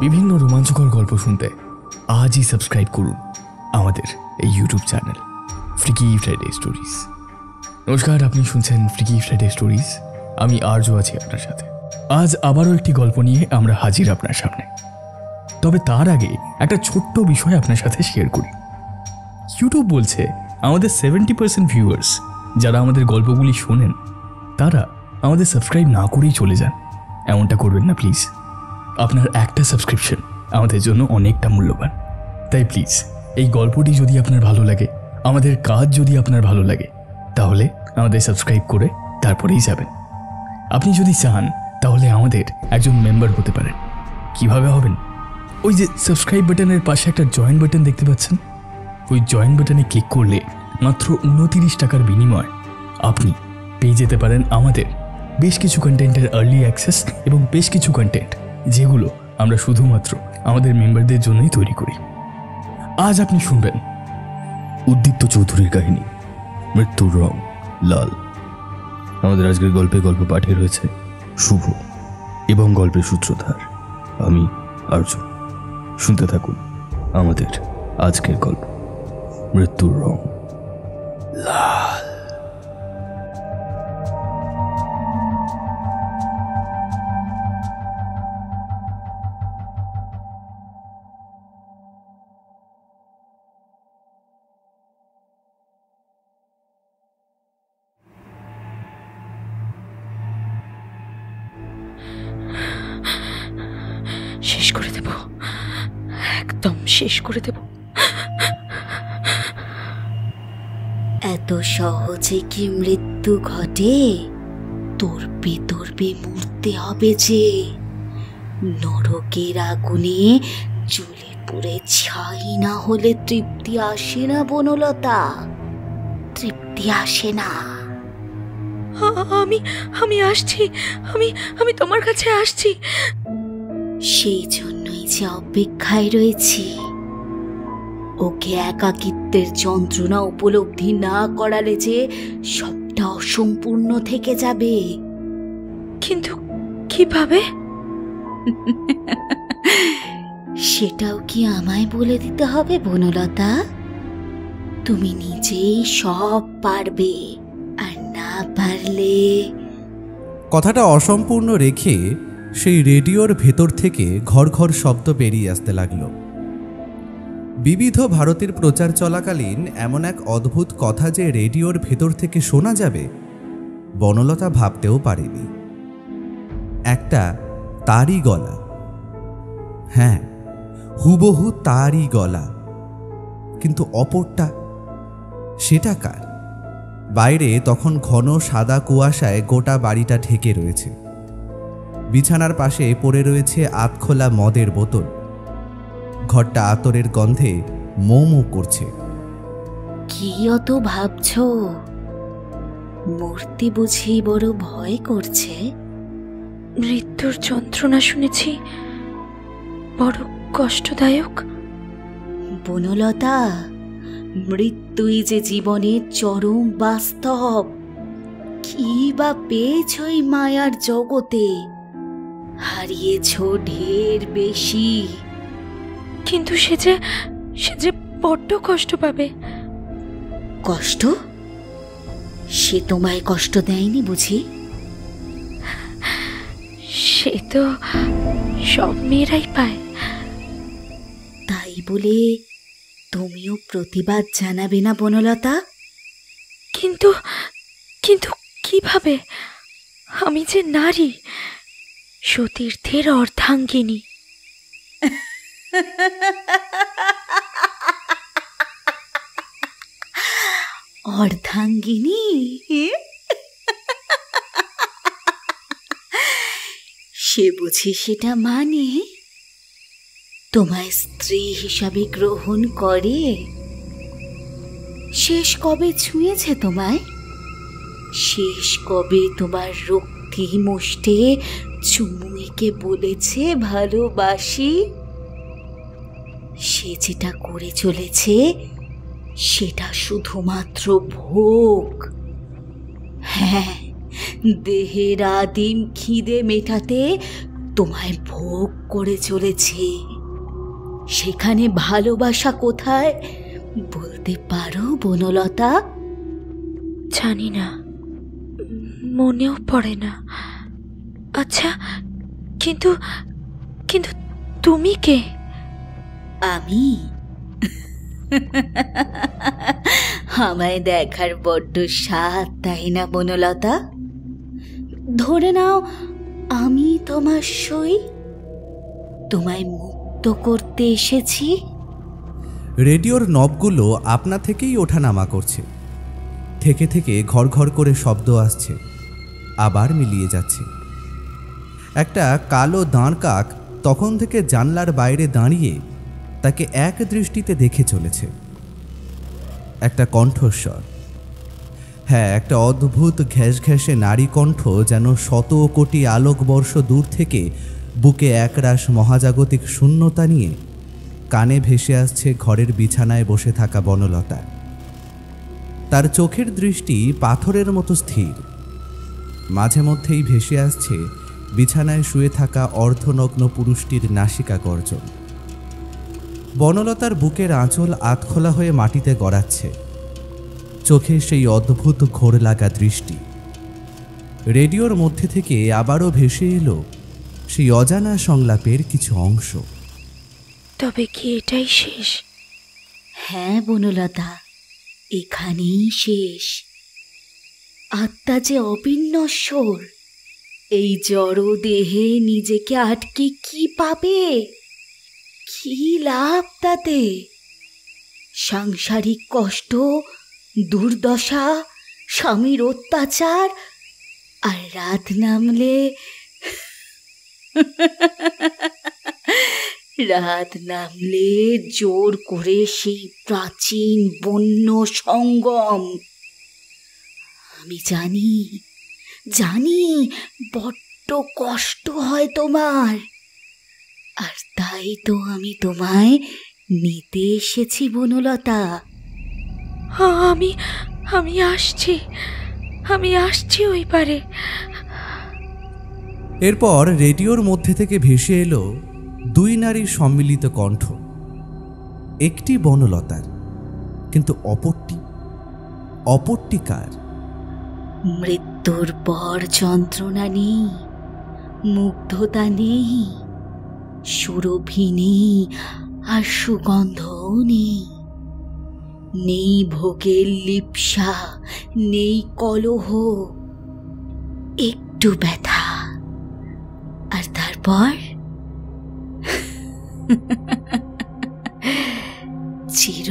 বিভিন্ন রোমাঞ্চকর গল্প শুনতে আজই সাবস্ক্রাইব করুন আমাদের এই YouTube channel freaky Friday stories. নমস্কার, আপনি শুনছেন ফ্রিকি ফ্রাইডে স্টোরিজ। আমি আরজু আছি আপনার সাথে। আজ আবারও একটি গল্প নিয়ে আমরা হাজির আপনার সামনে। তবে তার আগে একটা ছোট্ট বিষয় আপনার সাথে শেয়ার করি। ইউটিউব বলছে আমাদের 70% ভিউয়ার্স যারা আমাদের গল্পগুলি শোনেন তারা আমাদের সাবস্ক্রাইব না করেই চলে যান। এমনটা করবেন না প্লিজ। আপনার একটা সাবস্ক্রিপশন আমাদের জন্য অনেকটা মূল্যবান। তাই প্লিজ এই গল্পটি যদি আপনার ভালো লাগে, আমাদের কাজ যদি আপনার ভালো লাগে, তাহলে আমাদের সাবস্ক্রাইব করে তারপরেই যাবেন। আপনি যদি চান তাহলে আমাদের একজন মেম্বার হতে পারেন। কিভাবে হবেন? ওই যে সাবস্ক্রাইব বাটনের পাশে একটা জয়েন বাটন দেখতে পাচ্ছেন, ওই জয়েন বাটনে ক্লিক করলে মাত্র 29 টাকার বিনিময়ে আপনি পেয়ে যেতে পারেন আমাদের বেশ কিছু কন্টেন্টের আর্লি অ্যাক্সেস এবং বেশ কিছু কন্টেন্ট যেগুলো আমরা শুধুমাত্র আমাদের মেম্বারদের জন্যই তৈরি করি। আজ আপনি শুনবেন উদ্দীপ্ত চৌধুরীর কাহিনী মৃত্যুর রং লাল। আমাদের আজকের গল্প পাঠে রয়েছে শুভ এবং গল্পের সূত্রধার আমি আরজু। শুনতে থাকুন আমাদের আজকের গল্প মৃত্যুর রং লাল। শেষ করে দেব, একদম শেষ করে দেব। এত সহজে কি মৃত্যু ঘটে? তর্পে তর্পে মরতে হবে যে। নরকের আগুনে জ্বলে পুড়ে ছাই না হলে তৃপ্তি আসে না বনলতা, তৃপ্তি আসে না। আমি আসছি, আমি তোমার কাছে আসছি। সেই জন্যই যে অপেক্ষায় রয়েছি। ওকে একাকিত্বের যন্ত্রণা উপলব্ধি না করালে যে সবটা অসম্পূর্ণ থেকে যাবে। কিন্তু কিভাবে? সেটাও কি আমায় বলে দিতে হবে বনলতা? তুমি নিজেই সব পারবে, আর না পারলে। কথাটা অসম্পূর্ণ রেখে সেই রেডিওর ভেতর থেকে ঘর ঘর শব্দ বেরিয়ে আসতে লাগলো। বিবিধ ভারতীর প্রচার চলাকালীন এমন এক অদ্ভুত কথা যে রেডিওর ভেতর থেকে শোনা যাবে বনলতা ভাবতেও পারেনি। একটা তারই গলা, হ্যাঁ হুবহু তারই গলা, কিন্তু অপরটা সেটা কার? বাইরে তখন ঘন সাদা কুয়াশায় গোটা বাড়িটা ঢেকে রয়েছে। বিছানার পাশে পড়ে রয়েছে আতখোলা মদের বোতল। ঘরটা আতরের গন্ধে মো মো করছে। কি অত ভাবছো? মূর্তি বুঝি বড় ভয় করছে? মৃত্যুর যন্ত্রণা শুনেছি, বড় কষ্টদায়ক। বনলতা, মৃত্যুই যে জীবনের চরম বাস্তব। কি বা পেয়েছ এই মায়ার জগতে? হারিয়েছ ঢের বেশি। কিন্তু সে যে বড্ড কষ্ট পাবে। কষ্ট? সে তোমায় কষ্ট দেয়নি বুঝি? সে তো সব মেয়েরাই পায়। তাই বলে তুমিও প্রতিবাদ জানাবে না বনলতা? কিন্তু কিভাবে? আমি যে নারী, সতীর্থের অর্ধাঙ্গিনী। অর্ধাঙ্গিনী? সে বুঝি সেটা মানে তোমায় স্ত্রী হিসাবে গ্রহণ করে? শেষ কবে ছুঁয়েছে তোমায়? শেষ কবে তোমার রক্তি মুষ্টে চুমুইকে বলেছে ভালোবাসি? সে যেটা করে চলেছে সেটা শুধুমাত্র ভোগ। হ্যাঁ, দেহের আদিম খিদে মেটাতে তোমায় ভোগ করে চলেছে। সেখানে ভালোবাসা কোথায় বলতে পারো বনলতা? জানি না, মনেও পড়ে না। আচ্ছা, কিন্তু কিন্তু তুমি কে? আমি আমায় দেখার বড্ড স্বাদ, তাই না বনলতা? ধরে নাও আমি তোমার সই, তোমায় মুক্ত করতে এসেছি। রেডিওর নবগুলো আপনা থেকেই ওঠানামা করছে। থেকে থেকে ঘর ঘর করে শব্দ আসছে, আবার মিলিয়ে যাচ্ছে। একটা কালো দাঁড় কাক তখন থেকে জানলার বাইরে দাঁড়িয়ে তাকে এক দৃষ্টিতে দেখে চলেছে। একটা কণ্ঠস্বর, হ্যাঁ, একটা অদ্ভুত ঘ্যাসঘ্যাসে নারী কণ্ঠ, যেন শত কোটি আলোকবর্ষ দূর থেকে বুকে একরাশ মহাজাগতিক শূন্যতা নিয়ে কানে ভেসে আসছে ঘরের বিছানায় বসে থাকা বনলতা। তার চোখের দৃষ্টি পাথরের মতো স্থির। মাঝে মধ্যেই ভেসে আসছে বিছানায় শুয়ে থাকা অর্ধনগ্ন পুরুষটির নাসিকা গর্জন। বনলতার বুকের আঁচল আতখোলা হয়ে মাটিতে গড়াচ্ছে, চোখে সেই অদ্ভুত ঘোর লাগা দৃষ্টি। রেডিওর মধ্যে থেকে আবারও ভেসে এলো সেই অজানা সংলাপের কিছু অংশ। তবে কি এটাই শেষ? হ্যাঁ বনলতা, এখানেই শেষ। আত্মা যে অবিনশ্বর, এই জড় দেহে নিজেকে আটকে কি পাবে? কি লাভ তাতে? সাংসারিক কষ্ট, দুর্দশা, স্বামীর অত্যাচার, আর রাত নামলে জোর করে সেই প্রাচীন বন্য সঙ্গম। আমি জানি বড্ড কষ্ট হয় তোমার, আর তাই তো আমি তোমায় নিতে এসেছি বনলতা। আমি আসছি ওই পারে। এরপর রেডিওর মধ্যে থেকে ভেসে এলো দুই নারীর সম্মিলিত কণ্ঠ। একটি বনলতার, কিন্তু অপরটি কার? মৃত্যুর পর যন্ত্রণা নেই, মুগ্ধতা নেই, সুরভি নেই, আর সুগন্ধও নেই। নেই ভোগের লিপ্সা, নেই কলহ, একটু ব্যথা, আর তারপর চির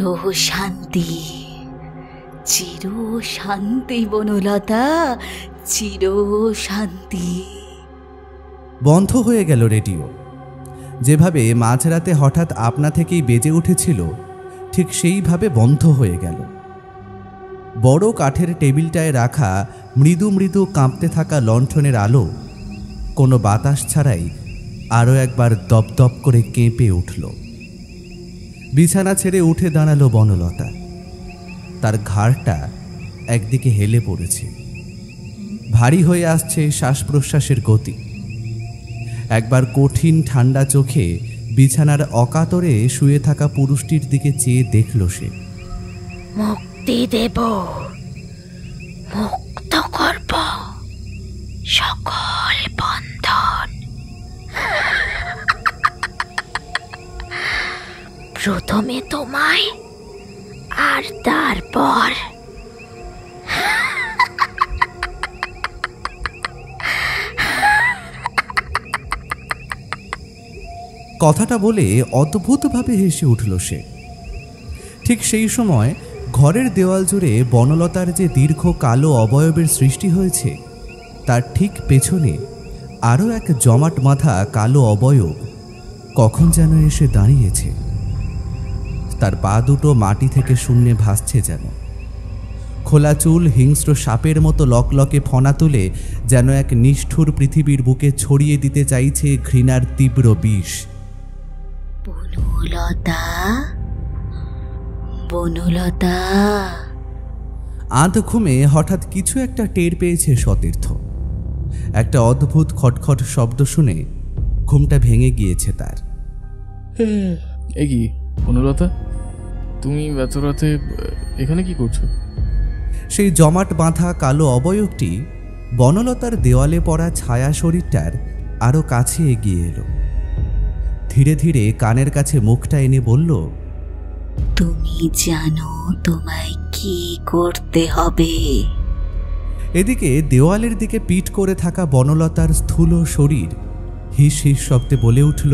শান্তি বনলতা, চির শান্তি। বন্ধ হয়ে গেল রেডিও। যেভাবে মাঝরাতে হঠাৎ আপনা থেকেই বেজে উঠেছিল, ঠিক সেইভাবে বন্ধ হয়ে গেল। বড় কাঠের টেবিলটায় রাখা মৃদু মৃদু কাঁপতে থাকা লণ্ঠনের আলো কোনো বাতাস ছাড়াই আরও একবার দপদপ করে কেঁপে উঠল। বিছানা ছেড়ে উঠে দাঁড়ালো বনলতা। তার ঘাড়টা একদিকে হেলে পড়েছে, ভারী হয়ে আসছে শ্বাস প্রশ্বাসের গতি। একবার কঠিন ঠান্ডা চোখে বিছানার অকাতরে শুয়ে থাকা পুরুষটির দিকে চেয়ে দেখল সে। মুক্তি দেব, মুক্ত করব সকল বন্ধন। প্রথমে তোমায়, আর তারপর কথাটা বলে অদ্ভুতভাবে হেসে উঠল সে। ঠিক সেই সময় ঘরের দেওয়াল জুড়ে বনলতার যে দীর্ঘ কালো অবয়বের সৃষ্টি হয়েছে, তার ঠিক পেছনে আরও এক জমাট মাথা কালো অবয়ব কখন যেন এসে দাঁড়িয়েছে। তার পা দুটো মাটি থেকে শূন্যে ভাসছে যেন। খোলা চুল হিংস্র সাপের মতো লকলকে ফনা তুলে যেন এক নিষ্ঠুর পৃথিবীর বুকে ছড়িয়ে দিতে চাইছে ঘৃণার তীব্র বিষ। বনলতা। আধ ঘুমে হঠাৎ কিছু একটা টের পেয়েছে সতীর্থ। একটা অদ্ভুত খটখট শব্দ শুনে ঘুমটা ভেঙে গিয়েছে তার। এ কি বনলতা, তুমি এত রাতে এখানে কি করছো? সেই জমাট বাঁধা কালো অবয়বটি বনলতার দেওয়ালে পড়া ছায়া শরীরটার আরো কাছে এগিয়ে এলো। ধীরে ধীরে কানের কাছে মুখটা এনে বলল, তুমি জানো তোমায় কি করতে হবে? এদিকে দেওয়ালের দিকে পিঠ করে থাকা বনলতার স্থূল শরীর হিস হিস শব্দে বলে উঠল,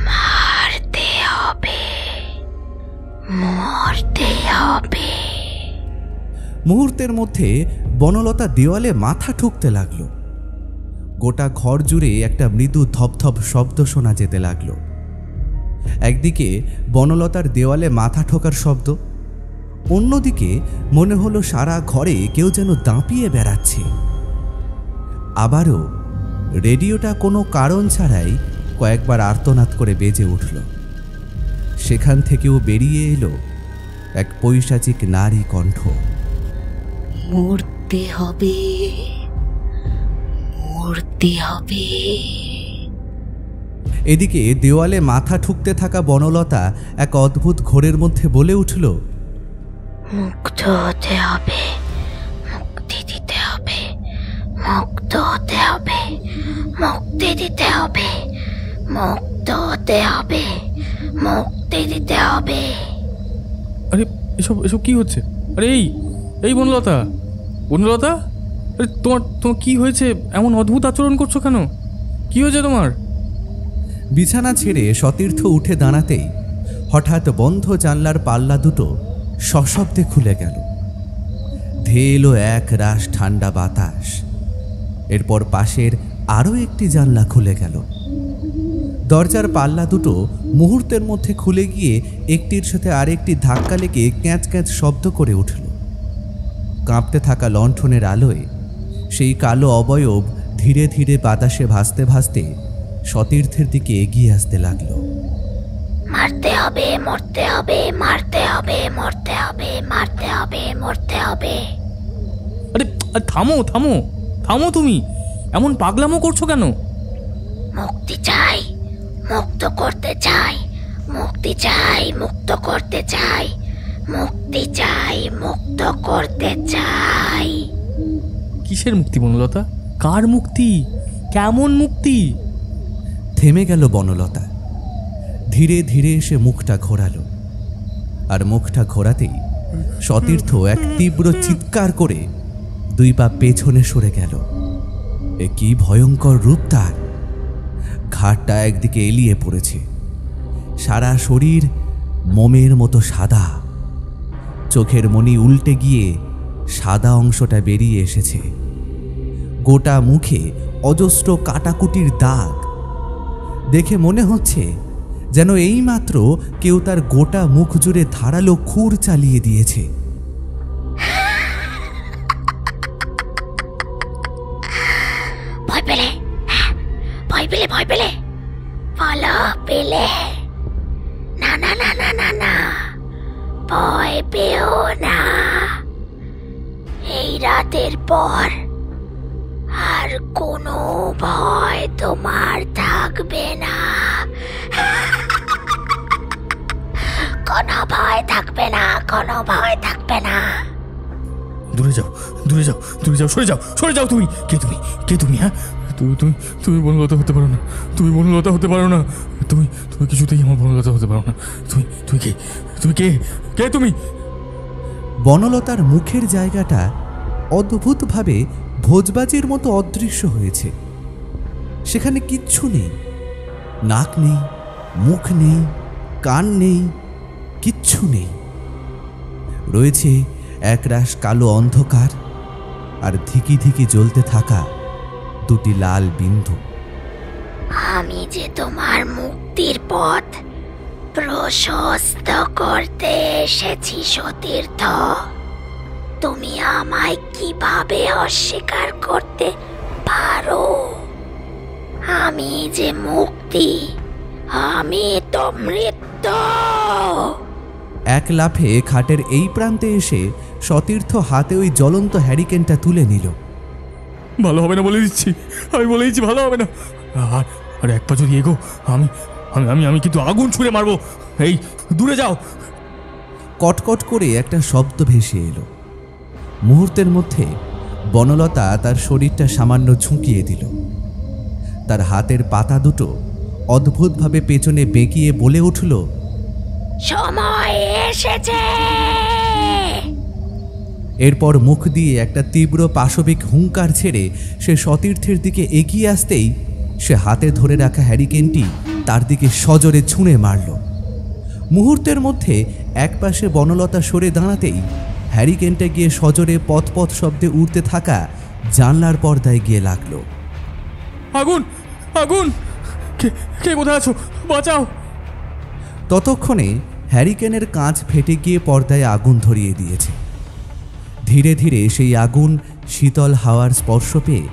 মারতে হবে, মরতে হবে। মুহূর্তের মধ্যে বনলতা দেওয়ালে মাথা ঠুকতে লাগলো। গোটা ঘর জুড়ে একটা মৃদু ধপধপ শব্দ শোনা যেতে লাগলো। একদিকে বনলতার দেওয়ালে মাথা ঠোকার শব্দ, অন্যদিকে মনে হলো সারা ঘরে কেউ যেন দাঁপিয়ে বেড়াচ্ছে। আবারও রেডিওটা কোনো কারণ ছাড়াই কয়েকবার আর্তনাদ করে বেজে উঠল। সেখান থেকেও বেরিয়ে এলো এক পৈশাচিক নারী কণ্ঠ, মরতে হবে, মরতে হবে। এদিকে দেওয়ালে মাথা ঠুকতে থাকা বনলতা এক অদ্ভুত ঘোরের মধ্যে বলে উঠল, মুক্ত হতে হবে, মুক্তি দিতে হবে, মুক্ত হতে হবে, মুক্তি দিতে হবে, মুক্ত হতে হবে, মুক্তি দিতে হবে। আরে এসব এসব কি হচ্ছে? আরে এই বনলতা, বনলতা, আরে তোমার তোমার কি হয়েছে? এমন অদ্ভুত আচরণ করছো কেন? কি হয়েছে তোমার? বিছানা ছেড়ে সতীর্থ উঠে দাঁড়াতেই হঠাৎ বন্ধ জানলার পাল্লা দুটো সশব্দে খুলে গেল। ধেয়ে এলো এক রাশ ঠান্ডা বাতাস। এরপর পাশের আরও একটি জানলা খুলে গেল। দরজার পাল্লা দুটো মুহূর্তের মধ্যে খুলে গিয়ে একটির সাথে আরেকটি ধাক্কা লেগে ক্যাঁচ ক্যাঁচ শব্দ করে উঠল। কাঁপতে থাকা লণ্ঠনের আলোয় সেই কালো অবয়ব ধীরে ধীরে বাতাসে ভাসতে ভাসতে সতীর্থের দিকে এগিয়ে আসতে লাগলো। মারতে হবে, মরতে হবে, মারতে হবে, মরতে হবে, মারতে হবে, মরতে হবে। আরে থামো থামো থামো, তুমি এমন পাগলামো করছো কেন? মুক্তি চাই, মুক্ত করতে চাই, মুক্তি চাই, মুক্ত করতে চাই, মুক্তি চাই, মুক্ত করতে চাই। কিসের মুক্তি বনলতা? কার মুক্তি? কেমন মুক্তি? থেমে গেল বনলতা। ধীরে ধীরে সে মুখটা ঘোরালো, আর মুখটা ঘোরাতেই সতীর্থ এক তীব্র চিৎকার করে দুই পা পেছনে সরে গেল। এ কি ভয়ঙ্কর রূপ তার! ঘাড়টা একদিকে এলিয়ে পড়েছে, সারা শরীর মোমের মতো সাদা, চোখের মণি উল্টে গিয়ে সাদা অংশটা বেরিয়ে এসেছে। গোটা মুখে অজস্র কাটাকুটির দাগ। দেখে মনে হচ্ছে যেন এইমাত্র কেউ তার গোটা মুখ জুড়ে ধারালো খুর চালিয়ে দিয়েছে। ভয় পেলে, ভয় পেলে, ভয় পেলে, পালা পেলে। না না না না না না, ভয় পেও না। এই রাতের পর আর কোনো ভয় তোমার থাকবে না, কোনো ভয় থাকবে না, কোনো ভয় থাকবে না। দূরে যাও, দূরে যাও, দূরে যাও, সরে যাও, সরে যাও। তুমি কে? তুমি কে? তুমি হ্যাঁ, তুমি তুমি তুমি বনলতা হতে পারো না, তুমি বনলতা হতে পারো না, তুমি তুমি কিছুতেই আমার বনলতা হতে পারো না। তুমি তুমি কে? তুমি কে? কে তুমি? বনলতার মুখের জায়গাটা অদ্ভুতভাবে ভোজবাজির মতো অদৃশ্য হয়েছে। সেখানে কিচ্ছু নেই, নাক নেই, মুখ নেই, কান নেই, কিচ্ছু নেই। রয়েছে একরাশ কালো অন্ধকার আর ধিকি ধিকি জ্বলতে থাকা দুটি লাল বিন্দু। আমি যে তোমার মুক্তির পথ প্রশস্ত করতে এসেছি সতীর্থ, তুমি আমায় কিভাবে অস্বীকার করতে পারো? আমি যে মুক্তি, আমি তো মৃত্যু। এক লাফে খাটের এই প্রান্তে এসে সতীর্থ হাতে ওই জ্বলন্ত হ্যারিকেনটা তুলে নিল। ভালো হবে না বলে দিচ্ছি, আমি বলে দিচ্ছি ভালো হবে না। আর আর এক পা যদি এগো আমি আমি আমি আমি কিন্তু আগুন ছুঁড়ে মারবো। এই দূরে যাও। কটকট করে একটা শব্দ ভেসে এলো। মুহূর্তের মধ্যে বনলতা তার শরীরটা সামান্য ঝুঁকিয়ে দিল। তার হাতের পাতা দুটো অদ্ভুতভাবে পেছনে বেঁকিয়ে বলে উঠল, সময় এসেছে। এরপর মুখ দিয়ে একটা তীব্র পাশবিক হুঙ্কার ছেড়ে সে সতীর্থের দিকে এগিয়ে আসতেই সে হাতে ধরে রাখা হ্যারিকেনটি তার দিকে সজোরে ছুঁড়ে মারল। মুহূর্তের মধ্যে একপাশে বনলতা সরে দাঁড়াতেই হ্যারিকেনটা গিয়ে সজোরে পথ শব্দে উড়তে থাকা জানলার পর্দায় গিয়ে লাগলো। আগুন আগুন, কে কোথায় আছো, বাঁচাও। ততক্ষণে হ্যারিকেনের কাঁচ ফেটে গিয়ে পর্দায় আগুন ধরিয়ে দিয়েছে। ধীরে ধীরে সেই আগুন শীতল হাওয়ার স্পর্শ পেয়ে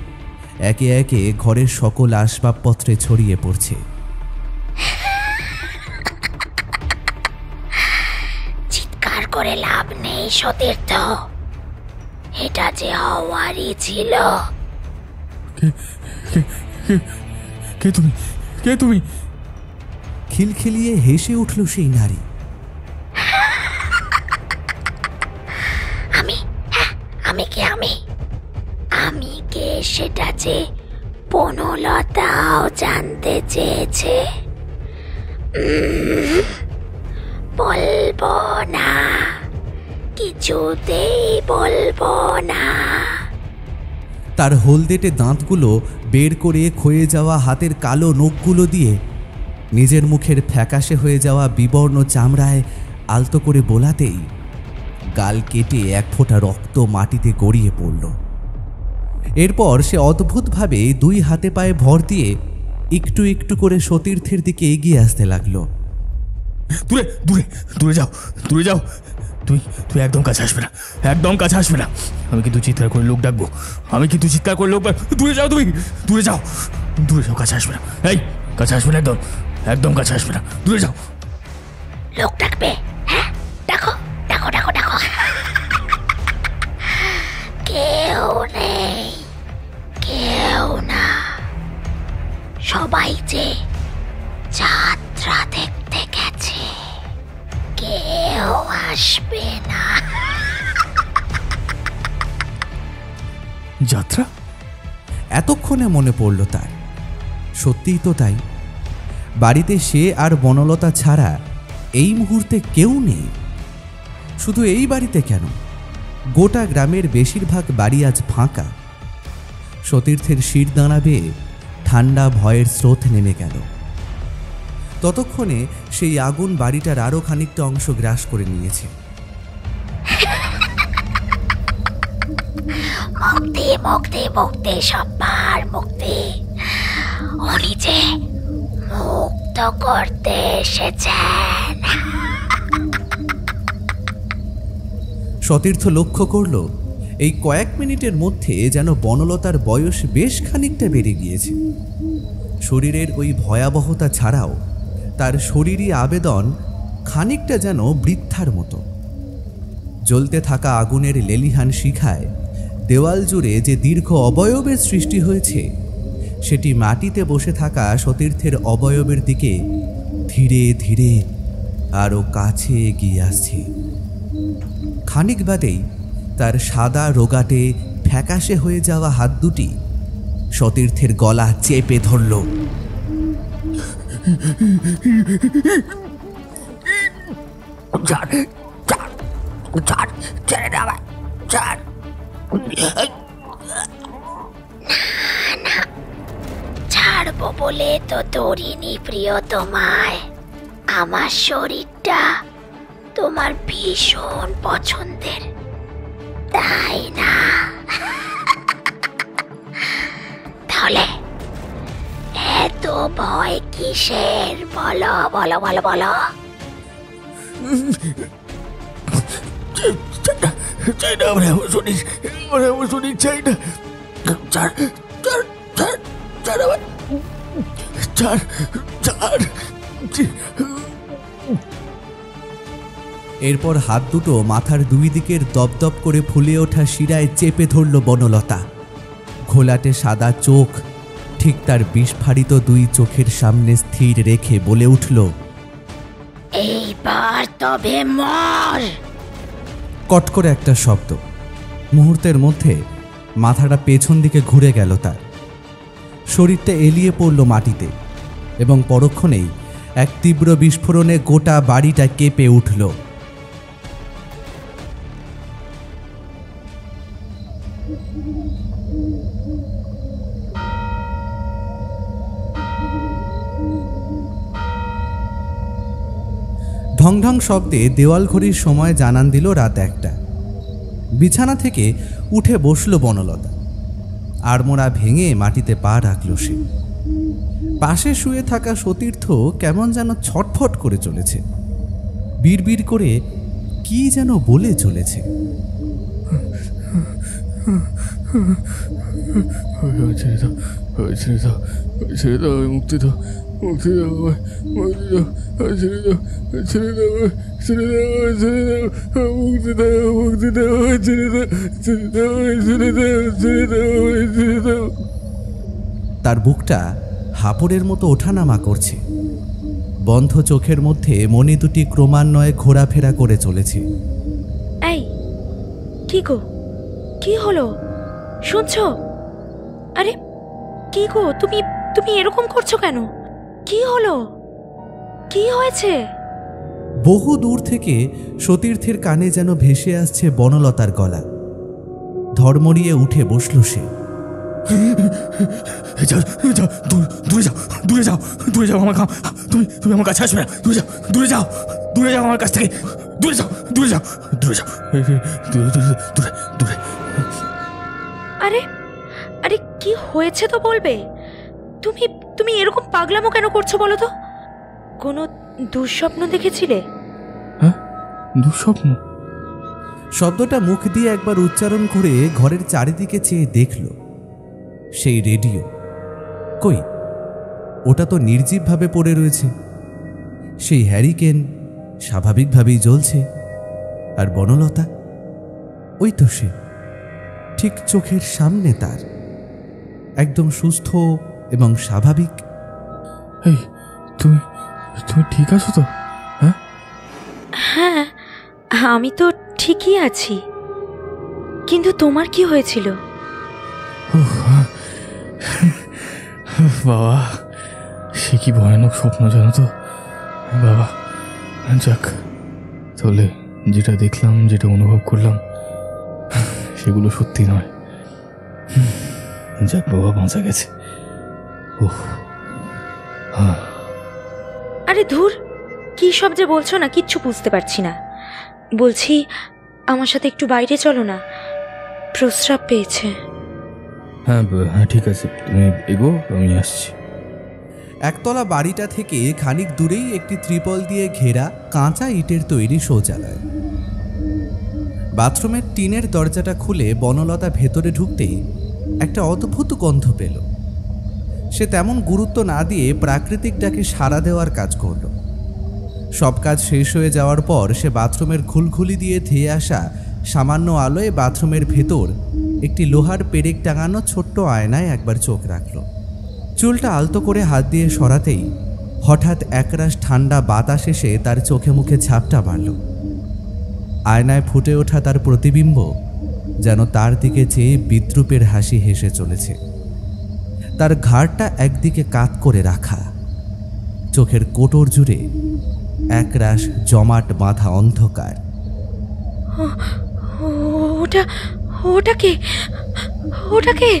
একে একে ঘরের সকল আসবাবপত্রে ছড়িয়ে পড়ছে। চিৎকার করে লাভ নেই সতীর্থ, এটা যে হওয়ারই ছিল। কে তুমি? খিলখিলিয়ে হেসে উঠল সেই নারী। আমি কে সেটা যে বনলতাও জানতে চেয়েছে। বলবো না, কিছুতেই বলবো না। তার হলদেটে দাঁতগুলো বের করে ক্ষয়ে যাওয়া হাতের কালো নখগুলো দিয়ে নিজের মুখের ফ্যাকাশে হয়ে যাওয়া বিবর্ণ চামড়ায় আলতো করে বোলাতেই গাল কেটে এক ফোঁটা রক্ত মাটিতে গড়িয়ে পড়ল। এরপর সে অদ্ভুতভাবে দুই হাতে পায়ে ভর দিয়ে একটু একটু করে সতীর্থের দিকে এগিয়ে আসতে লাগলো। দূরে দূরে দূরে যাও, দূরে যাও। তুই একদম কাছে আসবে না, একদম কাছে আসবে না। আমি কিন্তু চিৎকার করে লোক ডাকবো, দূরে যাও, তুমি দূরে যাও, কাছে আসবে না। এই কাছে আসবে না, একদম কাছে আসবে না, দূরে যাও। লোক ডাকবে? হ্যাঁ, ডাকো ডাকো ডাকো ডাকো। কেউ নেই, কেউ না। সবাই যে যাত্রা দেখতে গেছে, কেউ আসবে না। যাত্রা? এতক্ষণে মনে পড়ল তার, সত্যিই তো তাই। বাড়িতে সে আর বনলতা ছাড়া এই মুহূর্তে কেউ নেই। শুধু এই বাড়িতে কেন, গোটা গ্রামের বেশিরভাগ বাড়ি আজ ফাঁকা। সতীর্থের শির দাঁড়াবে ঠান্ডা ভয়ের স্রোত নেমে গেল। ততক্ষণে সেই আগুন বাড়িটার আরো খানিকটা অংশ গ্রাস করে নিয়েছে। মুক্তি মুক্তি মুক্তি, সবার মুক্তি। উনি যে মুক্ত করতে এসেছেন। সতীর্থ লক্ষ্য করল এই কয়েক মিনিটের মধ্যে যেন বনলতার বয়স বেশ খানিকটা বেড়ে গিয়েছে। শরীরের ওই ভয়াবহতা ছাড়াও তার শরীরী আবেদন খানিকটা যেন বৃদ্ধার মতো। জ্বলতে থাকা আগুনের লেলিহান শিখায় দেওয়াল জুড়ে যে দীর্ঘ অবয়বের সৃষ্টি হয়েছে, সেটি মাটিতে বসে থাকা সতীর্থের অবয়বের দিকে ধীরে ধীরে আরও কাছে এগিয়ে আসছে। খানিক বাদেই তার সাদা রোগাটে ফ্যাকাশে হয়ে যাওয়া হাত দুটি সতীর্থের গলা চেপে ধরল। ছাড়বো বলে তো ধরিনি প্রিয় তোমায়। আমার শরীরটা তোমার ভীষণ পছন্দের, তাই না? তাহলে এত ভয় কিসের? বলো বলো বলো বলো। চাই না আমার শরীর, আমার শরীর চাই না। ছাড় ছাড় ছাড় ছাড় আমার, ছাড় ছাড়। এরপর হাত দুটো মাথার দুই দিকের দপদপ করে ফুলে ওঠা শিরায় চেপে ধরল বনলতা। ঘোলাটে সাদা চোখ ঠিক তার বিস্ফারিত দুই চোখের সামনে স্থির রেখে বলে উঠল, এইবার তবে মর। কট করে একটা শব্দ। মুহূর্তের মধ্যে মাথাটা পেছন দিকে ঘুরে গেল তার। শরীরটা এলিয়ে পড়ল মাটিতে এবং পরক্ষণেই এক তীব্র বিস্ফোরণে গোটা বাড়িটা কেঁপে উঠল। ঢং ঢং শব্দে দেওয়াল ঘড়ির সময় জানান দিল রাত 1টা। বিছানা থেকে উঠে বসল বনলতা। আড়মোড়া ভেঙে মাটিতে পা রাখল সে। পাশে শুয়ে থাকা সতীর্থ কেমন যেন ছটফট করে চলেছে, বিড়বিড় করে কি যেন বলে চলেছে। মুক্তি দাও, মুক্তি দাও, মুক্তি দাও, ছেড়ে দাও, ছেড়ে দাও, ছেড়ে দাও, ছেড়ে দাও, মুক্তি দাও, মুক্তি দাও, ছেড়ে দাও, ছেড়ে দাও, ছেড়ে দাও, ছেড়ে দাও, ছেড়ে দাও। তার বুকটা হাঁপড়ের মতো ওঠানামা করছে। বন্ধ চোখের মধ্যে মণি দুটি ক্রমান্বয়ে ঘোরাফেরা করে চলেছে। এই কি গো, কি হলো? শুনছো? আরে কি গো, তুমি তুমি এরকম করছো কেন? কি হলো? কি হয়েছে? বহু দূর থেকে সতীর্থের কানে যেন ভেসে আসছে বনলতার গলা। ধর্মড়িয়ে উঠে বসল সে। দূরে যাও, দূরে যাও, দূরে যাও আমার তুমি আমার কাছে আসবে না। দূরে যাও, দূরে যাও, দূরে যাও আমার কাছ থেকে। দূরে যাও, দূরে যাও, দূরে যাও, দূরে দূরে। আরে আরে কি হয়েছে তো বলবে? তুমি তুমি এরকম পাগলামো কেন করছো বলো তো? কোনো দুঃস্বপ্ন দেখেছিলে? হ্যাঁ, দুঃস্বপ্ন? শব্দটা মুখ দিয়ে একবার উচ্চারণ করে ঘরের চারিদিকে চেয়ে দেখল। সেই রেডিও কই, ওটা তো নির্জীবভাবে পড়ে রয়েছে। সেই হ্যারিকেন স্বাভাবিকভাবেই জ্বলছে। আর বনলতা, ওই তো সে, ঠিক চোখের সামনে তার, একদম সুস্থ এবং স্বাভাবিক। এই তুমি তুমি ঠিক আছো তো? হ্যাঁ হ্যাঁ, আমি তো ঠিকই আছি, কিন্তু তোমার কি হয়েছিল? বাবা, সে কি ভয়ানক স্বপ্ন জানো তো বাবা। যাক, তাহলে যেটা দেখলাম, যেটা অনুভব করলাম, সেগুলো সত্যি নয়। যাক বাবা, বাঁচা গেছে। আরে ধুর, কি সব যে বলছো না, কিচ্ছু বুঝতে পারছি না। বলছি আমার সাথে একটু বাইরে চলো না, প্রস্রাব পেয়েছে। হ্যাঁ হ্যাঁ, ঠিক আছে, তুমি এগো, আমি আসছি। একতলা বাড়িটা থেকে খানিক দূরেই একটি ত্রিপল দিয়ে ঘেরা কাঁচা ইটের তৈরি শৌচালয়। বাথরুমের টিনের দরজাটা খুলে বনলতা ভেতরে ঢুকতেই একটা অদ্ভুত গন্ধ পেল। সে তেমন গুরুত্ব না দিয়ে প্রাকৃতিক ডাকে সাড়া দেওয়ার কাজ করল। সব কাজ শেষ হয়ে যাওয়ার পর সে বাথরুমের খুলখুলি দিয়ে ধেয়ে আসা সামান্য আলোয় বাথরুমের ভেতর একটি লোহার পেরেক টাঙানো ছোট্ট আয়নায় একবার চোখ রাখল। চুলটা আলতো করে হাত দিয়ে সরাতেই হঠাৎ একরাশ ঠান্ডা বাতাস এসে তার চোখে মুখে ঝাপটা মারল। আয়নায় ফুটে ওঠা তার প্রতিবিম্ব যেন তার দিকে চেয়ে বিদ্রূপের হাসি হেসে চলেছে। তার ঘাড়টা একদিকে কাত করে রাখা, চোখের কোটর জুড়ে একরাশ জমাট বাঁধা অন্ধকার। ওটা ওটা কে? ওটা কে?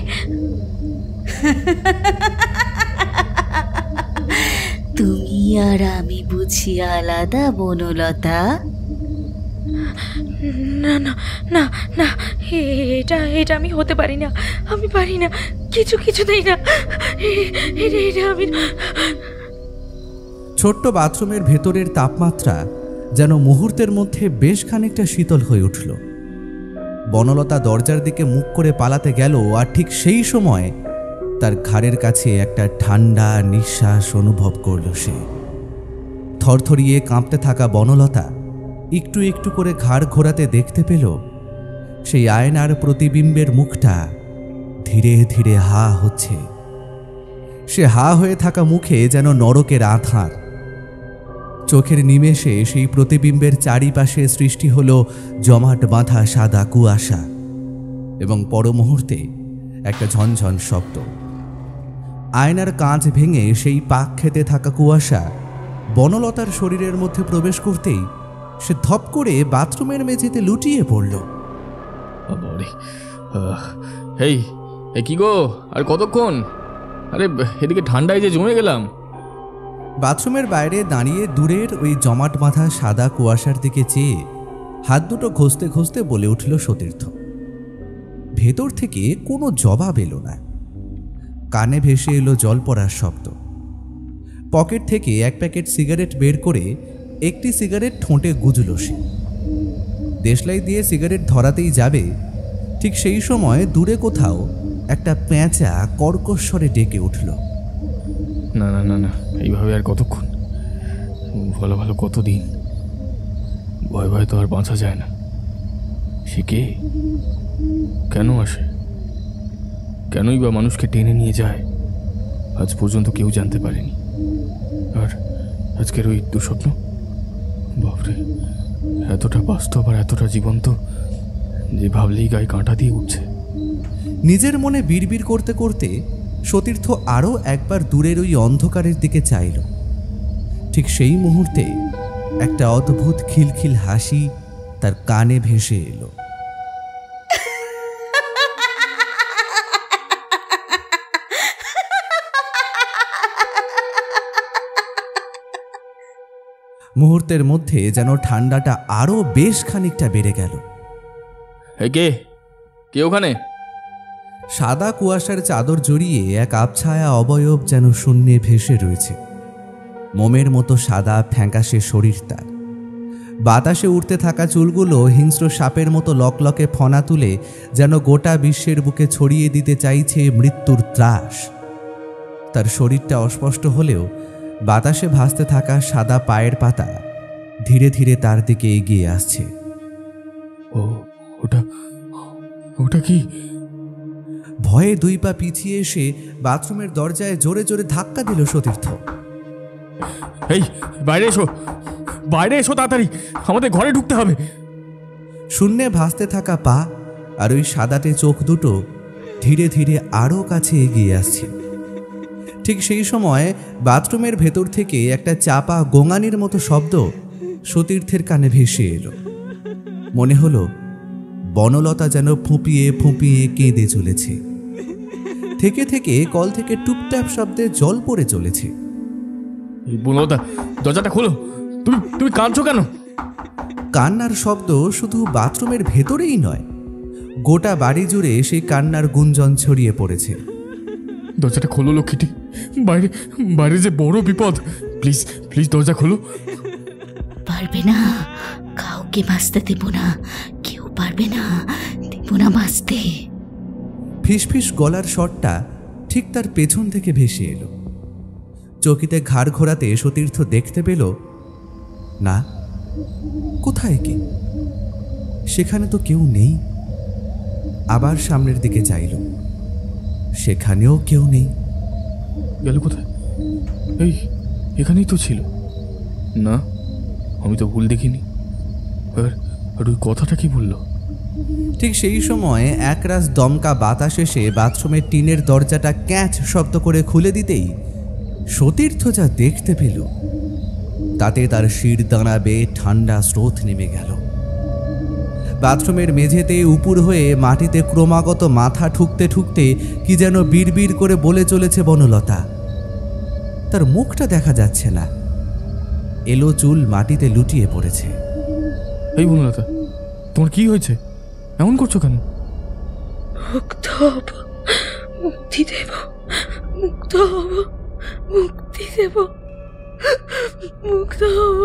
তুমি আর আমি বুঝি আলাদা বনলতা? না না না না, এটা এটা আমি হতে পারি না, আমি পারি না, কিছুতেই না, এটা আমি। ছোট্ট বাথরুমের ভেতরের তাপমাত্রা যেন মুহূর্তের মধ্যে বেশ খানিকটা শীতল হয়ে উঠল। বনলতা দরজার দিকে মুখ করে পালাতে গেল, আর ঠিক সেই সময় তার ঘাড়ের কাছে একটা ঠান্ডা নিঃশ্বাস অনুভব করল সে। থরথরিয়ে কাঁপতে থাকা বনলতা একটু একটু করে ঘাড় ঘোরাতে দেখতে পেল সেই আয়নার প্রতিবিম্বের মুখটা ধীরে ধীরে হা হচ্ছে। সে হা হয়ে থাকা মুখে যেন নরকের আধার। চোখের নিমেষে সেই প্রতিবিম্বের চারিপাশে সৃষ্টি হল জমাট বাঁধা সাদা কুয়াশা এবং পর মুহূর্তে একটা ঝনঝন শব্দ। আয়নার কাঁচ ভেঙে সেই পাক খেতে থাকা কুয়াশা বনলতার শরীরের মধ্যে প্রবেশ করতেই সে ধপ করে বাথরুমের মেঝেতে লুটিয়ে পড়ল। এই কি গো, আর কতক্ষণ? আরে এদিকে ঠান্ডায় যে জমে গেলাম। বাথরুমের বাইরে দাঁড়িয়ে দূরের ওই জমাট বাঁধা সাদা কুয়াশার দিকে চেয়ে হাত দুটো ঘষতে ঘষতে বলে উঠল সতীর্থ। ভেতর থেকে কোনো জবাব এলো না। কানে ভেসে এলো জল পড়ার শব্দ। পকেট থেকে এক প্যাকেট সিগারেট বের করে একটি সিগারেট ঠোঁটে গুজল সে। দেশলাই দিয়ে সিগারেট ধরাতেই যাবে, ঠিক সেই সময় দূরে কোথাও একটা পেঁচা কর্কশ্বরে ডেকে উঠল। না না না না, এইভাবে আর কতক্ষণ? ভালো ভালো কতদিন? ভয় ভয় তো আর বাঁচা যায় না। সে কে? কেন আসে? কেনই বা মানুষকে টেনে নিয়ে যায়? আজ পর্যন্ত কেউ জানতে পারেনি। আর আজকের ওই দুঃস্বপ্ন, বাপরে, এতটা বাস্তব আর এতটা জীবন্ত যে ভাবলেই গায়ে কাঁটা দিয়ে উঠছে। নিজের মনে বিড়বিড় করতে করতে সতীর্থ আরও একবার দূরের ওই অন্ধকারের দিকে চাইল। ঠিক সেই মুহূর্তে একটা অদ্ভুত খিলখিল হাসি তার কানে ভেসে এলো। মুহূর্তের মধ্যে যেন ঠান্ডাটা আরো বেশ খানিকটা বেড়ে গেল। কে ওখানে? সাদা কুয়াশার চাদর জড়িয়ে এক আবছায়া অবয়ব যেন শূন্যে ভেসে রয়েছে। মোমের মতো সাদা ফ্যাঁকাশে শরীর তার। বাতাসে উঠতে থাকা চুলগুলো হিংস্র সাপের মতো লকলকে ফনা তুলে যেন গোটা বিশ্বের বুকে ছড়িয়ে দিতে চাইছে মৃত্যুর ত্রাস। তার শরীরটা অস্পষ্ট হলেও বাতাসে ভাসতে থাকা সাদা পায়ের পাতা ধীরে ধীরে তার দিকে এগিয়ে আসছে। ওটা কি? ভয়ে দুই পা পিছিয়ে এসে বাথরুমের দরজায় জোরে জোরে ধাক্কা দিল সতীর্থ। এই বাইরে এসো, বাইরে এসো তাড়াতাড়ি, আমাদের ঘরে ঢুকতে হবে। শূন্যে ভাসতে থাকা পা আর ওই সাদাটে চোখ দুটো ধীরে ধীরে আরও কাছে এগিয়ে আসছে। ঠিক সেই সময় বাথরুমের ভেতর থেকে একটা চাপা গোঙানির মতো শব্দ সতীর্থের কানে ভেসে এলো। মনে হলো বনলতা যেন ফুঁপিয়ে ফুঁপিয়ে কেঁদে চলেছে। থেকে থেকে কল থেকে টুপটাপ শব্দে জল পড়ে চলেছে। বনলতা, দরজাটা খোলো। তুমি কাঁদছো কেন? কান্নার শব্দ শুধু বাথরুমের ভেতরেই নয়, গোটা বাড়ি জুড়ে সেই কান্নার গুঞ্জন ছড়িয়ে পড়েছে। দরজাটা খোলো লক্ষ্মীটি, বাইরে যে বড় বিপদ। প্লিজ প্লিজ দরজা খোলো। পারবে না, কাউকে বাঁচতে দেব না, কেউ পারবে না, দেব না বাঁচতে। ফিসফিস গলার স্বরটা ঠিক তার পেছন থেকে ভেসে এলো। চকিতে ঘাড় ঘোরাতে সতীর্থ দেখতে পেল, না, কোথায় কি? সেখানে তো কেউ নেই। আবার সামনের দিকে চাইল, সেখানেও কেউ নেই। গেল কোথায়? এখানেই তো ছিল। না, আমি তো ভুল দেখিনি। আর ওই কথাটা কি বললো? ঠিক সেই সময় একরাশ দমকা বাতাস এসে বাথরুমের টিনের দরজাটা ক্যাঁচ শব্দ করে খুলে দিতেই সতীর্থ যা দেখতে পেল তাতে তার শির দাঁড়া বেয়ে ঠান্ডা স্রোত নেমে গেল। বাথরুমের মেঝেতে উপুর হয়ে মাটিতে ক্রমাগত মাথা ঠুকতে ঠুকতে কি যেন বিড়বিড় করে বলে চলেছে বনলতা। তার মুখটা দেখা যাচ্ছে না, এলো চুল মাটিতে লুটিয়ে পড়েছে। এই বনলতা, তোমার কি হয়েছে? এমন করছো কেন? মুক্তি দেব, মুক্ত হব, মুক্তি দেব, মুক্ত হব,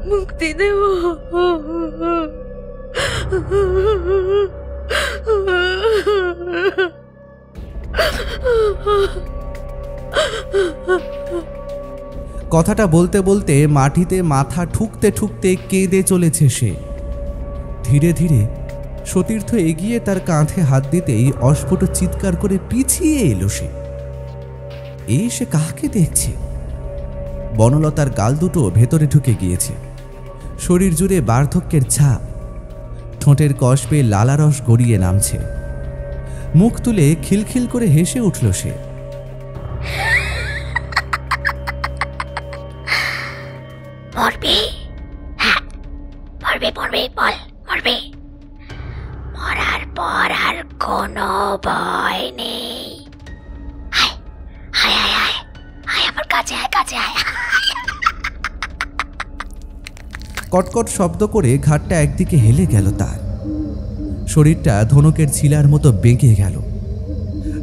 মুক্তি দেব। কথাটা বলতে বলতে মাটিতে মাথা ঠুকতে ঠুকতে কেঁদে চলেছে সে। ধীরে ধীরে সতীর্থ এগিয়ে তার কাঁধে হাত দিতেই অস্ফুট চিৎকার করে পিছিয়ে এলো সে। এই সে কাকে দেখছে? বনলতার গাল দুটো ভেতরে ঢুকে গিয়েছে, শরীর জুড়ে বার্ধক্যের ছাপ, ঠোঁটের কষ পেয়ে লালারস গড়িয়ে নামছে। মুখ তুলে খিলখিল করে হেসে উঠল সে। মরবে? হ্যাঁ মরবে, মরবে, বল মরবে। মরার পর আর কোনো ভয় নেই। হায় হায় হায় হায় হায়, আমার কাছে আয়, কাছে আয়। কটকট শব্দ করে ঘাটটা একদিকে হেলে গেল তার। শরীরটা ধনুকের ছিলার মতো বেঁকে গেল।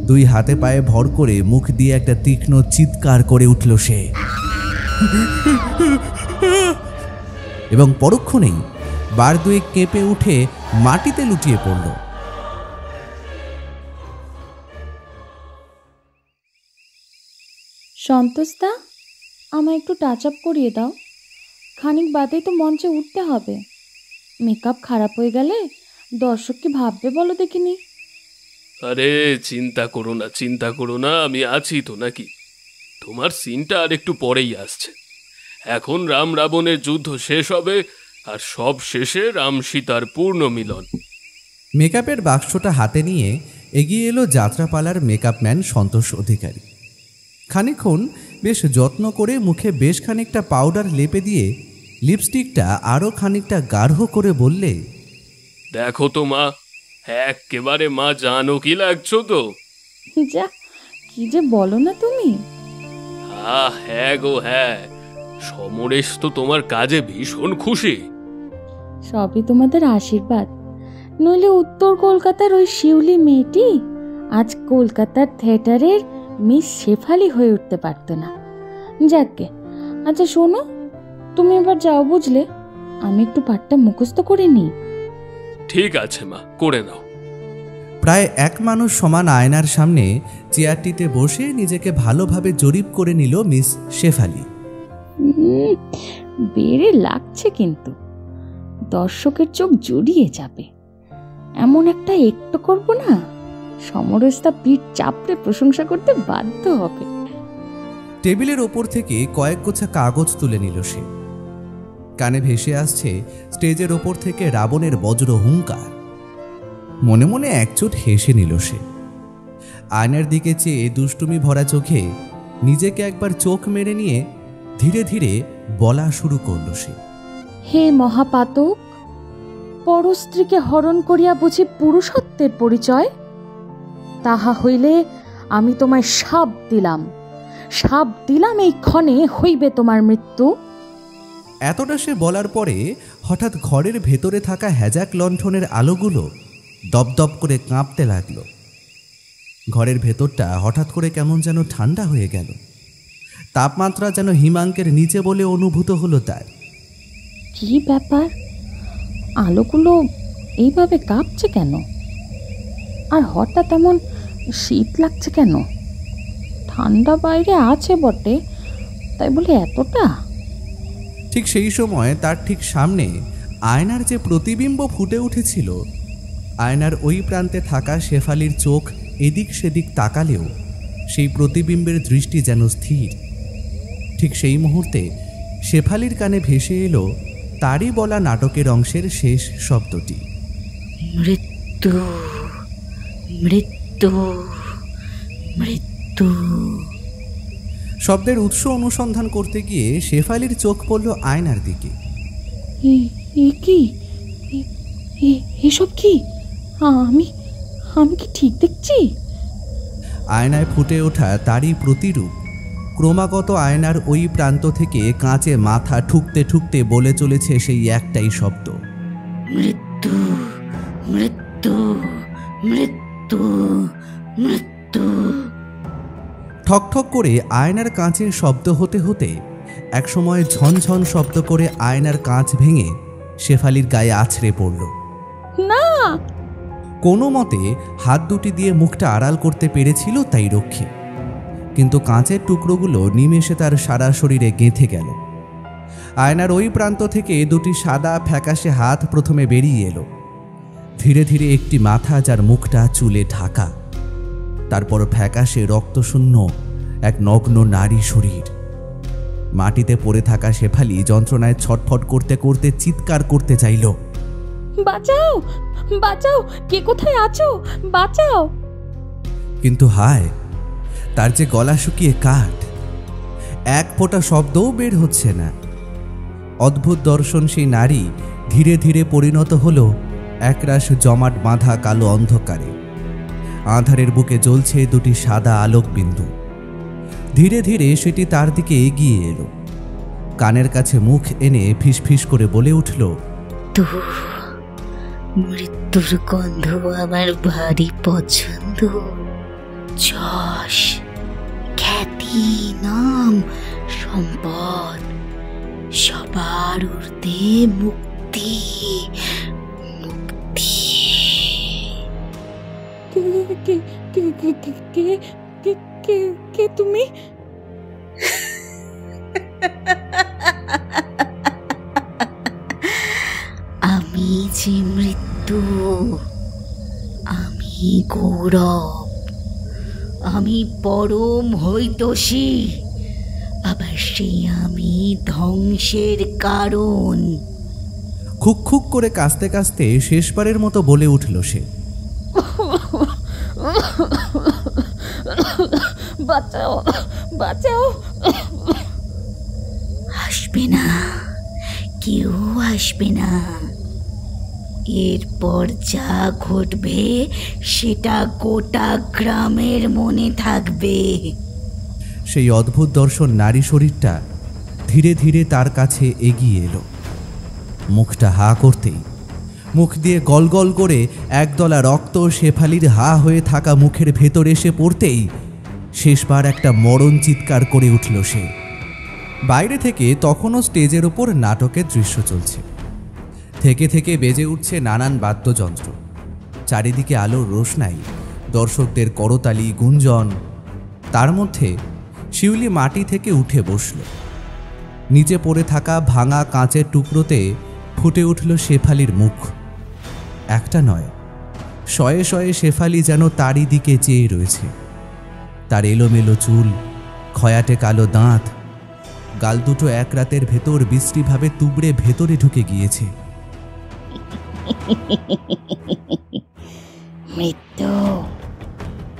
দুই হাতে পায়ে ভর করে মুখ দিয়ে একটা তীক্ষ্ণ চিৎকার করে উঠল সে, এবং পরক্ষণেই বার দুয়ে কেঁপে উঠে মাটিতে লুটিয়ে পড়ল। সন্তোষদা, আমায় একটু টাচ আপ করিয়ে দাও। খানিক বাদেই তো মঞ্চে উঠতে হবে। মেকআপ খারাপ হয়ে গেলে দর্শক কি ভাববে বলো দেখিনি? আরে চিন্তা করো না, আমি আছি তো নাকি। তোমার সিনটা আর একটু পরেই আসছে। এখন রাম রাবণের যুদ্ধ শেষ হবে, আর সব শেষে রাম সীতার পূর্ণ মিলন। মেকআপের বাক্সটা হাতে নিয়ে এগিয়ে এলো যাত্রাপালার মেকআপ ম্যান সন্তোষ অধিকারী। খানিকক্ষণ বেশ যত্ন করে মুখে বেশ খানিকটা পাউডার লেপে দিয়ে লিপস্টিকটা আরও খানিকটা গাঢ় করে বললে, দেখো তো মা, একেবারে মা জানো কি লাগছো তো। যা, কি যে বলো না তুমি। হ্যাঁ গো হ্যাঁ, সমরেশ তো তোমার কাজে ভীষণ খুশি। সবই তোমাদের আশীর্বাদ, নইলে উত্তর কলকাতার ওই শিউলি মেয়েটি আজ কলকাতার থিয়েটারের মিস শেফালি হয়ে উঠতে পারতো না। যাকগে, আচ্ছা শোনো, তুমি এবার যাও বুঝলে, আমি একটু পাঠটা মুখস্থ করে নিই। ঠিক আছে মা, করে নাও। প্রায় এক মানুষ সমান আয়নার সামনে চেয়ারটিতে বসে নিজেকে ভালোভাবে জরিপ করে নিল মিস শেফালি। বেড়ে লাগছে, কিন্তু দর্শকের চোখ জুড়িয়ে যাবে এমন একটা একটু করবো না, সমরসতা পিঠ চাপড়ে প্রশংসা করতে বাধ্য হবে। টেবিলের ওপর থেকে কয়েক গোছা কাগজ তুলে নিল সে। কানে ভেসে আসছে স্টেজের ওপর থেকে রাবণের বজ্র হুঙ্কার। মনে মনে একচোট হেসে নিল সে। আয়নার দিকে চেয়ে দুষ্টুমি ভরা চোখে নিজেকে একবার চোখ মেরে নিয়ে ধীরে ধীরে বলা শুরু করল সে। হে মহাপাতক, পরস্ত্রীকে হরণ করিয়া বুঝি পুরুষত্বের পরিচয়? তাহা হইলে আমি তোমায় শাপ দিলাম এই ক্ষণে হইবে তোমার মৃত্যু। এতটা সে বলার পরে হঠাৎ ঘরের ভেতরে থাকা হ্যাজাক লণ্ঠনের আলোগুলো দপদপ করে কাঁপতে লাগলো। ঘরের ভেতরটা হঠাৎ করে কেমন যেন ঠান্ডা হয়ে গেল। তাপমাত্রা যেন হিমাঙ্কের নিচে বলে অনুভূত হলো তার। কি ব্যাপার, আলোগুলো এইভাবে কাঁপছে কেন? আর হঠাৎ এমন শীত লাগছে কেন? ঠান্ডা বাইরে আছে বটে, তাই বলে এতটা? ঠিক সেই সময় তার ঠিক সামনে আয়নার যে প্রতিবিম্ব ফুটে উঠেছিল, আয়নার ওই প্রান্তে থাকা শেফালির চোখ এদিক সেদিক তাকালেও সেই প্রতিবিম্বের দৃষ্টি যেন স্থির। ঠিক সেই মুহূর্তে শেফালির কানে ভেসে এলো তারই বলা নাটকের অংশের শেষ শব্দটি, মৃত্যু, মৃত্যু, মৃত্যু। শব্দের উৎস অনুসন্ধান করতে গিয়ে শেফালির চোখ পড়ল আয়নার দিকে। এসব কি? আমি কি ঠিক দেখছি? আয়নায় ফুটে ওঠা তারই প্রতিরূপ ক্রমাগত আয়নার ওই প্রান্ত থেকে কাঁচে মাথা ঠুকতে ঠুকতে বলে চলেছে সেই একটাই শব্দ, মৃত্যু, মৃত্যু, মৃত্যু, মৃত্যু। ঠকঠক করে আয়নার কাঁচের শব্দ হতে হতে একসময় ঝনঝন শব্দ করে আয়নার কাঁচ ভেঙে শেফালির গায়ে আছড়ে পড়ল। না! কোনো মতে হাত দুটি দিয়ে মুখটা আড়াল করতে পেরেছিল তাই রক্ষে, কিন্তু কাঁচের টুকরোগুলো নিমেষে তার সারা শরীরে গেঁথে গেল। আয়নার ওই প্রান্ত থেকে দুটি সাদা ফ্যাকাশে হাত প্রথমে বেরিয়ে এলো। ধীরে ধীরে একটি মাথা, যার মুখটা চুলে ঢাকা, তারপর ফ্যাকাশে রক্তশূন্য এক নগ্ন নারী শরীর। মাটিতে পড়ে থাকা শেফালি যন্ত্রণায় ছটফট করতে করতে চিৎকার করতে চাইল, বাঁচাও, বাঁচাও, কে কোথায় আছো, বাঁচাও। কিন্তু হায়, তার যে গলা শুকিয়ে কাঠ, এক ফোঁটা শব্দও বের হচ্ছে না। অদ্ভুত দর্শন সেই নারী ধীরে ধীরে পরিণত হল একরাশ জমাট বাঁধা কালো অন্ধকারে। আঁধারের বুকে জ্বলছে দুটি সাদা আলোকবিন্দু। ধীরে ধীরে সেটি তার দিকে এগিয়ে এলো। কানের কাছে মুখ এনে ফিসফিস করে বলে উঠল, মৃত্যুর গন্ধ আমার ভারী পছন্দ। যশ, খ্যাতি, নাম, সম্পদ, সবার ঊর্ধ্বে মুক্তি, মুক্তি। কে তুমি? আমি যে মৃত্যু, আমি গৌরব, আমি পরম হৈতোষী, আবার সেই আমি ধ্বংসের কারণ। খুক খুক করে কাঁচতে কাঁচতে শেষবারের মতো বলে উঠল সে, বাঁচাও, বাঁচাও। আসবে না, কেউ আসবে না। এরপর যা ঘটবে সেটা গোটা গ্রামের মনে থাকবে। সেই অদ্ভুত দর্শন নারী শরীরটা ধীরে ধীরে তার কাছে এগিয়ে এলো। মুখটা হা করতেই, মুখ দিয়ে গলগল করে একদলা রক্ত শেফালির হা হয়ে থাকা মুখের ভেতর এসে পড়তেই শেষবার একটা মরণ চিৎকার করে উঠল সে। বাইরে থেকে তখনও স্টেজের ওপর নাটকের দৃশ্য চলছে। থেকে থেকে বেজে উঠছে নানান বাদ্যযন্ত্র। চারিদিকে আলোর রোশনাই, দর্শকদের করতালি, গুঞ্জন। তার মধ্যে শিউলি মাটি থেকে উঠে বসল। নিচে পড়ে থাকা ভাঙা কাঁচের টুকরোতে ফুটে উঠল শেফালির মুখ। একটা নয়, শয়ে শয়ে শেফালি যেন তারই দিকে চেয়ে রয়েছে। তার এলোমেলো চুল, খয়াটে কালো দাঁত, গাল দুটো এক রাতের ভেতর বিশ্রীভাবে তুবড়ে ভেতরে ঢুকে গিয়েছে। মৃত্যু,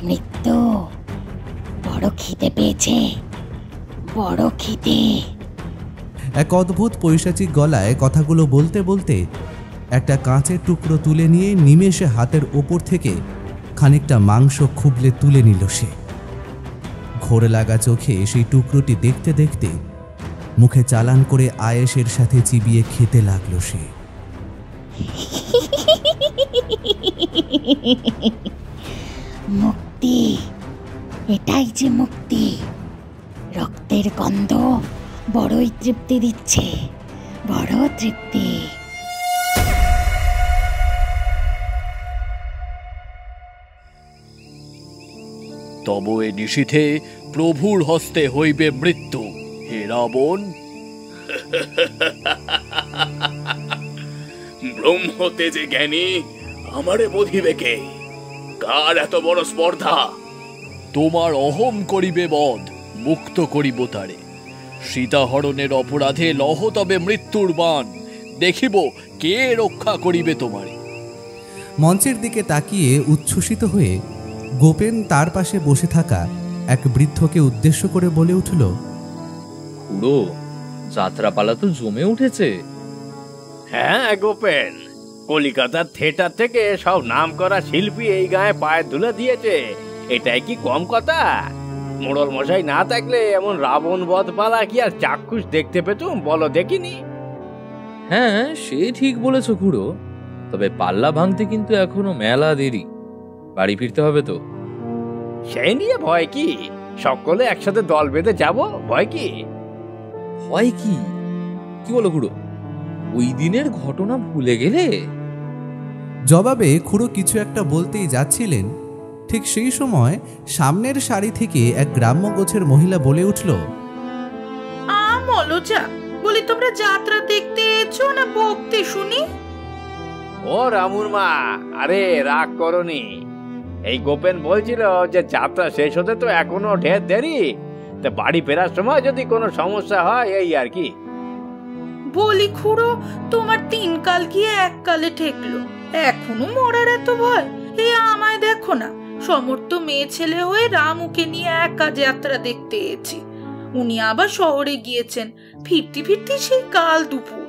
মৃত্যু, বড় খিদে পেয়েছে, বড় খিদে। এক অদ্ভুত পৈশাচিক গলায় কথাগুলো বলতে বলতে একটা কাঁচের টুকরো তুলে নিয়ে নিমেষে হাতের ওপর থেকে খানিকটা মাংস খুবলে তুলে নিল সে। ঘোরে লাগা চোখে সেই টুকরোটি দেখতে দেখতে মুখে চালান করে আয়েশের সাথে চিবিয়ে খেতে লাগলো সে। মুক্তি, এটাই যে মুক্তি। রক্তের গন্ধ বড়ই তৃপ্তি দিচ্ছে, বড় তৃপ্তি। তব এ নিশীথে প্রভুর হস্তে হইবে মৃত্যু, হে রাবণ। ব্রহ্মতেজে জ্ঞানী আমারে বধিবে কে? কার এত বড় স্পর্ধা? তোমার অহম করিবে বধ, মুক্ত করিব তারে। সীতাহরণের অপরাধে লহ তবে মৃত্যুর বাণ, দেখিব কে রক্ষা করিবে তোমারে। মঞ্চের দিকে তাকিয়ে উচ্ছ্বসিত হয়ে গোপেন তার পাশে বসে থাকা এক বৃদ্ধকে উদ্দেশ্য করে বলে উঠল, খুড়ো, যাত্রাপালা তো জমে উঠেছে। হ্যাঁ গোপেন, কলিকাতার থিয়েটার থেকে সব নাম করা শিল্পী এই গায়ে পায়ে তুলে দিয়েছে। এটাই কি কম কথা? মোড়ল মশাই না থাকলে এমন রাবণ বধ পালা কি আর চাক্ষুষ দেখতে পেতুম বলো দেখিনি? হ্যাঁ, সে ঠিক বলেছ খুড়ো, তবে পাল্লা ভাঙতে কিন্তু এখনো মেলা দেরি। বাড়ি ফিরতে হবে তো। সেই নিয়ে ভয় কি? সকলে একসাথে দল বেঁধে যাব, ভয় কি? হয় কি? কি বলো খুড়ো, ওই দিনের ঘটনা ভুলে গেলে? জবাবে খুড়ো কিছু একটা বলতেই যাচ্ছিলেন, ঠিক সেই সময় সামনের সারি থেকে এক গ্রাম্য গোছের মহিলা বলে উঠল, মলজা, বলি তোমরা যাত্রা দেখতে এছো না বকতে শুনি? ও রামুর মা, আরে রাগ করনি। এই গোপেন বলছিল যে যাত্রা শেষ হতে তো এখনো ঢের দেরি, যাতে বাড়ি ফেরার সময় যদি কোনো সমস্যা হয় এই আর কি। বলি খুড়ো, তোমার 3 কাল গিয়ে 1 কালে ঠেকলো, এখনো মরার এত ভয়? এ আমায় দেখো না, সমর্থ মেয়ে ছেলে হয়ে রামুকে নিয়ে একা যাত্রা দেখতে এসেছি। উনি আবার শহরে গিয়েছেন, ফিরতে ফিরতে সেই কাল দুপুর।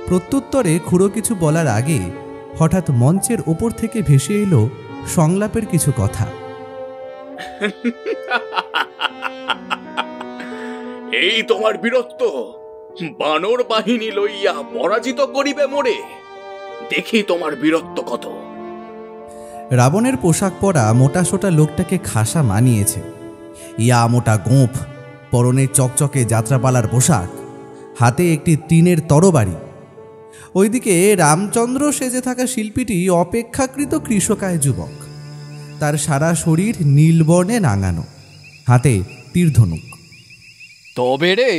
প্রত্যুত্তরে খুড়ো কিছু বলার আগে হঠাৎ মঞ্চের ওপর থেকে ভেসে এলো সংলাপের কিছু কথা। এই তোমার বীরত্ব, বানর বাহিনী লইয়া পরাজিত করিবে মোরে, দেখি তোমার বীরত্ব কত। রাবণের পোশাক পরা মোটাসোটা লোকটাকে খাসা মানিয়েছে। ইয়া মোটা গোঁফ, পরনে চকচকে যাত্রাপালার পোশাক, হাতে একটি টিনের তরবারি। ওইদিকে রামচন্দ্র সেজে থাকা শিল্পীটি অপেক্ষাকৃত কৃষকায় যুবক। তার সারা শরীর নীলবর্ণে রাঙানো, হাতে তীরধনুক। তবে রে,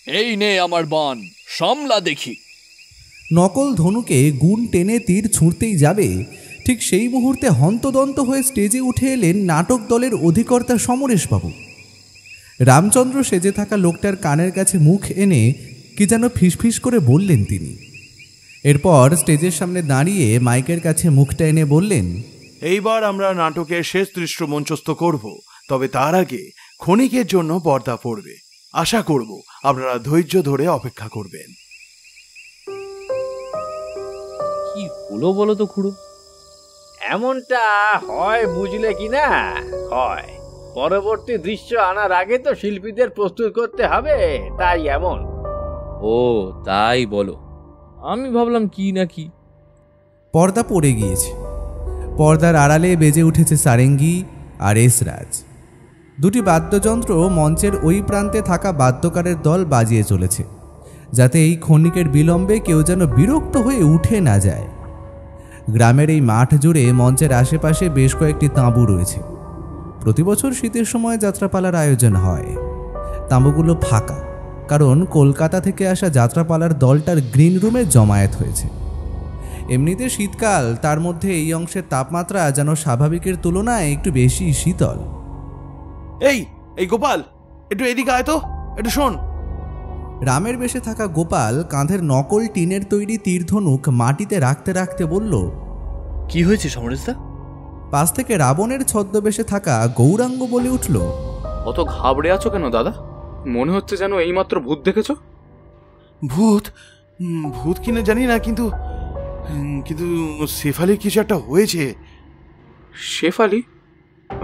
এই নে আমার বান, সামলা দেখি। নকল ধনুকে গুণ টেনে তীর ছুঁড়তেই যাবে, ঠিক সেই মুহূর্তে হন্তদন্ত হয়ে স্টেজে উঠে এলেন নাটক দলের অধিকর্তা সমরেশবাবু। রামচন্দ্র সেজে থাকা লোকটার কানের কাছে মুখ এনে কি যেন ফিসফিস করে বললেন তিনি। এরপর স্টেজের সামনে দাঁড়িয়ে মাইকের কাছে মুখটা এনে বললেন, এইবার আমরা নাটকের শেষ দৃশ্য মঞ্চস্থ করব, তবে তার আগে ক্ষণিকের জন্য পর্দা পড়বে। আশা করব আপনারা ধৈর্য ধরে অপেক্ষা করবেন। কি হলো বলো তো খুড়ো? এমনটা হয় বুঝলে কি না হয়, পরবর্তী দৃশ্য আনার আগে তো শিল্পীদের প্রস্তুত করতে হবে, তাই এমন। ও তাই বলো, আমি ভাবলাম কি না কি। পর্দা পড়ে গিয়েছে। পর্দার আড়ালে বেজে উঠেছে সারেঙ্গি আর এসরাজ। দুটি বাদ্যযন্ত্র মঞ্চের ওই প্রান্তে থাকা বাদ্যকারের দল বাজিয়ে চলেছে, যাতে এই ক্ষণিকের বিলম্বে কেউ যেন বিরক্ত হয়ে উঠে না যায়। গ্রামের এই মাঠ জুড়ে মঞ্চের আশেপাশে বেশ কয়েকটি তাঁবু রয়েছে। প্রতি বছর শীতের সময় যাত্রাপালার আয়োজন হয়। তাঁবুগুলো ফাঁকা, কারণ কলকাতা থেকে আসা যাত্রাপালার দলটার গ্রিন রুমে জমায়েত হয়েছে। এমনিতে শীতকাল, তার মধ্যে এই অংশের তাপমাত্রা যেন স্বাভাবিকের তুলনায় একটু বেশি শীতল। এই গোপাল, একটু এদিকে আয় তো, একটু শোন। রামের বেশে থাকা গোপাল কাঁধের নকল টিনের তৈরি তীরধনুক মাটিতে রাখতে রাখতে বলল, কি হয়েছে সমরেশদা? পাশ থেকে রাবণের ছদ্মবেশে থাকা গৌরাঙ্গ বলে উঠল, অত ঘাবড়ে আছো কেন দাদা? মনে হচ্ছে যেন এইমাত্র ভূত দেখেছ। ভূত? ভূত কিনা জানি না, কিন্তু কিন্তু শেফালির কিছু একটা হয়েছে। শেফালি?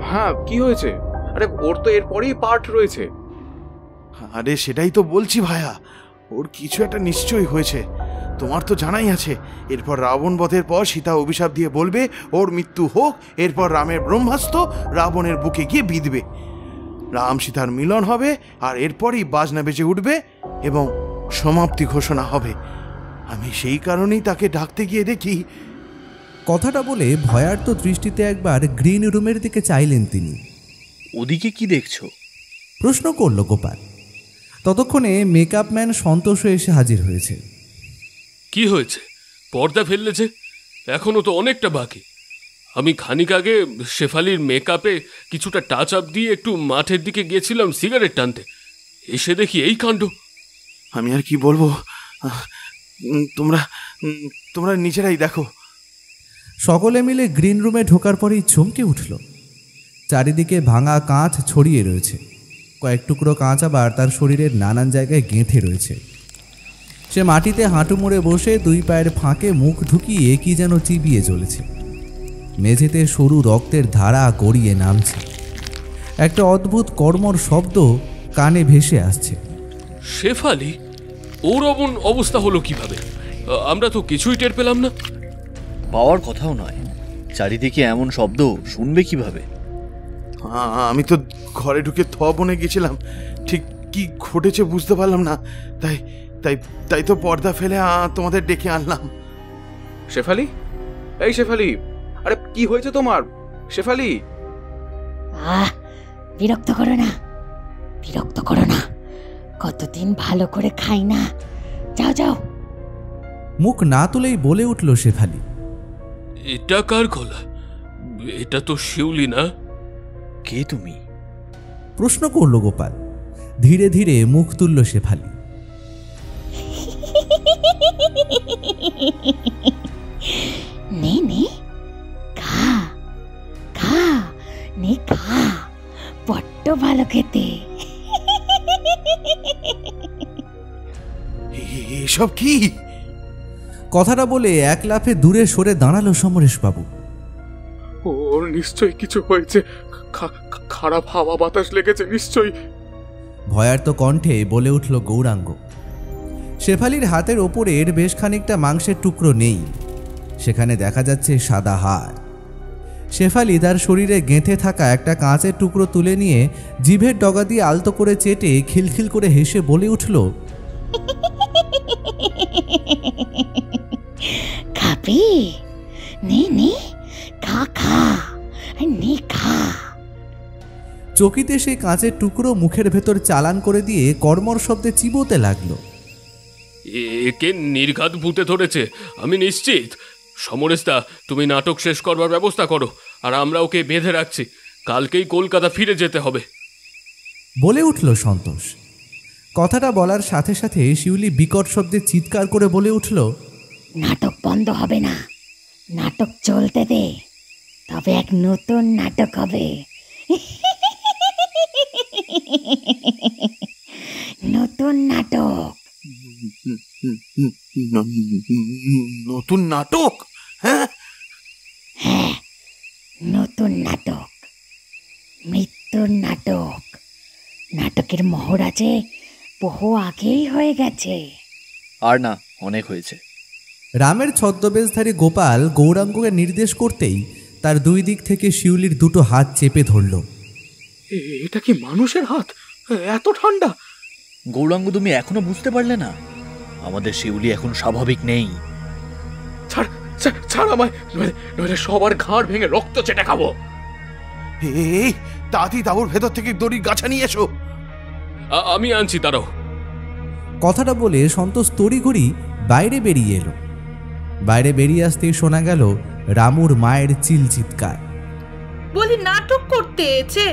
হ্যাঁ, কি হয়েছে? আরে ওর তো এরপরেই পার্ট রয়েছে। আরে সেটাই তো বলছি ভাইয়া, ওর কিছু একটা নিশ্চয়ই হয়েছে। তোমার তো জানাই আছে, এরপর রাবণ বধের পর সীতা অভিশাপ দিয়ে বলবে ওর মৃত্যু হোক, এরপর রামের ব্রহ্মাস্ত্র রাবণের বুকে গিয়ে বিঁধবে, রাম সীতার মিলন হবে, আর এরপরই বাজনা বেজে উঠবে এবং সমাপ্তি ঘোষণা হবে। আমি সেই কারণেই তাকে ডাকতে গিয়ে দেখি। কথাটা বলে ভয়ার্ত দৃষ্টিতে একবার গ্রিন রুমের দিকে চাইলেন তিনি। ওদিকে কি দেখছো? প্রশ্ন করল গোপাল। ততক্ষণে মেকআপ ম্যান সন্তোষ এসে হাজির হয়েছে। কি হয়েছে? পর্দা ফেললেছে? এখনো তো অনেকটা বাকি। আমি খানিক আগে শেফালির মেকআপে কিছুটা টাচ আপ দিয়ে একটু মাঠের দিকে গিয়েছিলাম সিগারেট টানতে, এসে দেখি এই কাণ্ড। আমি আর কি বলবো, তোমরা তোমরা নিজেরাই দেখো। সকলে মিলে গ্রিন রুমে ঢোকার পরেই চমকে উঠল। চারিদিকে ভাঙা কাঁচ ছড়িয়ে রয়েছে, কয়েক টুকরো কাঁচ আবার তার শরীরের নানান জায়গায় গেঁথে রয়েছে। সে মাটিতে হাঁটু মুড়ে বসে দুই পায়ের ফাঁকে মুখ ঢুকিয়ে কি যেন চিবিয়ে চলেছে। মেঝেতে সরু রক্তের ধারা গড়িয়ে নামছে। একটা অদ্ভুত কর্মর শব্দ কানে ভেসে আসছে। শেফালি? ওর অমন অবস্থা হলো কিভাবে? আমরা তো কিছুই টের পেলাম না। পাওয়ার কথাও নয়, চারিদিকে এমন শব্দ শুনবে কিভাবে? আমি তো ঘরে ঢুকে বনে গেছিলাম, ঠিক কি ঘটেছে বুঝতে পারলাম না, তাই তাই তাই তো পর্দা ফেলে তোমাদের ডেকে আনলাম। শেফালি, এই শেফালি, আরে কি হয়েছে তোমার? শেফালি! বিরক্ত করো না, বিরক্ত করো না, কতদিন ভালো করে খাই না, যাও যাও। মুখ না তুলেই বলে উঠল শেফালি। এটা কার গলা? এটা তো শিউলি না? কে তুমি? প্রশ্ন করল গোপাল। ধীরে ধীরে মুখ তুলল শেফালি। নে নে, খা খা, নে খা, বড্ড ভালো খেতে। এসব কি? কথাটা বলে এক লাফে দূরে সরে দাঁড়ালো সমরেশবাবু। ওর নিশ্চয়ই কিছু হয়েছে, খারাপ হাওয়া বাতাস লেগেছে নিশ্চয়ই। ভয়ার্ত কণ্ঠে বলে উঠল গৌরাঙ্গ। শেফালির হাতের ওপরের বেশ খানিকটা মাংসের টুকরো নেই, সেখানে দেখা যাচ্ছে সাদা হাড়। শেফালি তার শরীরে গেঁথে থাকা একটা কাঁচের টুকরো তুলে নিয়ে জিভের ডগা দিয়ে আলতো করে চেটে খিলখিল করে হেসে বলে উঠল, খাবি? নে নে, খা খা, নে খা। চকিতে সেই কাঁচের টুকরো মুখের ভেতর চালান করে দিয়ে কর্মর শব্দে চিবোতে লাগলো। একে নির্ঘাত ভূতে ধরেছে, আমি নিশ্চিত। সমরেশদা, তুমি নাটক শেষ করবার ব্যবস্থা করো, আর আমরা ওকে বেঁধে রাখছি। কালকেই কলকাতা ফিরে যেতে হবে বলে উঠল সন্তোষ। কথাটা বলার সাথে সাথে শিউলি বিকট শব্দে চিৎকার করে বলে উঠল, নাটক বন্ধ হবে না, নাটক চলতে দে, তবে এক নতুন নাটক হবে। নতুন নাটক। নতুন নাটক? হ্যাঁ হ্যাঁ, নতুন নাটক, মৃত্যুর নাটক। নাটকের মোহর আছে বহু আগেই হয়ে গেছে। আর না, অনেক হয়েছে। রামের ছদ্মবেশধারী গোপাল গৌরাঙ্গকে নির্দেশ করতেই তার দুই দিক থেকে শিউলির দুটো হাত চেপে ধরল। এটা কি মানুষের হাত? এত ঠান্ডা! গৌরাঙ্গ, তুমি এখনো বুঝতে পারলে না? আমাদের শিউলি এখন স্বাভাবিক নেই। ছাড় আমায়, নইলে সবার ঘাড় ভেঙে রক্ত চেটে খাবো। এই তাড়াতাড়ি তাঁবুর ভেতর থেকে দড়ির গাছা নিয়ে এসো। আমি আনছি, তারাও। কথাটা বলে সন্তোষ তড়িঘড়ি বাইরে বেরিয়ে এলো। বাইরে বেরিয়ে আসতেই শোনা গেল রামুর মায়ের চিল চিৎকার। বলি, নাটক করতে এসে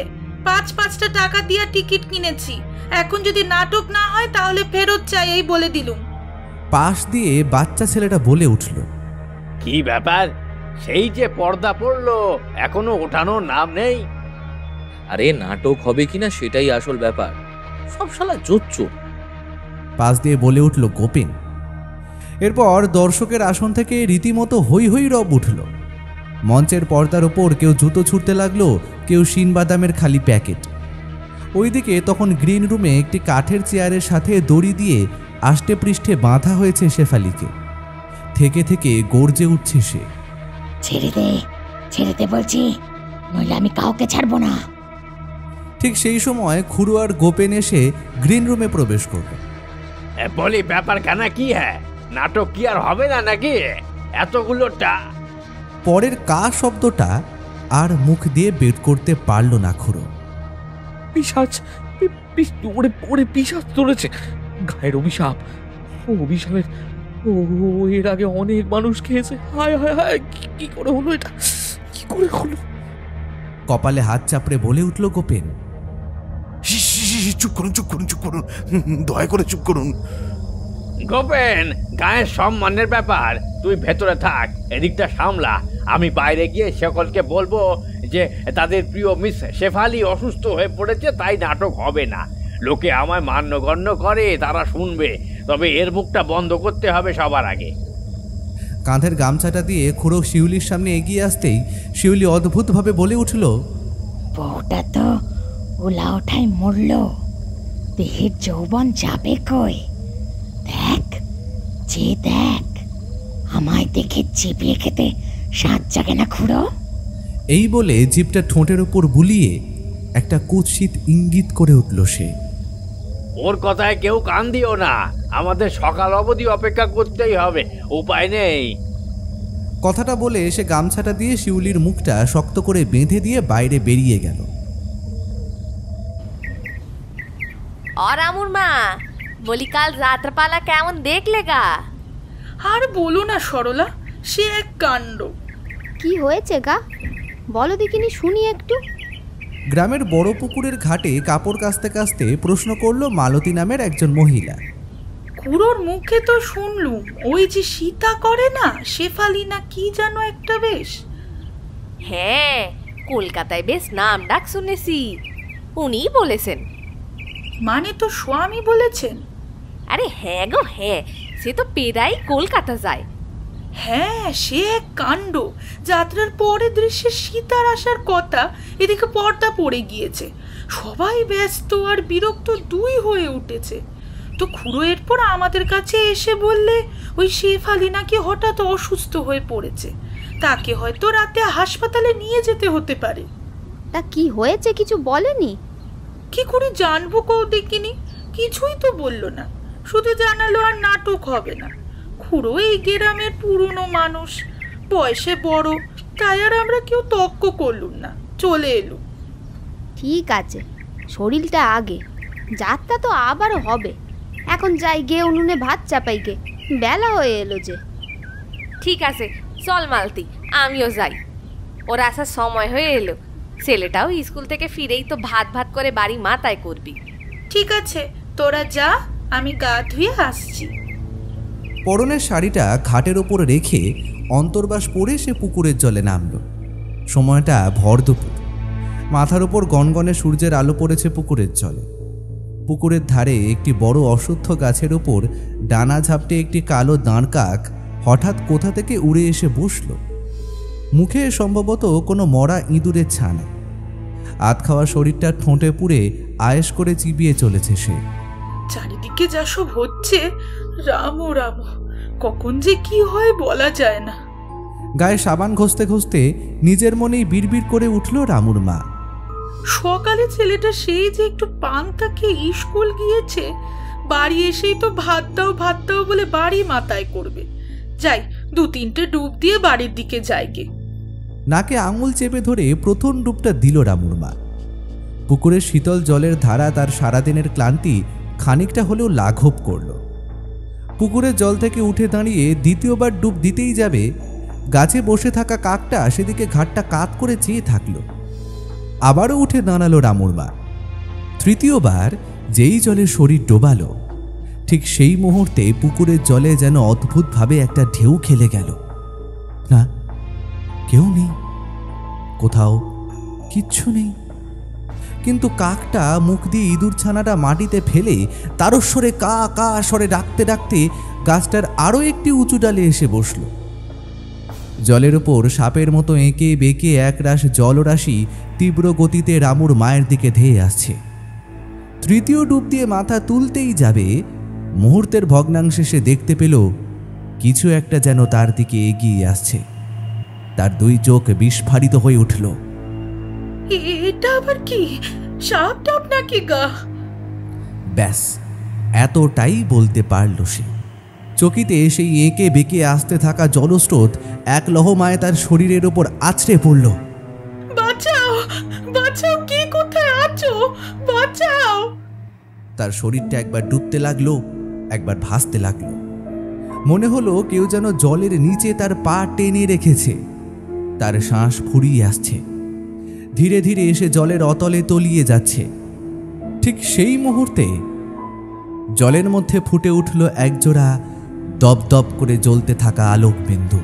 5-5টা টাকা দিয়া টিকিট কিনেছি, এখন যদি নাটক না হয় তাহলে ফেরত চাই, এই বলে দিলুম। পাশ দিয়ে বাচ্চা ছেলেটা বলে উঠল, কি ব্যাপার? সেই যে পর্দা পড়লো, এখনো ওঠানোর নাম নেই। আরে নাটক হবে কিনা সেটাই আসল ব্যাপার, সব শালা জোচ্চোর। পাশ দিয়ে বলে উঠল গোপেন। এরপর দর্শকের আসন থেকে রীতিমতো হৈ হৈ রব উঠল। মঞ্চের পর্দার ওপর কেউ জুতো ছুটতে লাগলো, কেউ শিনবাদামের খালি প্যাকেট। ওইদিকে তখন গ্রিন রুমে একটি কাঠের চেয়ারের সাথে দড়ি দিয়ে আষ্টে পৃষ্ঠে বাঁধা হয়েছে শেফালিকে। থেকে থেকে গর্জে উঠছে সে, ছেড়ে দে, ছেড়ে দে বলছি, নইলে আমি কাউকে ছাড়বো না। ঠিক সেই সময় খুড়ো আর গোপেন এসে গ্রিন রুমে প্রবেশ করল। বলি, ব্যাপার কানা কি? হ্যাঁ, নাটক কি আর হবে না নাকি? এতগুলোটা পরের কা শব্দটা আর মুখ দিয়ে বের করতে পারল না খুড়ো। পিশাচ, ওরে পিশাচ ধরেছে, গায়ের অভিশাপ। ও অভিশাপের, ও এর আগে অনেক মানুষ খেয়েছে। হায় হায় হায়, কি করে হলো এটা? কি করে হলো? কপালে হাত চাপড়ে বলে উঠল গোপেন, চুপ করুন, চুপ করুন, চুপ করুন, দয়া করে চুপ করুন। গোপেন, গায়ের সম্মানের ব্যাপার, তুই ভেতরে থাক, এদিকটা সামলা। আমি বাইরে গিয়ে সকলকে বলবো যে তাদের প্রিয় মিস শেফালি অসুস্থ হয়ে পড়েছে, তাই নাটক হবে না। লোকে আমায় মান্যগণ্য করে, তারা শুনবে, তবে এর মুখটা বন্ধ করতে হবে সবার আগে। কাঁধের গামছাটা দিয়ে খুড়ো শিউলির সামনে এগিয়ে আসতেই শিউলি অদ্ভুতভাবে বলে উঠল, বউটা তো ওলা ওঠায় মরল, দেহের যৌবন যাবে কই? দেখ, যে দেখ, আমায় দেখে চিবিয়ে খেতে স্বাদ জাগে না খুড়ো? এই বলে জিভটা ঠোঁটের উপর বুলিয়ে একটা কুৎসিত ইঙ্গিত করে উঠল সে। ওর কথায় কেউ কান দিও না, আমাদের সকাল অবধি অপেক্ষা করতেই হবে, উপায় নেই। কথাটা বলে সে গামছাটা দিয়ে শিউলির মুখটা শক্ত করে বেঁধে দিয়ে বাইরে বেরিয়ে গেল। और আমুর মা, বলি কাল রাত্রপালা কেমন দেখলে গা? আর বলো না সরলা, সে এক কাণ্ড। কি হয়েছে গা, বলো দেখিনি শুনি একটু। গ্রামের বড় পুকুরের ঘাটে কাপড় কাচতে কাচতে প্রশ্ন করল মালতী নামের একজন মহিলা। খুড়োর মুখে তো শুনলুম ওই যে সীতা করে না, শেফালি না কি যেন একটা বেশ। হ্যাঁ, কলকাতায় বেশ নাম ডাক শুনেছি, উনিই বলেছেন। মানে তো স্বামী বলেছেন? আরে হ্যাঁ গো হ্যাঁ, সে তো পেরাই কলকাতা যায়। হ্যাঁ, সে এক কাণ্ড। যাত্রার পরে দৃশ্যে সীতার আসার কথা, এদিকে পর্দা পড়ে গিয়েছে, সবাই ব্যস্ত আর বিরক্ত দুই হয়ে উঠেছে। তো খুড়ো এরপর আমাদের কাছে এসে বললে ওই শেফালি নাকি হঠাৎ অসুস্থ হয়ে পড়েছে, তাকে হয়তো রাতে হাসপাতালে নিয়ে যেতে হতে পারে। তা কি হয়েছে কিছু বলেনি? কি করে জানবো কও দেখিনি, কিছুই তো বললো না, শুধু জানালো আর নাটক হবে না। খুড়ো এই গ্রামের পুরনো মানুষ, বয়সে বড়, তাই আর আমরা কেউ তর্ক করলুম না, চলে এলুম। ঠিক আছে, শরীরটা আগে, যাত্রা তো আবারও হবে। এখন যাই গে উনুনে ভাত চাপাই গে, বেলা হয়ে এলো যে। ঠিক আছে চল মালতী, আমিও যাই, ওর আসার সময় হয়ে এলো। ছেলেটাও স্কুল থেকে ফিরেই তো ভাত ভাত করে বাড়ি মাথায় করবি। ঠিক আছে, তোরা যা, আমি গা ধুয়ে আসছি। পরনের শাড়িটা ঘাটের ওপর রেখে অন্তর্বাস পরে সে পুকুরের জলে নামল। সময়টা ভর দুপুর, মাথার ওপর গনগনে সূর্যের আলো পড়েছে পুকুরের জলে। পুকুরের ধারে একটি বড় অশ্বত্থ গাছের ওপর ডানা ঝাপটে একটি কালো দাঁড় কাক হঠাৎ কোথা থেকে উড়ে এসে বসল। মুখে সম্ভবত কোনো মরা ইঁদুরের ছানা। আধ খাওয়া শরীরটা ঠোঁটে পুড়ে আয়েশ করে চিবিয়ে চলেছে সে। চারিদিকে যা সব হচ্ছে, রাম রাম, কখন যে কি হয় বলা যায় না। গায়ে সাবান ঘষতে ঘষতে নিজের মনেই বিড়বিড় করে উঠল রামুর মা। সকালে ছেলেটা সেই যে একটু পান্তা খেয়ে স্কুল গিয়েছে, বাড়ি এসেই তো ভাত দাও বলে বাড়ি মাথায় করবে। যাই, 2-3টে ডুব দিয়ে বাড়ির দিকে যাই গে। নাকে আঙুল চেপে ধরে প্রথম ডুবটা দিল রামুর মা। পুকুরের শীতল জলের ধারা তার সারাদিনের ক্লান্তি খানিকটা হলেও লাঘব করল। পুকুরের জল থেকে উঠে দাঁড়িয়ে দ্বিতীয়বার ডুব দিতেই যাবে, গাছে বসে থাকা কাকটা সেদিকে ঘাটটা কাত করে চেয়ে থাকল। আবারও উঠে দাঁড়ালো রামুর মা। তৃতীয়বার যেই জলে শরীর ডোবালো, ঠিক সেই মুহূর্তে পুকুরের জলে যেন অদ্ভুতভাবে একটা ঢেউ খেলে গেল। না, কেউ নেই, কোথাও কিচ্ছু নেই, কিন্তু কাকটা মুখ দিয়ে ইঁদুর ছানাটা মাটিতে ফেলে তারস্বরে কা কা স্বরে ডাকতে ডাকতে গাছটার আরও একটি উঁচু ডালে এসে বসল। জলের ওপর সাপের মতো এঁকে বেঁকে একরাশ জলরাশি তীব্র গতিতে রামুর মায়ের দিকে ধেয়ে আসছে। তৃতীয় ডুব দিয়ে মাথা তুলতেই যাবে, মুহূর্তের ভগ্নাংশে সে দেখতে পেল কিছু একটা যেন তার দিকে এগিয়ে আসছে। তার দুই চোখ বিস্ফারিত হয়ে উঠল। এটা আবার কি? সাপ টাপ নাকি গা? ব্যাস এতটাই বলতে পারল সে। চকিতে সেই এঁকে বেঁকে আসতে থাকা জলস্রোত এক লহমায় তার শরীরের ওপর আছড়ে পড়ল। বাঁচাও, বাঁচাও, কে কোথায় আছো? বাঁচাও! তার শরীরটা একবার ডুবতে লাগলো, একবার ভাসতে লাগলো। মনে হলো কেউ যেন জলের নিচে তার পা টেনে রেখেছে। তার শ্বাস ফুরিয়ে আসছে, ধীরে ধীরে এসে জলের অতলে তলিয়ে যাচ্ছে। ঠিক সেই মুহূর্তে জলের মধ্যে ফুটে উঠল একজোড়া দপদপ করে জ্বলতে থাকা আলোকবিন্দু।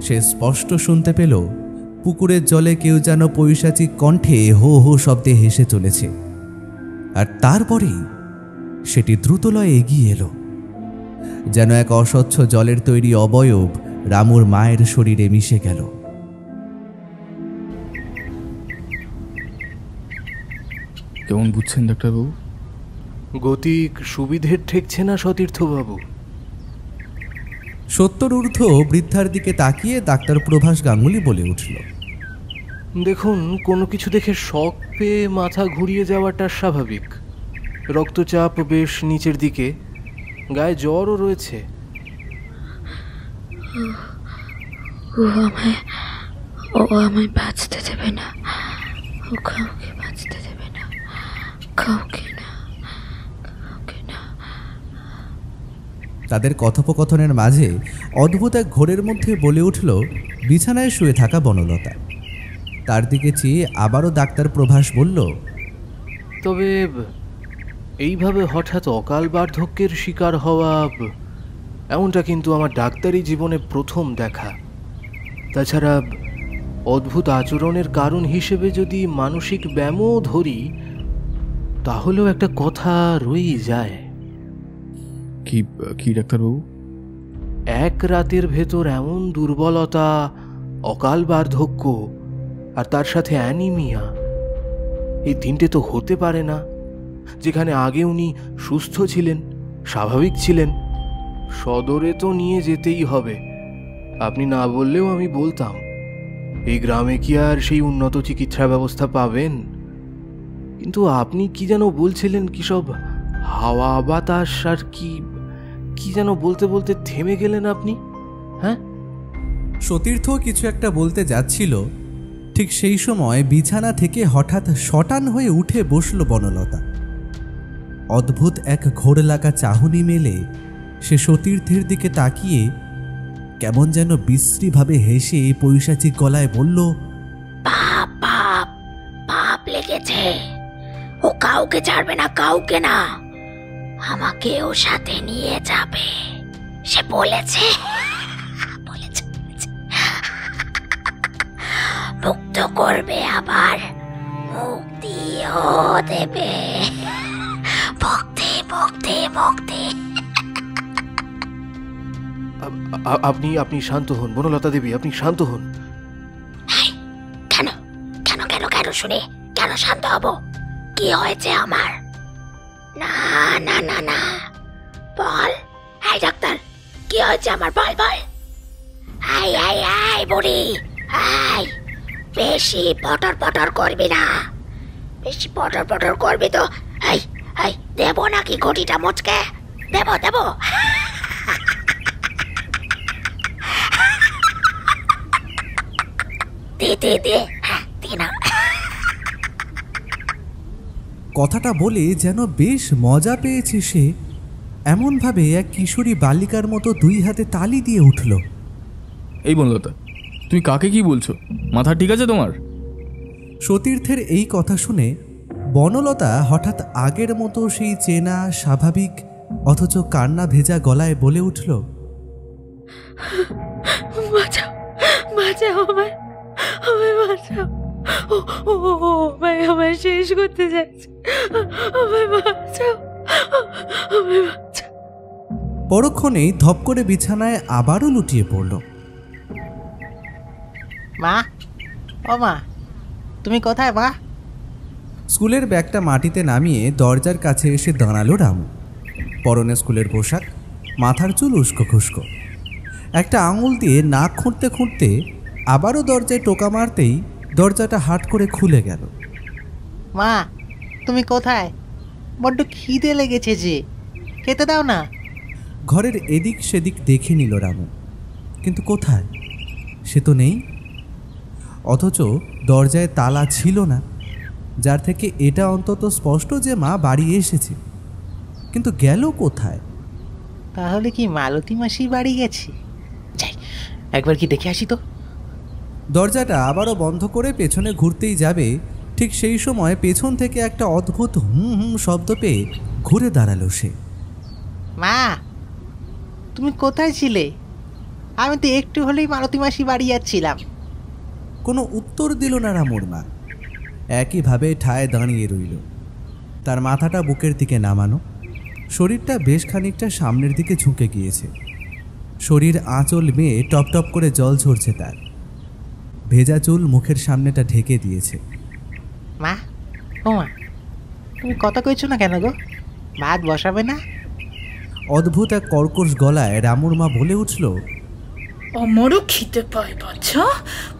সে স্পষ্ট শুনতে পেল পুকুরের জলে কেউ যেন পৈশাচিক কণ্ঠে হো হো শব্দে হেসে চলেছে। আর তারপরেই সেটি দ্রুতলয়ে এগিয়ে এলো, যেন এক অস্বচ্ছ জলের তৈরি অবয়ব রামুর মায়ের শরীরে মিশে গেল। কেমন বুঝছেন ডাক্তারবাবু? গতিক সুবিধের ঠেকছে না সতীর্থবাবু। 70 ঊর্ধ্ব বৃদ্ধার দিকে তাকিয়ে ডাক্তার প্রভাস গাঙ্গুলি বলে উঠল, দেখুন, কোনো কিছু দেখে শক পেয়ে মাথা ঘুরিয়ে যাওয়াটা স্বাভাবিক। রক্তচাপ বেশ নিচের দিকে, গায়ে জ্বরও রয়েছে। ও আমায় বাঁচতে দেবে না, ও কাউকে বাঁচতে দেবে না, কাউকে না, কাউকে না। তাদের কথোপকথনের মাঝে অদ্ভুত এক ঘোরের মধ্যে বলে উঠল বিছানায় শুয়ে থাকা বনলতা। তার দিকে চেয়ে আবারও ডাক্তার প্রভাস বলল, তবে এইভাবে হঠাৎ অকাল বার্ধক্যের শিকার হওয়া এমনটা কিন্তু আমার ডাক্তারি জীবনে প্রথম দেখা। তাছাড়া অদ্ভুত আচরণের কারণ হিসেবে যদি মানসিক ব্যামও ধরি তাহলেও একটা কথা রয়েই যায়। কি ডাক্তারবাবু? এক রাতের ভেতর এমন দুর্বলতা, অকাল বার্ধক্য আর তার সাথে অ্যানিমিয়া, এই তিনটে তো হতে পারে না। যেখানে আগে উনি সুস্থ ছিলেন, স্বাভাবিক ছিলেন, সদরে তো নিয়ে যেতেই হবে। আপনি না বললেও আমি বলতাম, এই গ্রামে কি আর সেই উন্নত চিকিৎসা ব্যবস্থা পাবেন? কিন্তু আপনি কি যেন বলছিলেন, কি সব হাওয়া বাতাস আর কি যেন বলতে বলতে থেমে গেলেন আপনি। হ্যাঁ, সতীর্থ কিছু একটা বলতে যাচ্ছিল, ঠিক সেই সময় বিছানা থেকে হঠাৎ শটান হয়ে উঠে বসল বনলতা। অদ্ভুত এক ঘোর লাগা চাহনি মেলে সে সতীর্থের দিকে তাকিয়ে কেমন যেন বিশ্রীভাবে হেসে পৈশাচিক গলায় বলল, পাপ পাপ পাপ লেগেছে। ও কাউকে ছাড়বে না, কাউকে না। আমাকেও সাথে নিয়ে যাবে, সে বলেছে। মুক্ত করবে, আবার মুক্তিও দেবে। ভক্তি ভক্তি ভক্তি। আপনি শান্ত হন বনলতা দেবী, আপনি শান্ত হন। কেন কেন কেন কেন শুনে কেন শান্ত হব? কি হয়েছে আমার? না না না না, বল। এই ডাক্তার, কি হয়েছে আমার? বল বল। এই এই এই বুড়ি, এই বেশি পটর পটর করবি না। বেশি পটর পটর করবি তো এই এই দেবো নাকি ঘটিটা মুচকে? দেবো দেবো। দে দে দে, দে না। কথাটা বলে যেন বেশ মজা পেয়েছে সে, এমনভাবে এক কিশোরী বালিকার মতো দুই হাতে তালি দিয়ে উঠল। এই বনলতা, তুমি কাকে কি বলছো? মাথা ঠিক আছে তোমার? সতীর্থের এই কথা শুনে বনলতা হঠাৎ আগের মতো সেই চেনা স্বাভাবিক অথচ কান্না ভেজা গলায় বলে উঠল, বাঁচাও বাঁচাও আমায়, আমায় বাঁচাও। ও আমায় শেষ করতে যাচ্ছে, আমায় বাঁচাও, আমায় বাঁচাও। পরক্ষণেই ধপ করে বিছানায় আবারও লুটিয়ে পড়ল। মা, ও মা, তুমি কোথায় মা? স্কুলের ব্যাগটা মাটিতে নামিয়ে দরজার কাছে এসে দাঁড়ালো রামু। পরনে স্কুলের পোশাক, মাথার চুল উস্কো খুস্কো। একটা আঙুল দিয়ে নাক খুঁড়তে খুঁড়তে আবারও দরজায় টোকা মারতেই দরজাটা হাট করে খুলে গেল। মা, তুমি কোথায়? বড্ড খিদে লেগেছে যে, খেতে দাও না। ঘরের এদিক সেদিক দেখে নিল রামু, কিন্তু কোথায়? সে তো নেই। অথচ দরজায় তালা ছিল না, যার থেকে এটা অন্তত স্পষ্ট যে মা বাড়ি এসেছে। কিন্তু গেল কোথায়? তাহলে কি মালতী মাসি বাড়ি গেছে? যাই একবার কি দেখে আসি তো। দরজাটা আবারও বন্ধ করে পেছনে ঘুরতেই যাবে, ঠিক সেই সময় পেছন থেকে একটা অদ্ভুত হুম হুম শব্দ পেয়ে ঘুরে দাঁড়ালো সে। মা, তুমি কোথায় ছিলে? আমি তো একটু হলেই মালতী মাসি বাড়ি যাচ্ছিলাম। কোনো উত্তর দিল না রামুর মা, একইভাবে ঠায় দাঁড়িয়ে রইল। তার মাথাটা বুকের দিকে নামানো, শরীরটা বেশ খানিকটা সামনের দিকে ঝুঁকে গিয়েছে। শরীর আঁচল মেয়ে টপ টপ করে জল ঝরছে তার। ভেজা চুল মুখের সামনেটা ঢেকে দিয়েছে। মা, ও মা, তুমি কথা কইছো না কেন গো? ভাত বসাবে না? অদ্ভুত এক কর্কশ গলায় রামুর মা বলে উঠল, আমারও খিদে পায় বাচ্চা,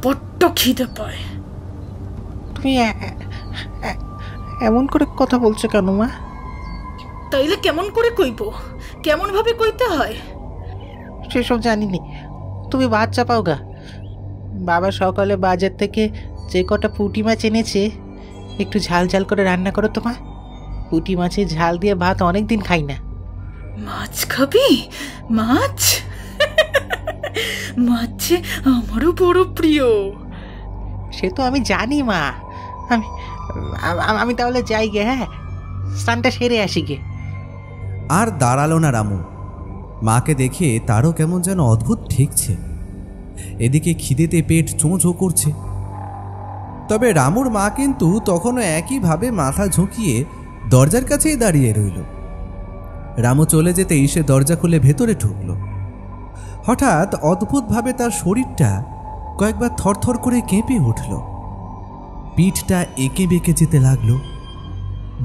বড্ড খিদে পায়। তুমি এমন করে কথা বলছো কেন মা? তাইলে কেমন করে কইব? কেমন ভাবে কইতে হয় সেসব জানিনি, তুমি ভাত চাপাও গা। বাবা সকালে বাজার থেকে যে কটা পুঁটি মাছ এনেছে, একটু ঝাল ঝাল করে রান্না করো তো মা। পুঁটি মাছের ঝাল দিয়ে ভাত অনেক দিন খাই না। মাছ খাবি? মাছ? মাছ আমারও বড় প্রিয়। সে তো আমি জানি মা। আমি আমি তাহলে যাই গে, হ্যাঁ, স্নানটা সেরে আসি গে। আর দাঁড়ালো না রামু। মাকে দেখে তারও কেমন যেন অদ্ভুত ঠেকছে। এদিকে খিদেতে পেট চোঁ চোঁ করছে। তবে রামুর মা কিন্তু তখনও একইভাবে মাথা ঝুঁকিয়ে দরজার কাছেই দাঁড়িয়ে রইল। রামু চলে যেতেই সে দরজা খুলে ভেতরে ঢুকল। হঠাৎ অদ্ভুতভাবে তার শরীরটা কয়েকবার থরথর করে কেঁপে উঠল। পিঠটা এঁকে বেঁকে যেতে লাগলো।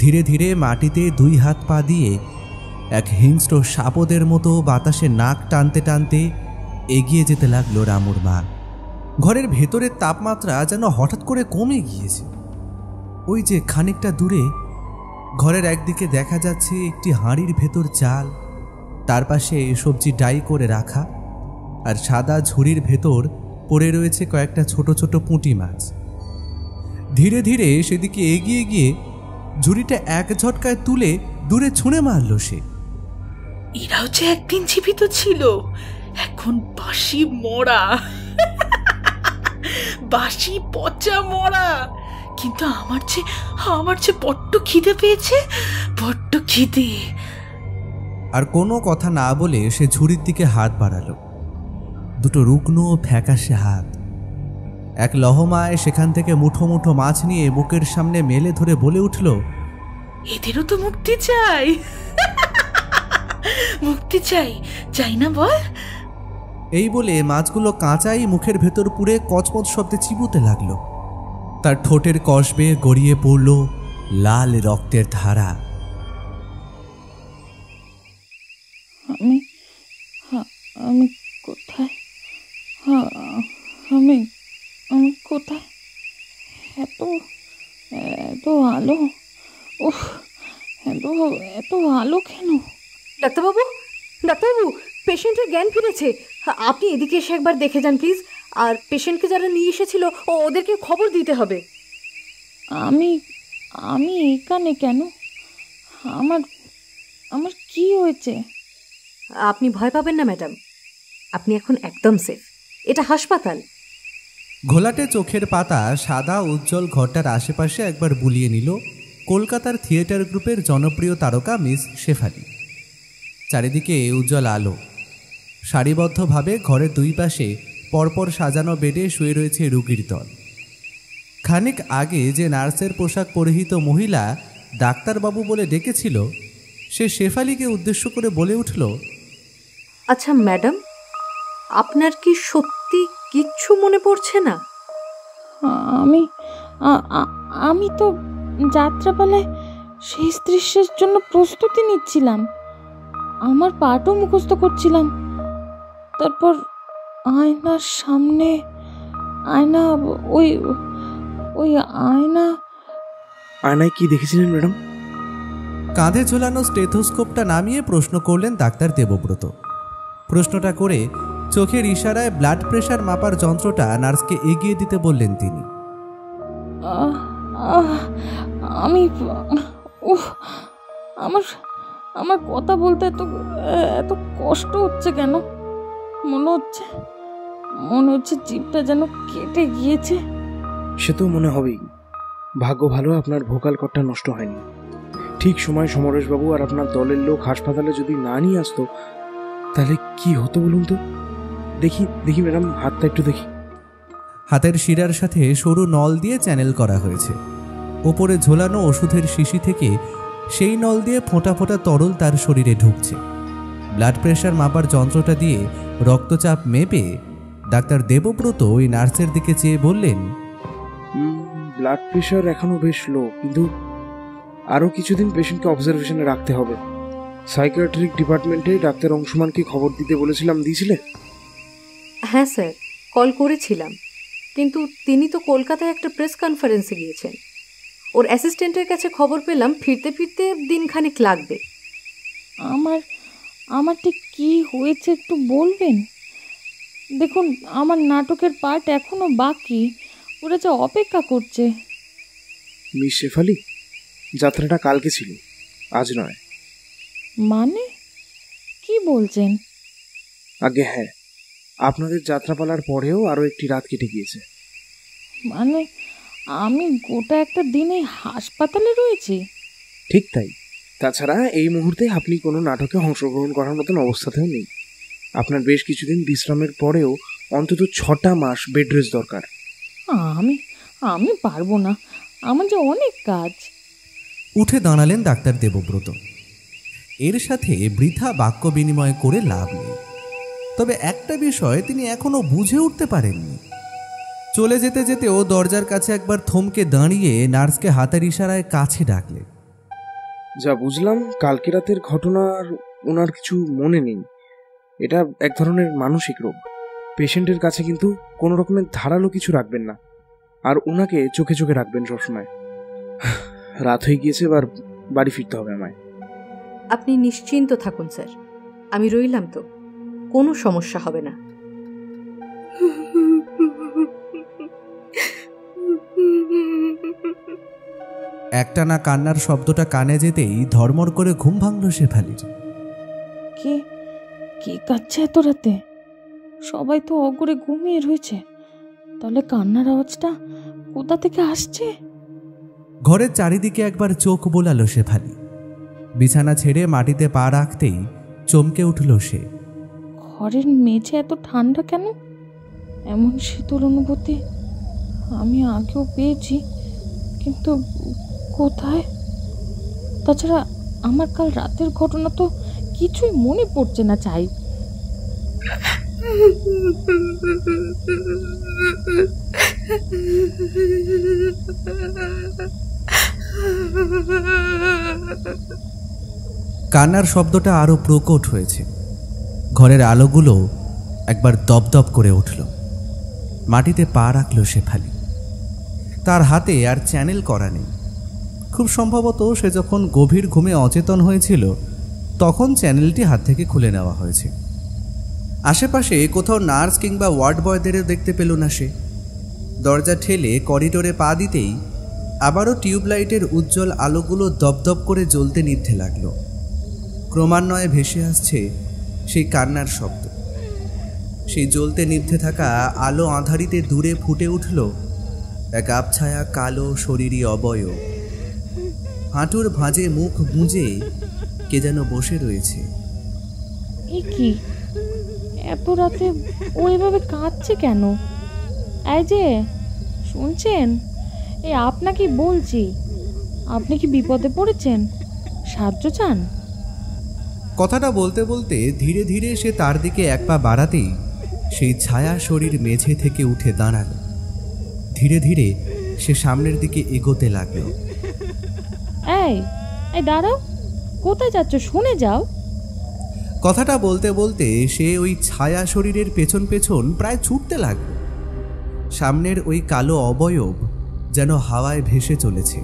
ধীরে ধীরে মাটিতে 2 হাত পা দিয়ে এক হিংস্র সাপদের মতো বাতাসে নাক টানতে টানতে এগিয়ে যেতে লাগলো রামুর মা। ঘরের ভেতরের তাপমাত্রা যেন হঠাৎ করে কমে গিয়েছে। ওই যে খানিকটা দূরে ঘরের একদিকে দেখা যাচ্ছে একটি হাঁড়ির ভেতর চাল, তার পাশে সবজি ডাই করে রাখা, আর সাদা ঝুড়ির ভেতর পড়ে রয়েছে কয়েকটা ছোট ছোট পুঁটি মাছ। ধীরে ধীরে সেদিকে এগিয়ে গিয়ে ঝুড়িটা এক ঝটকায় তুলে দূরে ছুঁড়ে মারল সে। এরাও যে একদিন জীবিত ছিল, এখন বাসি মরা, বাসি পচা মরা। কিন্তু আমার যে বড্ড খিদে পেয়েছে, বড্ড খিদে। আর কোনো কথা না বলে সে ঝুড়ির দিকে হাত বাড়ালো। 2 রুগ্ন ফ্যাকাশে হাত। এক লহমায় সেখান থেকে মুঠো মুঠো মাছ নিয়ে বুকের সামনে মেলে ধরে বলে উঠল, এদেরও তো মুক্তি চাই, মুক্তি চাই, চাই না বল? এই বলে মাছগুলো কাঁচাই মুখের ভেতর পুড়ে কচমচ শব্দে চিবুতে লাগলো। তার ঠোঁটের কষ বেয়ে গড়িয়ে পড়ল লাল রক্তের ধারা। আমি কোথায়? আমি কোথায়? এত আলো, উফ, এত আলো কেন? ডাক্তারবাবু, পেশেন্টের জ্ঞান ফিরেছে। আপনি এদিকে এসে একবার দেখে যান প্লিজ। আর পেশেন্টকে যারা নিয়ে এসেছিল ওদেরকে খবর দিতে হবে। আমি এখানে কেন? আমার কি হয়েছে? আপনি ভয় পাবেন না ম্যাডাম, আপনি এখন একদম সেফ। এটা হাসপাতাল। ঘোলাটে চোখের পাতা সাদা উজ্জ্বল ঘরটার আশেপাশে একবার বুলিয়ে নিল কলকাতার থিয়েটার গ্রুপের জনপ্রিয় তারকা মিস শেফালি। চারিদিকে উজ্জ্বল আলো। সারিবদ্ধভাবে ঘরের 2 পাশে পরপর সাজানো বেডে শুয়ে রয়েছে রোগীর দল। খানিক আগে যে নার্সের পোশাক পরিহিত মহিলা ডাক্তারবাবু বলে ডেকেছিল, সে শেফালিকে উদ্দেশ্য করে বলে উঠল, আচ্ছা ম্যাডাম, আপনার কি সত্যি কিচ্ছু মনে পড়ছে না? আমি তো যাত্রাপালায় শেষ দৃশ্যের জন্য প্রস্তুতি নিচ্ছিলাম। আমার পাঠও মুখস্থ করছিলাম। তারপর আয়নার সামনে ওই আয়নায় কি দেখেছিলেন ম্যাডাম? কাঁধে ঝোলানো স্টেথোস্কোপটা নামিয়ে প্রশ্ন করলেন ডাক্তার দেবব্রত। প্রশ্নটা করে চোখের ইশারায় ব্লাড প্রেশার মাপার যন্ত্রটা নার্সকে এগিয়ে দিতে বললেন তিনি। আমার কথা বলতে এত কষ্ট হচ্ছে কেন? মনে হচ্ছে জিভটা যেন কেটে গিয়েছে। সে তো মনে হবেই। ভাগ্য ভালো আপনার ভোকাল কর্ডটা নষ্ট হয়নি। ঠিক সময় সমরেশবাবু আর আপনার দলের লোক হাসপাতালে যদি না নিয়ে আসতো তাহলে কি হতো বলুন তো? দেখি ম্যাডাম, হাতটা একটু দেখি। হাতের শিরার সাথে সরু নল দিয়ে চ্যানেল করা হয়েছে। ওপরে ঝোলানো ওষুধের শিশি থেকে সেই নল দিয়ে ফোঁটা ফোঁটা তরল তার শরীরে ঢুকছে। ব্লাড প্রেশার মাপার যন্ত্রটা দিয়ে রক্তচাপ মেপে ডাক্তার দেবব্রত ওই নার্সের দিকে চেয়ে বললেন, ব্লাড প্রেশার এখনো বেশ লো, কিন্তু আরও কিছুদিন পেশেন্টকে অবজারভেশনে রাখতে হবে। সাইকিয়াট্রিক ডিপার্টমেন্টে ডাক্তার অংশুমানকে খবর দিতে বলেছিলাম, দিয়েছিলে? হ্যাঁ স্যার, কল করেছিলাম, কিন্তু তিনি তো কলকাতায় একটা প্রেস কনফারেন্সে গিয়েছেন। ওর অ্যাসিস্ট্যান্টের কাছে খবর পেলাম ফিরতে ফিরতে দিনখানেক লাগবে। আমার ঠিক কি হয়েছে একটু বলবেন? দেখুন, আমার নাটকের পার্ট এখনো বাকি, ওরা যে অপেক্ষা করছে। মিস শেফালি, যাত্রাটা কালকে ছিল, আজ নয়। মানে কি বলছেন? আগে হ্যাঁ, আপনাদের যাত্রাপালার পরেও আরও একটি রাত কেটে গিয়েছে। মানে আমি গোটা একটা দিনে হাসপাতালে রয়েছি। ঠিক তাই। তাছাড়া এই মুহূর্তে আপনি কোনো নাটকে অংশগ্রহণ করার মতন অবস্থাতেও নেই। আপনার বেশ কিছুদিন বিশ্রামের পরেও অন্তত 6টা মাস বেড রেস্ট দরকার। আমি আমি পারবো না, আমার যে অনেক কাজ। উঠে দাঁড়ালেন ডাক্তার দেবব্রত। এর সাথে বৃথা বাক্য বিনিময় করে লাভ নেই। তবে একটা বিষয় তিনি এখনো বুঝে উঠতে পারেননি। চলে যেতে যেতেও দরজার কাছে একবার থমকে দাঁড়িয়ে নার্সকে হাতের ইশারায় কাছে ডাকলেন। যা বুঝলাম কালকে রাতের ঘটনার ওনার কিছু মনে নেই। এটা এক ধরনের মানসিক রোগ। পেশেন্টের কাছে কিন্তু কোনো রকমের ধারালো কিছু রাখবেন না, আর ওনাকে চোখে চোখে রাখবেন সবসময়। রাত হয়ে গিয়েছে, এবার বাড়ি ফিরতে হবে আমায়। আপনি নিশ্চিন্ত থাকুন স্যার, আমি রইলাম তো, কোনো সমস্যা হবে না। একটানা কান্নার শব্দটা কানে যেতেই ধর্মর করে ঘুম ভাঙল শেফালির। কে কে কাচ্ছে এত রাতে? সবাই তো অগরে ঘুমিয়ে রয়েছে, তাহলে কান্নার আওয়াজটা কোথা থেকে আসছে? ঘরের চারিদিকে একবার চোখ বোলালো শেফালি। বিছানা ছেড়ে মাটিতে পা রাখতেই চমকে উঠল সে। ঘরের মেঝে এত ঠান্ডা কেন? এমন শীতল অনুভূতি আমি আগেও পেয়েছি, কিন্তু কোথায়? তাছাড়া আমার কাল রাতের ঘটনা তো কিছুই মনে পড়ছে না। চাই কান্নার শব্দটা আরো প্রকট হয়েছে। ঘরের আলোগুলো একবার দপদপ করে উঠল। মাটিতে পা রাখল শেফালি। তার হাতে আর চ্যানেল করা নেই। খুব সম্ভবত সে যখন গভীর ঘুমে অচেতন হয়েছিল তখন চ্যানেলটি হাত থেকে খুলে নেওয়া হয়েছে। আশেপাশে কোথাও নার্স কিংবা ওয়ার্ড বয়দেরও দেখতে পেল না সে। দরজা ঠেলে করিডোরে পা দিতেই আবারও টিউবলাইটের উজ্জ্বল আলোগুলো দপদপ করে জ্বলতে নিভতে লাগলো। ক্রমান্বয়ে ভেসে আসছে সেই কান্নার শব্দ। সেই জ্বলতে নিভতে থাকা আলো আঁধারিতে দূরে ফুটে উঠল এক আবছায়া কালো শরীরী অবয়ব। হাঁটুর ভাঁজে মুখ গুঁজে কে যেন বসে রয়েছে। এ কি, এত রাতে ও এভাবে কাঁদছে কেন? এই যে শুনছেন, আপনাকে বলছি, আপনি কি বিপদে পড়েছেন? সাহায্য চান? কথাটা বলতে বলতে ধীরে ধীরে সে তার দিকে এক পা বাড়াতেই সেই ছায়া শরীর মেঝে থেকে উঠে দাঁড়াল। ধীরে ধীরে সে সামনের দিকে এগোতে লাগলো। এই দাঁড়াও, কোথায় যাচ্ছ? শুনে যাও। কথাটা বলতে বলতে সে ওই ছায়া শরীরের পেছন পেছন প্রায় ছুটতে লাগল। সামনের ওই কালো অবয়ব যেন হাওয়ায় ভেসে চলেছে।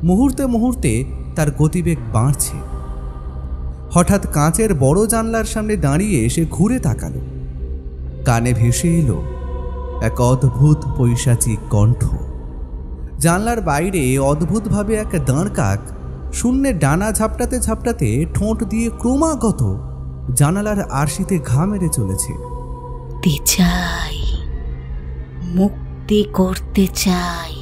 মুহূর্তে মুহূর্তে তার গতিবেগ বাড়ছে। হঠাৎ কাঁচের বড় জানলার সামনে দাঁড়িয়ে সে ঘুরে তাকালো। কানে ভেসে এলো এক অদ্ভুত পৈশাচিক কণ্ঠ। জানলার বাইরে অদ্ভুতভাবে এক দাঁড় কাক শূন্যে ডানা ঝাপটাতে ঝাপটাতে ঠোঁট দিয়ে ক্রমাগত জানালার আরশিতে ঘা মেরে চলেছে। চাই, মুক্তি করতে চাই,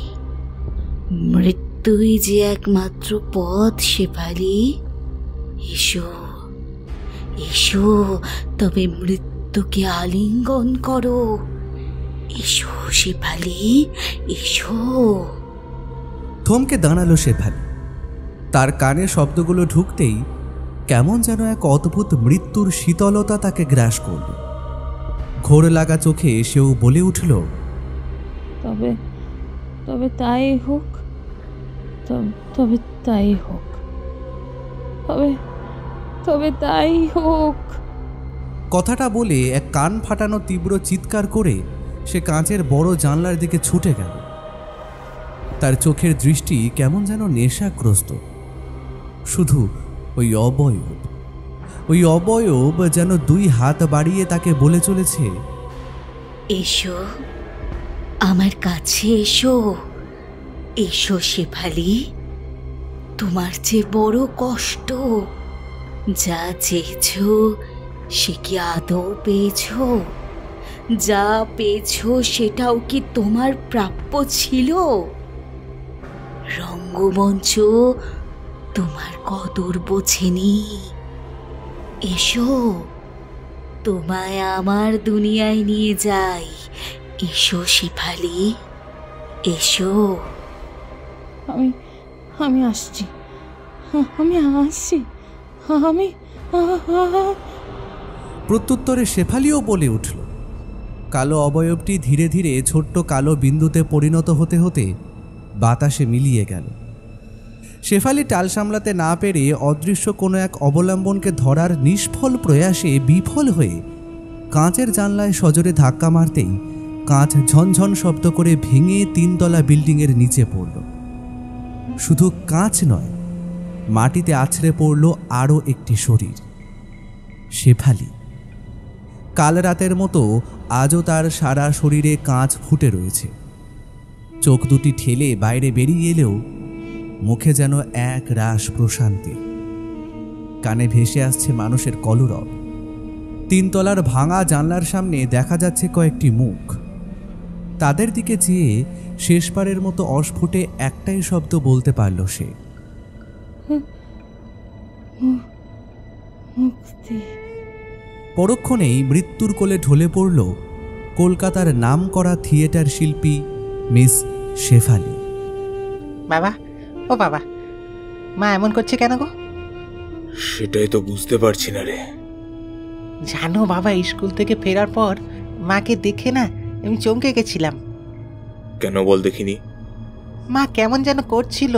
মৃত্যুই যে একমাত্র পথ শেফালি। এসো এসো, তবে মৃত্যুকে আলিঙ্গন করো। এসো শেফালি, এসো। থমকে দাঁড়ালো শেফালি। তার কানে শব্দগুলো ঢুকতেই কেমন যেন এক অদ্ভুত মৃত্যুর শীতলতা তাকে গ্রাস করল। ঘোর লাগা চোখে সেও বলে উঠল, তবে তবে তাই হোক, তবে তাই হোক, তবে তবে তাই হোক। কথাটা বলে এক কান ফাটানো তীব্র চিৎকার করে সে কাঁচের বড় জানলার দিকে ছুটে গেল। তার চোখের দৃষ্টি কেমন যেন নেশাগ্রস্ত। শুধু ওই অবয়ব যেন দুই হাত বাড়িয়ে তাকে বলে চলেছে, এসো আমার কাছে, এসো এসো শেফালি। তোমার যে বড় কষ্ট, যা চেয়েছ সে কি আদৌ পেয়েছ? যা পেয়েছো সেটাও কি তোমার প্রাপ্য ছিল? রঙ্গমঞ্চ তোমার কদর বোঝেনি। এসো, তোমায় আমার দুনিয়ায় নিয়ে যাই। এসো শেফালি, এসো। আমি আসছি, আমি আসছি, আমি। প্রত্যুত্তরে শেফালিও বলে উঠল। কালো অবয়বটি ধীরে ধীরে ছোট্ট কালো বিন্দুতে পরিণত হতে হতে বাতাসে মিলিয়ে গেল। শেফালি টাল সামলাতে না পেরে অদৃশ্য কোনো এক অবলম্বনকে ধরার নিষ্ফল প্রয়াসে বিফল হয়ে কাঁচের জানলায় সজোরে ধাক্কা মারতেই কাঁচ ঝনঝন শব্দ করে ভেঙে 3 তলা বিল্ডিংয়ের নিচে পড়ল। শুধু কাঁচ নয়, মাটিতে আছড়ে পড়ল আরও একটি শরীর, শেফালি। কাল রাতের মতো আজও তার সারা শরীরে কাঁচ ফুটে রয়েছে। চোখ দুটি ঠেলে বাইরে বেরিয়ে এলেও মুখে যেন এক রাস প্রশান্তি। কানে ভেসে আসছে মানুষের কলরব। 3 তলার ভাঙা জানলার সামনে দেখা যাচ্ছে কয়েকটি মুখ। তাদের দিকে চেয়ে শেষবারের মতো অস্ফুটে একটাই শব্দ বলতে পারল সে, মুক্তি। পরক্ষণেই মৃত্যুর কোলে ঢলে পড়ল কলকাতার নামকরা থিয়েটার শিল্পী মিস শেফালি। বাবা, ও বাবা, মা এমন করছে কেন গো? সেটাই তো বুঝতে পারছি না রে। জানো বাবা, স্কুল থেকে ফেরার পর মাকে দেখে না আমি চমকে গেছিলাম। কেন বল দেখিনি? মা কেমন যেন করছিল,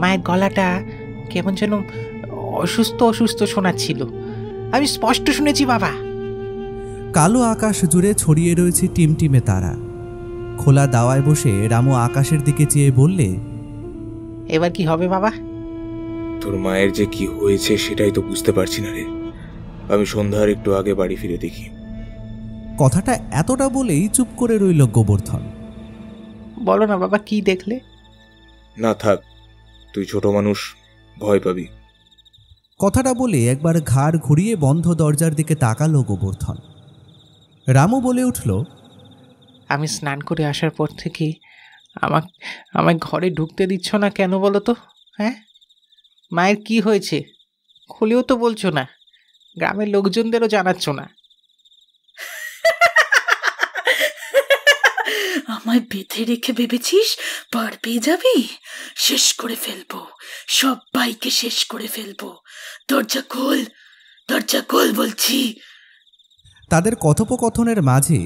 মায়ের গলাটা কেমন যেন অসুস্থ অসুস্থ শোনাচ্ছিল। আমি স্পষ্ট শুনেছি বাবা। কালো আকাশ জুড়ে ছড়িয়ে রয়েছে টিমটিমে তারা। খোলা দাওয়ায় বসে রামু আকাশের দিকে চেয়ে বললে, এবার কি হবে বাবা? তোর মায়ের যে কি হয়েছে সেটাই তো বুঝতে পারছি না রে। আমি সন্ধ্যার একটু আগে বাড়ি ফিরে দেখি। কথাটা এতটা বলেই চুপ করে রইল গোবর্ধন। বলো না বাবা, কি দেখলে? না থাক, তুই ছোট মানুষ, ভয় পাবি। কথাটা বলে একবার ঘাড় ঘুরিয়ে বন্ধ দরজার দিকে তাকালো গোবর্ধন। রামু বলে উঠল, আমি স্নান করে আসার পর থেকে আমায় ঘরে ঢুকতে দিচ্ছ না কেন বলো তো? হ্যাঁ, মায়ের কি হয়েছে খুলেও তো বলছো না, গ্রামের লোকজনদেরও জানাচ্ছ না। আমায় বেঁধে রেখে ভেবেছিস পার পেয়ে যাবি? শেষ করে ফেলবো, সবাইকে শেষ করে ফেলবো। দরজা খোল, দরজা খোল বলছি। তাদের কথোপকথনের মাঝে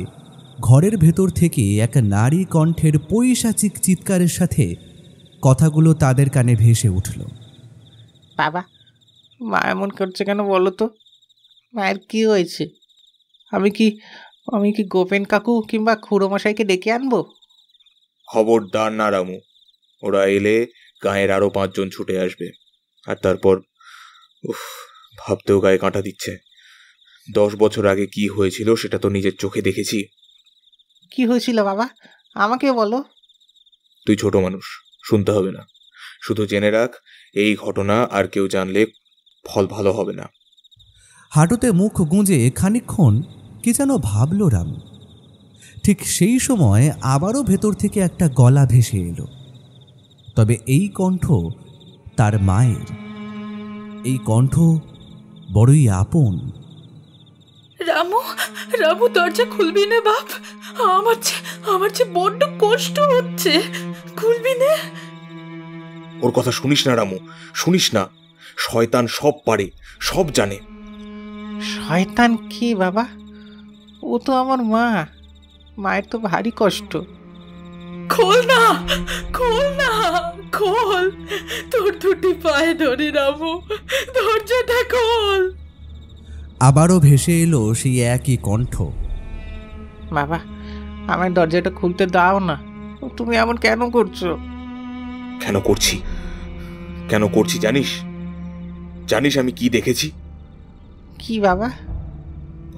ঘরের ভেতর থেকে এক নারী কণ্ঠের পৈশাচিক চিৎকারের সাথে কথাগুলো তাদের কানে ভেসে উঠল। বাবা, মা এমন করছে কেন বলো তো? মায়ের কি হয়েছে? আমি কি গোপেন কাকু কিংবা খুড়োমশাইকে ডেকে আনবো? খবরদার না রামু, ওরা এলে গায়ের আরো 5 জন ছুটে আসবে। আর তারপর ভাবতেও গায়ে কাঁটা দিচ্ছে। 10 বছর আগে কি হয়েছিল সেটা তো নিজের চোখে দেখেছি। কি হয়েছিল বাবা, আমাকে বলো। তুই ছোট মানুষ, শুনতে হবে না। শুধু জেনে রাখ, এই ঘটনা আর কেউ জানলে ফল ভালো হবে না। হাঁটুতে মুখ গুঁজে খানিকক্ষণ কি যেন ভাবল রামু। ঠিক সেই সময় আবারও ভেতর থেকে একটা গলা ভেসে এলো। তবে এই কণ্ঠ তার মায়ের। এই কণ্ঠ বড়ই আপন। রামু, রামু দরজা খুলবি না বাপ? আমার যে বড্ড কষ্ট হচ্ছে, খুলবি না? ওর কথা শুনিস না রামু, শুনিস না। শয়তান সব পারে, সব জানে। শয়তান কি বাবা? ও তো আমার মা, মায়ের তো ভারী কষ্ট। খোল না, খোল না, খোল, তোর দুটি পায়ে ধরে রামু, দরজাটা খোল। আবারও ভেসে এলো সেই একই কণ্ঠ। বাবা, আমার দরজাটা খুলতে দাও না। তুমি এমন কেন করছো? কেন করছি জানিস আমি কি দেখেছি? কি বাবা?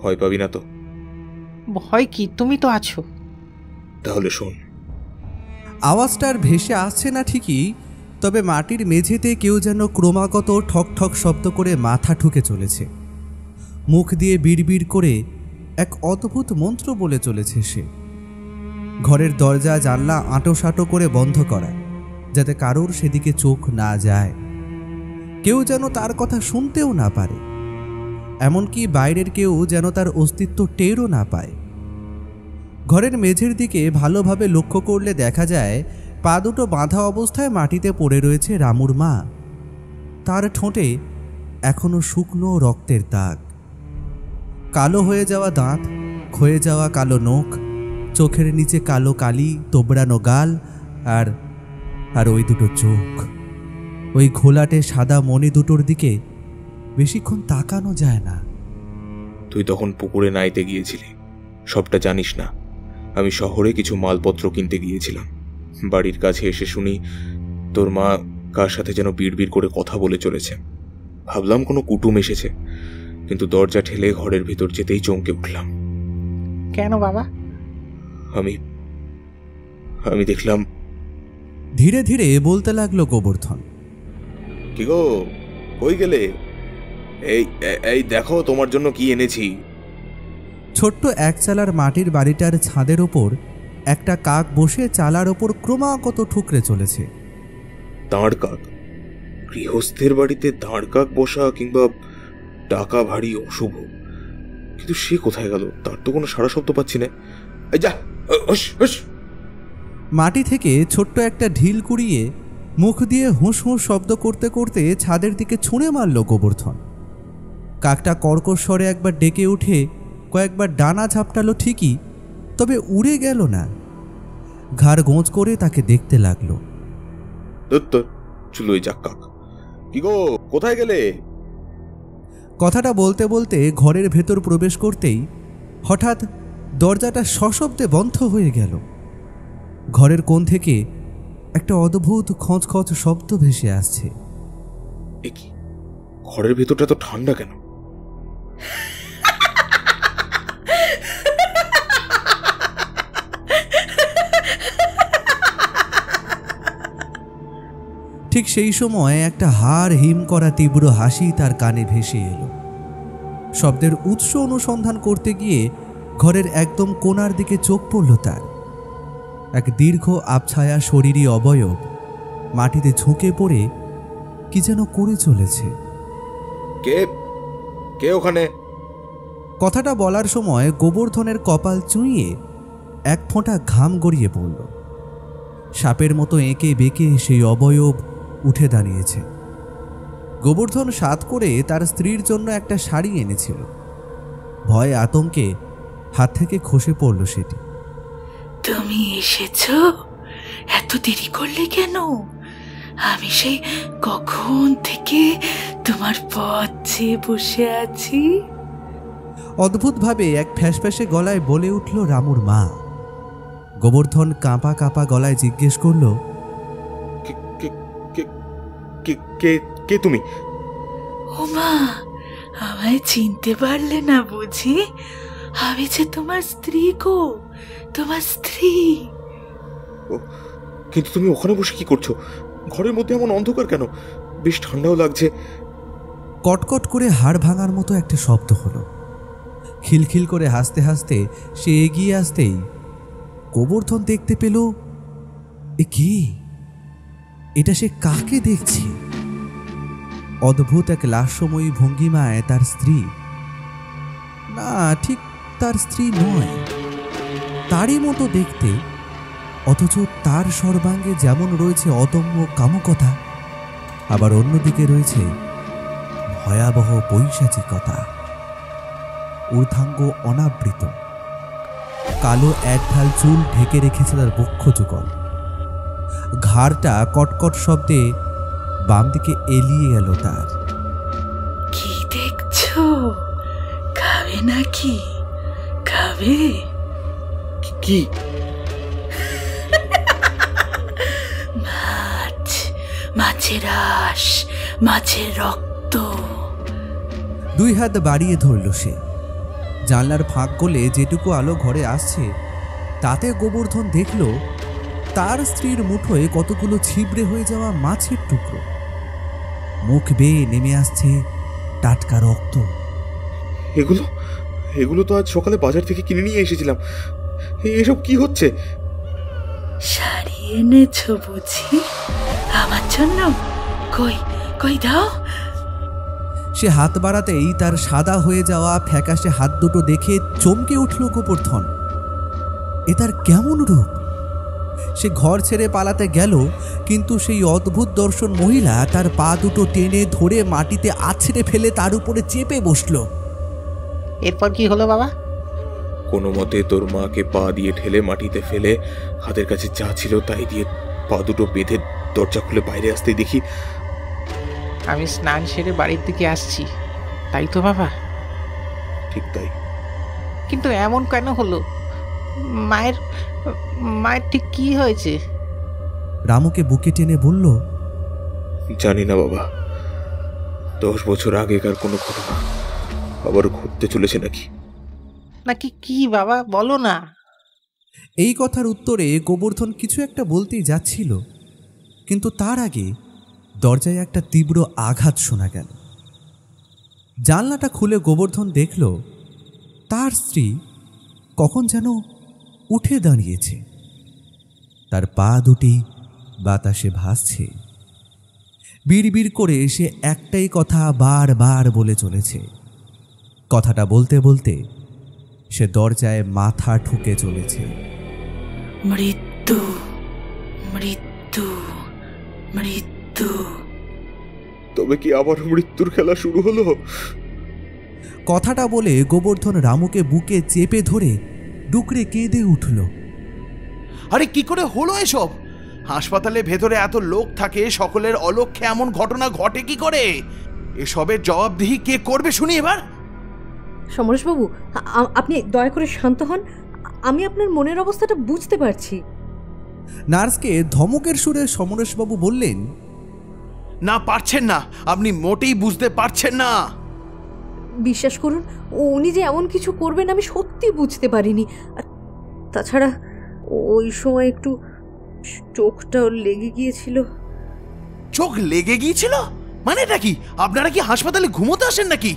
ভয় পাবি না তো? ভয় কি, তুমি তো আছো। তাহলে শোন। আওয়াজটার ভেসে আসছে না ঠিকই, তবে মাটির মেঝেতে কেউ যেন ক্রমাগত ঠক ঠক শব্দ করে মাথা ঠুকে চলেছে। মুখ দিয়ে বিড়বিড় করে এক অদ্ভুত মন্ত্র বলে চলেছে সে। ঘরের দরজা জানলা আঁটোসাঁটো করে বন্ধ করা, যাতে কারোর সেদিকে চোখ না যায়, কেউ যেন তার কথা শুনতেও না পারে, এমনকি বাইরের কেউ যেন তার অস্তিত্ব টেরও না পায়। ঘরের মেঝের দিকে ভালোভাবে লক্ষ্য করলে দেখা যায় পা দুটো বাঁধা অবস্থায় মাটিতে পড়ে রয়েছে রামুর মা। তার ঠোঁটে এখনো শুকনো রক্তের দাগ, কালো হয়ে যাওয়া দাঁত, ক্ষয়ে যাওয়া কালো নখ, চোখের নিচে কালো কালি, তোবড়ানো গাল, আর আর ওই দুটো চোখ, ওই ঘোলাটে সাদা মণি দুটোর দিকে বেশিক্ষণ তাকানো যায় না। তুই তখন পুকুরে নাইতে গিয়েছিলি, সবটা জানিস না। আমি শহরে কিছু মালপত্র কিনতে গিয়েছিলাম। বাড়ির কাছে এসে শুনি তোর মা কার সাথে যেন বিড়বিড় করে কথা বলে চলেছে। ভাবলাম কোনো কুটুম এসেছে, কিন্তু দরজা ঠেলে ঘরের ভেতর যেতেই চমকে উঠলাম। কেন বাবা? আমি দেখলাম। ধীরে ধীরে বলতে লাগলো গোবর্ধন। কি গো, কই গেলে? এই দেখো তোমার জন্য কি এনেছি। ছোট্ট এক চালার মাটির বাড়িটার ছাদের ওপর একটা কাক বসে চালার ওপর ক্রমাগত ঠুকরে চলেছে। দাঁড় কাক? গৃহস্থের বাড়িতে দাঁড় কাক বসা কিংবা টাকা ভারী অশুভ, কিন্তু সে কোথায় গেল? তার তো কোনো সাড়া শব্দ পাচ্ছি না। মাটি থেকে ছোট্ট একটা ঢিল কুড়িয়ে মুখ দিয়ে হুঁস হুঁস শব্দ করতে করতে ছাদের দিকে ছুঁড়ে মারল গোবর্ধন। কাকটা কর্কশ স্বরে একবার ডেকে উঠে কয়েকবার ডানা ঝাপটালো ঠিকই, তবে উড়ে গেল না। ঘাড় গোঁজ করে তাকে দেখতে লাগলো। চুলোই যাক কাক। কি গো, কোথায় গেলে? কথাটা বলতে বলতে ঘরের ভেতর প্রবেশ করতেই হঠাৎ দরজাটা সশব্দে বন্ধ হয়ে গেল। ঘরের কোণ থেকে একটা অদ্ভুত খচখচ শব্দ ভেসে আসছে। ঘরের ভেতরটা তো ঠান্ডা কেন? ঠিক সেই সময় একটা হাড় হিম করা তীব্র হাসি তার কানে ভেসে এলো। শব্দের উৎস অনুসন্ধান করতে গিয়ে ঘরের একদম কোণার দিকে চোখ পড়ল তার। এক দীর্ঘ আবছায়া শরীরী অবয়ব মাটিতে ঝুঁকে পড়ে কি যেন করে চলেছে। কে ওখানে? কথাটা বলার সময় গোবর্ধনের কপাল চুঁইয়ে এক ফোঁটা ঘাম গড়িয়ে পড়ল। সাপের মতো এঁকে বেঁকে সেই অবয়ব উঠে দাঁড়িয়েছে। গোবর্ধন সাত করে তার স্ত্রীর জন্য একটা শাড়ি এনেছিল। ভয়ে আতঙ্কে হাত থেকে খসে পড়ল সেটি। তুমি এসেছো? এত দেরি করলে কেন? আমি সেই কখন থেকে তোমার পথ চেয়ে বসে আছি। অদ্ভুতভাবে এক ফ্যাসফ্যাসে গলায় বলে উঠল রামুর মা। গোবর্ধন কাঁপা কাঁপা গলায় জিজ্ঞেস করল, কে তুমি? ও মা, আমায় চিনতে পারলে না বুঝি? আমি যে তোমার স্ত্রী গো, তোমার স্ত্রী। কিন্তু তুমি ওখানে বসে কি করছো? ঘরের মধ্যে এমন অন্ধকার কেন? বেশ ঠান্ডাও লাগছে। কটকট করে হাড় ভাঙার মতো একটা শব্দ হলো। খিলখিল করে হাসতে হাসতে সে এগিয়ে আসতেই গোবর্ধন দেখতে পেল, এ কি? এটা সে কাকে দেখছে? অদ্ভুত এক লাস্যময়ী ভঙ্গিমায় তার স্ত্রী। না, ঠিক তার স্ত্রী নয়, তারই মতো দেখতে, অথচ তার সর্বাঙ্গে যেমন রয়েছে অদম্য কামুকতা, আবার অন্যদিকে রয়েছে ভয়াবহ পৈশাচিকতা। ঊর্ধ্বাঙ্গ অনাবৃত, কালো এক ঢাল চুল ঢেকে রেখেছে তার বক্ষ যুগল। ঘাড়টা কটকট শব্দে বাম দিকে এলিয়ে গেল তার। কি দেখছো? খাবে নাকি? খাবে? কি? মাছ, মাছের আঁশ, মাছের রক্ত। দুই হাত বাড়িয়ে ধরল সে। জানলার ফাঁক গলে যেটুকু আলো ঘরে আসছে তাতে গোবর্ধন দেখল তার স্ত্রীর মুঠোয় কতগুলো ছিবড়ে হয়ে যাওয়া মাছের টুকরো। মুখ বেয়ে নেমে আসছে টাটকা রক্ত। এগুলো তো আজ সকালে বাজার থেকে কিনে নিয়ে এসেছিলাম। এসব কি হচ্ছে? শাড়ি এনেছো বুঝি আমার জন্য? কই কই দাও। সে হাত বাড়াতেই তার সাদা হয়ে যাওয়া ফ্যাকাশে হাত দুটো দেখে চমকে উঠল গোবর্ধন। এ তার কেমন রূপ! সে ঘর ছেড়ে পালাতে গেল, কিন্তু সেই অদ্ভুত দর্শন মহিলা তার পা দুটো টেনে ধরে মাটিতে আছড়ে ফেলে তার উপরে চেপে বসল। এরপর কি হলো বাবা? কোনো মতে তোর মাকে পা দিয়ে ঠেলে মাটিতে ফেলে হাতের কাছে যা ছিল তাই দিয়ে পা দুটো বেঁধে দরজা খুলে বাইরে আসতেই দেখি আমি স্নান সেরে বাড়ির দিকে আসছি, তাই তো বাবা? ঠিক তাই। কিন্তু এমন কেন হলো? মায়ের মায়ের ঠিক কি হয়েছে? রামুকে বুকে টেনে বলল, জানি না বাবা, 10 বছর আগেকার কোনো ঘটনা আবার ঘটতে চলেছে নাকি? নাকি কি বাবা, বলো না। এই কথার উত্তরে গোবর্ধন কিছু একটা বলতেই যাচ্ছিল, কিন্তু তার আগে দরজায় একটা তীব্র আঘাত শোনা গেল। জানলাটা খুলে গোবর্ধন দেখল তার স্ত্রী কখন যেন উঠে দাঁড়িয়েছে। তার পা দুটি বাতাসে ভাসছে। বিড়বিড় করে সে একটাই কথা বারবার বলে চলেছে। কথাটা বলতে বলতে সে দরজায় মাথা ঠুকে চলেছে। মৃত্যু মৃত্যু মৃত্যু। তবে কি আবার মৃত্যুর খেলা শুরু হলো? কথাটা বলে গোবর্ধন রামুকে বুকে চেপে ধরে ডুকরে কেঁদে উঠল। আরে কি করে হলো এসব? হাসপাতালে ভেতরে এত লোক থাকে, সকলের অলক্ষ্যে এমন ঘটনা ঘটে কি করে? এসবের জবাবদিহি কে করবে শুনি এবার? সমরেশবাবু, আপনি দয়া করে শান্ত হন। আমি আপনার মনের অবস্থাটা বুঝতে পারছি। নার্সকে ধমকের সুরে সমরেশবাবু বললেন, না পারছেন না, আপনি মোটেই বুঝতে পারছেন না। বিশ্বাস করুন, উনি যে এমন কিছু করবেন আমি সত্যি বুঝতে পারিনি। তাছাড়া ওই সময় একটু চোখটাও লেগে গিয়েছিল। চোখ লেগে গিয়েছিল মানেটা কি? আপনারা কি হাসপাতালে ঘুমোতে আসেন নাকি?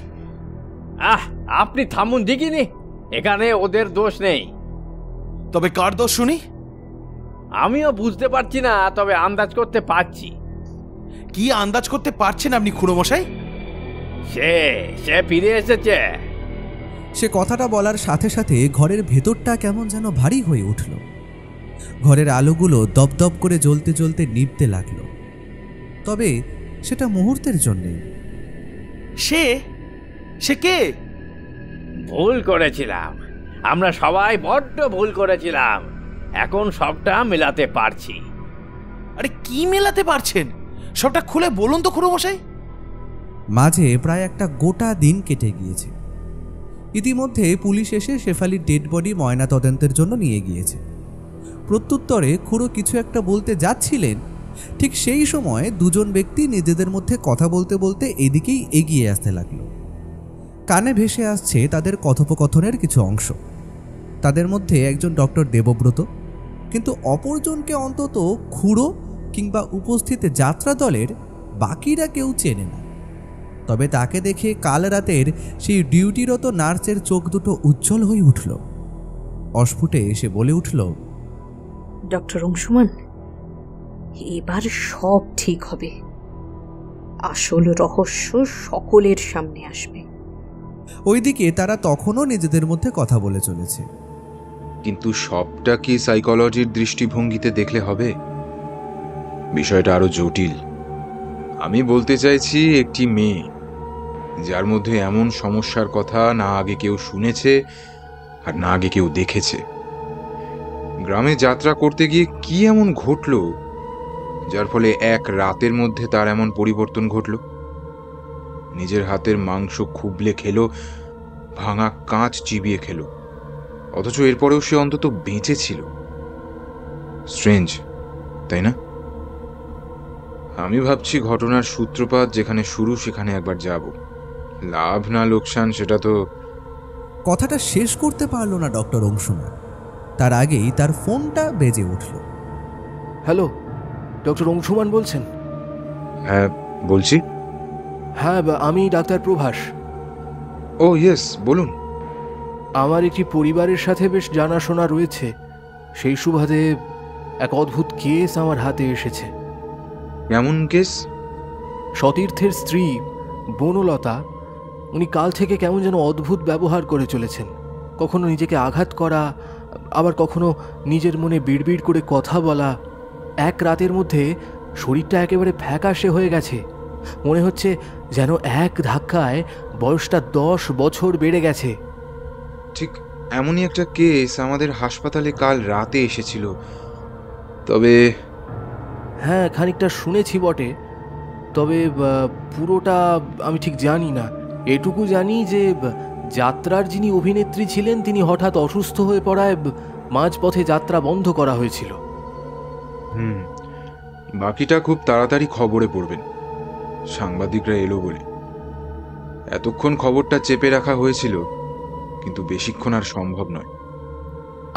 আপনি থামুন দেখিনি, এখানে ওদের দোষ নেই। তবে কার দোষ শুনি? আমিও বুঝতে পারছি না, তবে আন্দাজ করতে পারছি। কি আন্দাজ করতে পারছেন আপনি খুড়োমশাই? সে ফিরে এসেছে। সে কথাটা বলার সাথে সাথে ঘরের ভেতরটা কেমন যেন ভারী হয়ে উঠল। ঘরের আলোগুলো দপদপ করে জ্বলতে জ্বলতে নিভতে লাগলো। তবে সেটা মুহূর্তের জন্যে। সে কে? ভুল করেছিলাম, আমরা সবাই বড্ড ভুল করেছিলাম। এখন সবটা মেলাতে পারছি। আরে কি মেলাতে পারছেন? সবটা খুলে বলুন তো খুড়োমশাই। মাঝে প্রায় একটা গোটা দিন কেটে গিয়েছে। ইতিমধ্যে পুলিশ এসে শেফালির ডেড বডি ময়না তদন্তের জন্য নিয়ে গিয়েছে। প্রত্যুত্তরে খুড়ো কিছু একটা বলতে যাচ্ছিলেন, ঠিক সেই সময় দুজন ব্যক্তি নিজেদের মধ্যে কথা বলতে বলতে এদিকেই এগিয়ে আসতে লাগলো। কানে ভেসে আসছে তাদের কথোপকথনের কিছু অংশ। তাদের মধ্যে একজন ডক্টর দেবব্রত, কিন্তু অপরজনকে অন্তত খুড়ো কিংবা উপস্থিত যাত্রা দলের বাকিরা কেউ চেনে না। তবে তাকে দেখে কাল রাতের সেই ডিউটিরত নার্সের চোখ দুটো উজ্জ্বল হয়ে উঠল। অস্ফুটে এসে বলে উঠল, ডক্টর অংশুমান, এবার সব ঠিক হবে। আসল রহস্য সকলের সামনে আসবে। ওইদিকে তারা তখনও নিজেদের মধ্যে কথা বলে চলেছে। কিন্তু সবটা কি সাইকোলজির দৃষ্টিভঙ্গিতে দেখলে হবে? বিষয়টা আরো জটিল। আমি বলতে চাইছি, একটি মেয়ে যার মধ্যে এমন সমস্যার কথা না আগে কেউ শুনেছে আর না আগে কেউ দেখেছে, গ্রামে যাত্রা করতে গিয়ে কি এমন ঘটলো যার ফলে এক রাতের মধ্যে তার এমন পরিবর্তন ঘটলো? নিজের হাতের মাংস খুবলে খেলো, ভাঙা কাঁচ চিবিয়ে খেলো, অথচ এরপরেও সে অন্তত বেঁচে ছিল। স্ট্রেঞ্জ, তাই না? আমি ভাবছি ঘটনার সূত্রপাত যেখানে শুরু সেখানে একবার যাব। লাভ না লোকসান সেটা তো। কথাটা শেষ করতে পারল না ডক্টর অংশুমান। তার আগেই তার ফোনটা বেজে উঠল। হ্যালো, ডক্টর অংশুমান বলছেন? হ্যাঁ বলছি। হ্যাঁ, আমি ডাক্তার প্রভাস। ও ইয়েস, বলুন। আমার একটি পরিবারের সাথে বেশ জানাশোনা রয়েছে, সেই সুবাদে এক অদ্ভুত কেস আমার হাতে এসেছে। কেমন কেস? সতীর্থের স্ত্রী বনলতা, উনি কাল থেকে কেমন যেন অদ্ভুত ব্যবহার করে চলেছেন। কখনো নিজেকে আঘাত করা, আবার কখনো নিজের মনে বিড়বিড় করে কথা বলা। এক রাতের মধ্যে শরীরটা একেবারে ফ্যাকাশে হয়ে গেছে, মনে হচ্ছে যেন এক ধাক্কায় বয়সটা 10 বছর বেড়ে গেছে। ঠিক এমনই একটা কেস আমাদের হাসপাতালে কাল রাতে এসেছিল। তবে হ্যাঁ, খানিকটা শুনেছি বটে, তবে পুরোটা আমি ঠিক জানি না। এটুকু জানি যে যাত্রার যিনি অভিনেত্রী ছিলেন তিনি হঠাৎ অসুস্থ হয়ে পড়ায় মাঝপথে যাত্রা বন্ধ করা হয়েছিল। বাকিটা খুব তাড়াতাড়ি খবরে পড়বেন, সাংবাদিকরা এলো বলে। এতক্ষণ খবরটা চেপে রাখা হয়েছিল, কিন্তু বেশিক্ষণ আর সম্ভব নয়।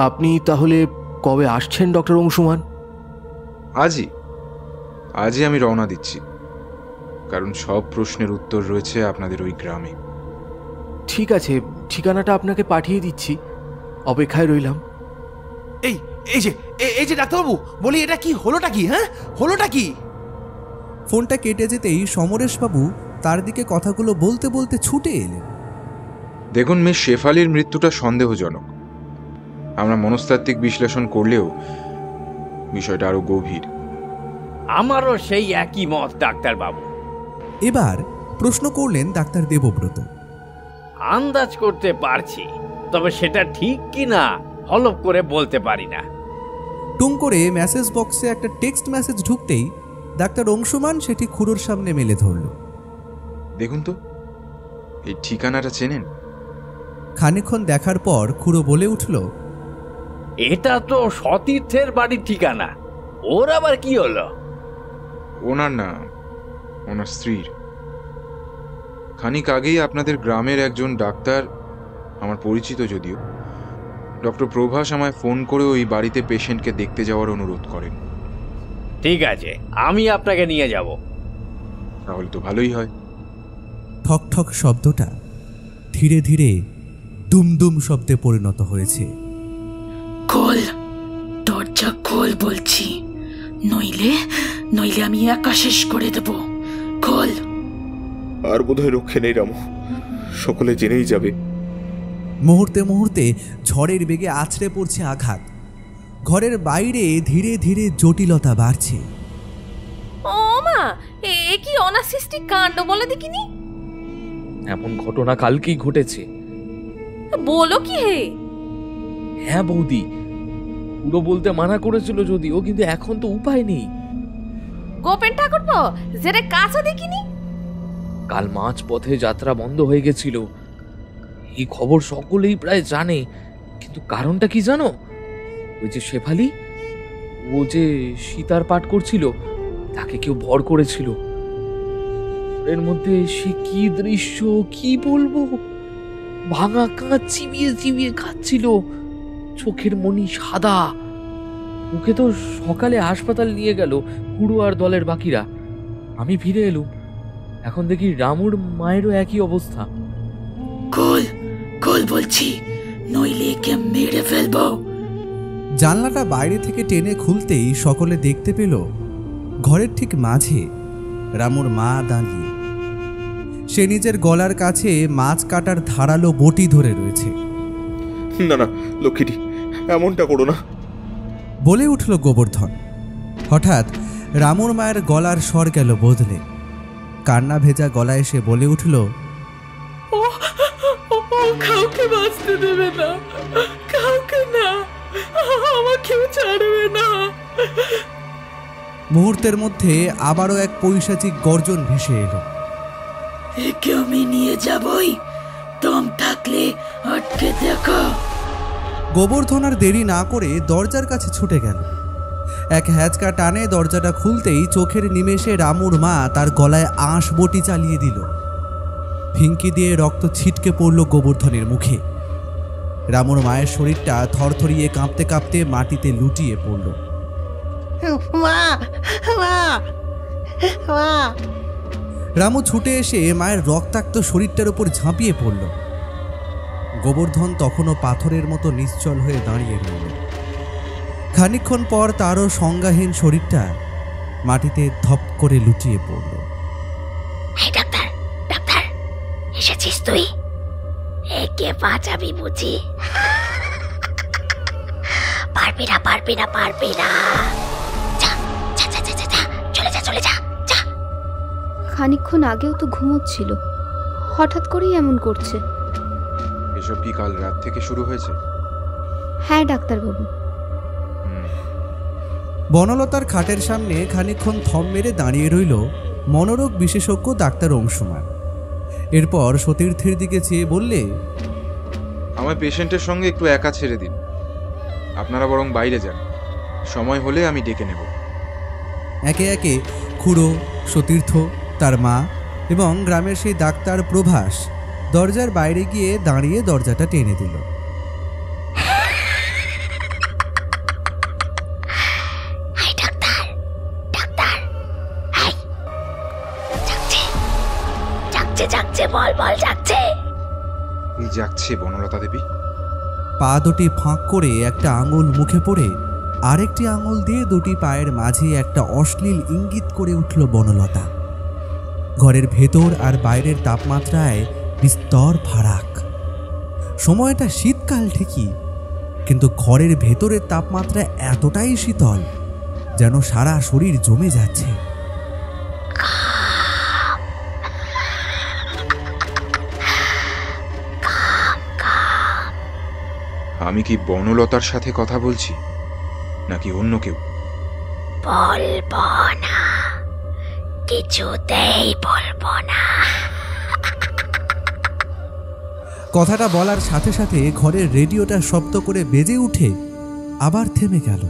আপনি তাহলে কবে আসছেন ডক্টর অংশুমান? আজই আমি রওনা দিচ্ছি, কারণ সব প্রশ্নের উত্তর রয়েছে আপনাদের ওই গ্রামে। ঠিক আছে, ঠিকানাটা আপনাকে পাঠিয়ে দিচ্ছি, অপেক্ষায় রইলাম। এই যে ডাক্তারবাবু, বলি এটা কি হলোটা কি? হ্যাঁ, হলোটা কি? ফোনটা কেটে যেতেই সমরেশবাবু তার দিকে কথাগুলো বলতে বলতে ছুটে এলেন। দেখুন মিস শেফালির মৃত্যুটা সন্দেহজনক। আমরা মনস্তাত্ত্বিক বিশ্লেষণ করলেও বিষয়টা আরো গভীর। আমারও সেই একই মত ডাক্তারবাবু। এবার প্রশ্ন করলেন ডাক্তার দেবব্রত। আন্দাজ করতে পারছি, তবে সেটা ঠিক কি না হলফ করে বলতে পারি না। টুং করে মেসেজ বক্সে একটা টেক্সট মেসেজ ঢুকতেই ডাক্তার অংশুমান সেটি খুড়োর সামনে মেলে ধরল। দেখুন তো, এই ঠিকানাটা চেনেন? খানিকক্ষণ দেখার পর খুড়ো বলে উঠল, এটা তো সতীর্থের বাড়ির ঠিকানা। ওর আবার কি হলো? ওনার না, ওনার স্ত্রীর। খানিক আগেই আপনাদের গ্রামের একজন ডাক্তার, আমার পরিচিত যদিও, ডক্টর প্রভাস আমায় ফোন করে ওই বাড়িতে পেশেন্টকে দেখতে যাওয়ার অনুরোধ করেন। ঠিক আছে, আমি আপনাকে নিয়ে যাব। তাহলে তো ভালোই হয়। ঠক ঠক শব্দটা ধীরে ধীরে দুমদুম শব্দে পরিণত হয়েছে। খোল, দরজা খোল বলছি, নইলে আমি একা শেষ করে দেব। খোল। আর বোধহয় রক্ষে নেই রামু, সকলে জেনেই যাবে। মুহূর্তে মুহূর্তে ঝড়ের বেগে আছড়ে পড়ছে আঘাত। ঘরের বাইরে ধীরে ধীরে জটিলতা বাড়ছে। ও মা, এ কি অনাসৃষ্টি কাণ্ড বলে দেখিনি? এমন ঘটনা কালকেই ঘটেছে। বলো কি হে? হ্যাঁ বৌদি, পুরো বলতে মানা করেছিল যদিও, কিন্তু এখন তো উপায় নেই। গোপেন ঠাকুরপো, যেটা কাছে দেখিনি। কাল মাঝ পথে যাত্রা বন্ধ হয়ে গেছিল, এই খবর সকলেই প্রায় জানে। কিন্তু কারণটা কি জানো? ওই যে শেফালি, ও যে সীতার পাঠ করছিল, তাকে কেউ ভর করেছিল। এর মধ্যে সে কি দৃশ্য, কি বলবো! ভাঙা কাঁচ চিবিয়ে চিবিয়ে খাচ্ছিল, চোখের মনি সাদা। ওকে তো সকালে হাসপাতাল নিয়ে গেল খুড়ো আর দলের বাকিরা। আমি ফিরে এলুম, এখন দেখি রামুর মায়েরও একই অবস্থা। খোল খোল বলছি, নইলে একে মেরে ফেলবো। জানলাটা বাইরে থেকে টেনে খুলতেই সকলে দেখতে পেল ঘরের ঠিক মাঝে রামুর মা দাঁড়িয়ে। সে নিজের গলার কাছে মাছ কাটার ধারালো বটি ধরে রয়েছে। না না লক্ষ্মীটি, এমনটা করো না, বলে উঠল গোবর্ধন। হঠাৎ রামুর মায়ের গলার স্বর গেল বদলে। কান্না ভেজা গলায় সে বলে উঠল, ও কাউকে বাঁচতে দেবে না, কাউকে না, আমাকেও ছাড়বে না। মুহূর্তের মধ্যে আবারও এক পৈশাচিক গর্জন ভেসে এলো। একে আমি নিয়ে যাবই, দম থাকলে আটকে দেখো। গোবর্ধন আর দেরি না করে দরজার কাছে ছুটে গেল। এক হ্যাচকা টানে দরজাটা খুলতেই চোখের নিমেষে রামুর মা তার গলায় আঁশ বটি চালিয়ে দিল। ফিঙ্কি দিয়ে রক্ত ছিটকে পড়ল গোবর্ধনের মুখে। রামুর মায়ের শরীরটা থরথরিয়ে কাঁপতে কাঁপতে মাটিতে লুটিয়ে পড়ল। মা মা মা। রামু ছুটে এসে মায়ের রক্তাক্ত শরীরটার উপর ঝাঁপিয়ে পড়ল। গোবর্ধন তখনও পাথরের মতো নিশ্চল হয়ে দাঁড়িয়ে রইল। খানিকক্ষণ পর তারও সংজ্ঞাহীন শরীরটা মাটিতে ধপ করে লুটিয়ে পড়ল। ডাক্তার ডাক্তার, এসেছিস তুই? একে বাঁচাবি বুঝি? পারবি না পারবি না পারবি না, চলে যা চলে যা। খানিকক্ষণ আগেও তো ঘুমোচ্ছিল, হঠাৎ করেই এমন করছে। এসব কি কাল রাত থেকে শুরু হয়েছে? হ্যাঁ ডাক্তারবাবু। বনলতার খাটের সামনে খানিকক্ষণ থম মেরে দাঁড়িয়ে রইল মনোরোগ বিশেষজ্ঞ ডাক্তার অংশুমান। এরপর সতীর্থের দিকে চেয়ে বললে, আমার পেশেন্টের সঙ্গে একটু একা ছেড়ে দিন, আপনারা বরং বাইরে যান, সময় হলে আমি ডেকে নেব। একে একে খুড়ো, সতীর্থ, তার মা এবং গ্রামের সেই ডাক্তার প্রভাস দরজার বাইরে গিয়ে দাঁড়িয়ে দরজাটা টেনে দিল। বল বল, যাচ্ছে। যাচ্ছে বনলতা দেবী। পা দুটি ফাঁক করে একটা আঙুল মুখে পড়ে আরেকটি আঙুল দিয়ে দুটি পায়ের মাঝে একটা অশ্লীল ইঙ্গিত করে উঠল বনলতা। ঘরের ভেতর আর বাইরের তাপমাত্রায় বিস্তর ফারাক। সময়টা শীতকাল ঠিকই, কিন্তু ঘরের ভেতরের তাপমাত্রা এতটাই শীতল যেন সারা শরীর জমে যাচ্ছে। আমি কি বনলতার সাথে কথা বলছি নাকি অন্য কেউ? বলবো না, কিছুতেই বলবো না। কথাটা বলার সাথে সাথে ঘরের রেডিওটা শব্দ করে বেজে উঠে আবার থেমে গেল।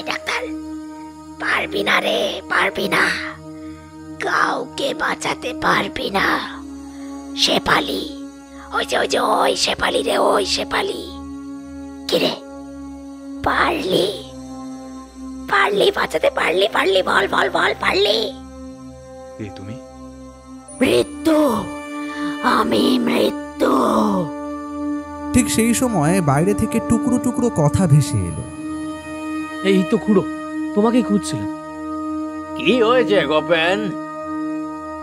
ডাক্তার, পারবি না রে, পারবি না, কাউকে বাঁচাতে পারবি না। শেফালি, ওই যে ওই শেফালি রে, ওই শেফালি। কিরে, পারলি বাঁচাতে পারলি? বল বল বল, পারলি? তুমি? মৃত্যু, আমি মৃত্যু। ঠিক সেই সময় বাইরে থেকে টুকরো টুকরো কথা ভেসে এলো। এই তো খুড়ো, তোমাকে খুঁজছিলাম। কি হয়েছে গোপেন?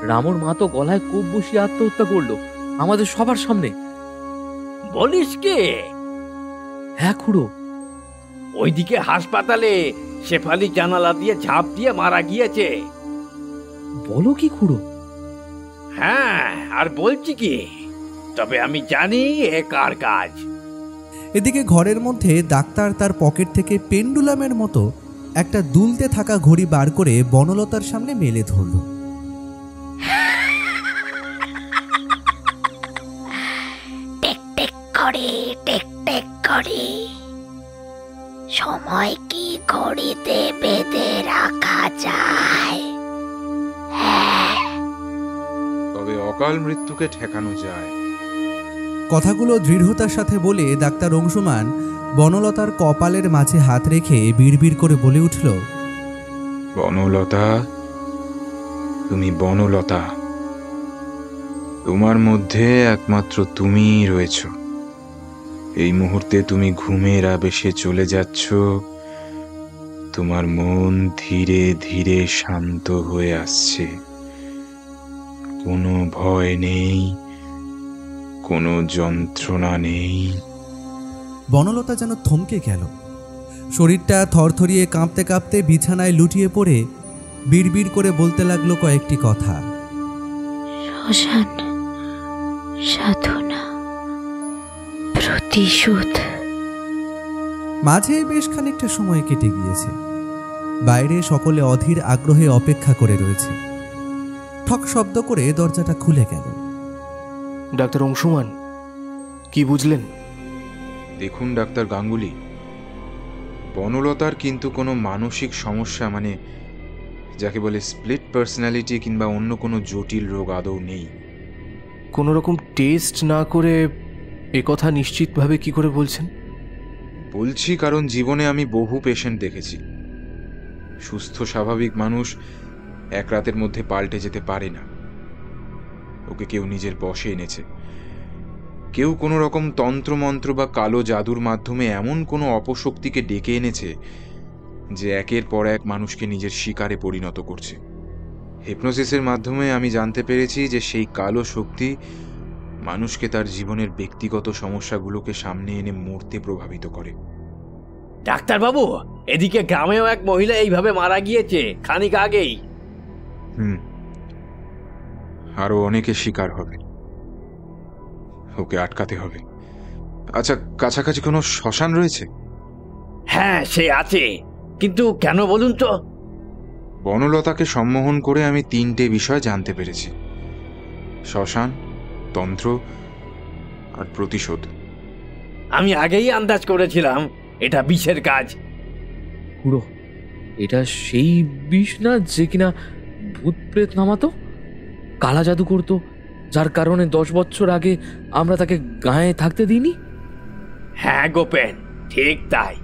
রামুর মা তো গলায় কোপ বসিয়ে আত্মহত্যা করলো আমাদের সবার সামনে। বলিস কি? হ্যাঁ খুড়ো। ওইদিকে হাসপাতালে শেফালি জানালা দিয়ে ঝাঁপ দিয়ে মারা গিয়েছে। বলো কি খুড়ো? হ্যাঁ, আর বলছি কি, তবে আমি জানি এ কার কাজ। এদিকে ঘরের মধ্যে ডাক্তার তার পকেট থেকে পেন্ডুলামের মতো একটা দুলতে থাকা ঘড়ি বার করে বনলতার সামনে মেলে ধরল। টেক ঘড়ি, সময় কি ঘড়িতে বেঁধে রাখা যায়? তবে অকাল মৃত্যুকে ঠেকানো যায়। কথাগুলো দৃঢ়তার সাথে বলে ডাক্তার অংশুমান বনলতার কপালের মাঝে হাত রেখে বিড়বিড় করে বলে উঠল, বনলতা, তুমি বনলতা, তোমার মধ্যে একমাত্র তুমিই রয়েছ। এই মুহূর্তে তুমি ঘুমের আবেশে চলে যাচ্ছ। তোমার মন ধীরে ধীরে শান্ত হয়ে আসছে। কোনো ভয় নেই, কোনো যন্ত্রণা নেই। বনলতা যেন থমকে গেল। শরীরটা থরথরিয়ে কাঁপতে কাঁপতে বিছানায় লুটিয়ে পড়ে বিড়বিড় করে বলতে লাগলো কয়েকটি কথা। শ্মশান, সাধনা, প্রতিশোধ। মাঝে বেশ খানিকটা সময় কেটে গিয়েছে। বাইরে সকলে অধীর আগ্রহে অপেক্ষা করে রয়েছে। ঠক শব্দ করে দরজাটা খুলে গেল। ডাক্তার অংশুমান, কি বুঝলেন? দেখুন ডাক্তার গাঙ্গুলি, বনলতার কিন্তু কোনো মানসিক সমস্যা, মানে যাকে বলে স্প্লিট পার্সোনালিটি কিংবা অন্য কোনো জটিল রোগ আদৌ নেই। কোনো রকম টেস্ট না করে একথা নিশ্চিতভাবে কি করে বলছেন? বলছি কারণ জীবনে আমি বহু পেশেন্ট দেখেছি। সুস্থ স্বাভাবিক মানুষ এক রাতের মধ্যে পাল্টে যেতে পারে না। ওকে কেউ নিজের বশে এনেছে। কেউ কোনো রকম তন্ত্রমন্ত্র বা কালো জাদুর মাধ্যমে এমন কোনো অপশক্তিকে ডেকে এনেছে যে একের পর এক মানুষকে নিজের শিকারে পরিণত করছে। হিপনোসিসের মাধ্যমে আমি জানতে পেরেছি যে সেই কালো শক্তি মানুষকে তার জীবনের ব্যক্তিগত সমস্যাগুলোকে সামনে এনে মরতে প্রভাবিত করে। ডাক্তারবাবু, এদিকে গ্রামেও এক মহিলা এইভাবে মারা গিয়েছে খানিক আগেই। আরো অনেকে শিকার হবে, ওকে আটকাতে হবে। আচ্ছা, কাছাকাছি কোনো শ্মশান রয়েছে? হ্যাঁ, সে আছে, কিন্তু কেন বলুন তো? বনলতাকে সম্মোহন করে আমি 3টে বিষয় জানতে পেরেছি: শ্মশান, তন্ত্র আর প্রতিশোধ। আমি আগেই আন্দাজ করেছিলাম এটা বিষের কাজ। পুরো এটা সেই বিষ না যে কিনা ভূত প্রেত নামাতো, কালা জাদু করতো, যার কারণে 10 বছর আগে আমরা তাকে গায়ে থাকতে দিইনি? হ্যাঁ গোপেন, ঠিক তাই।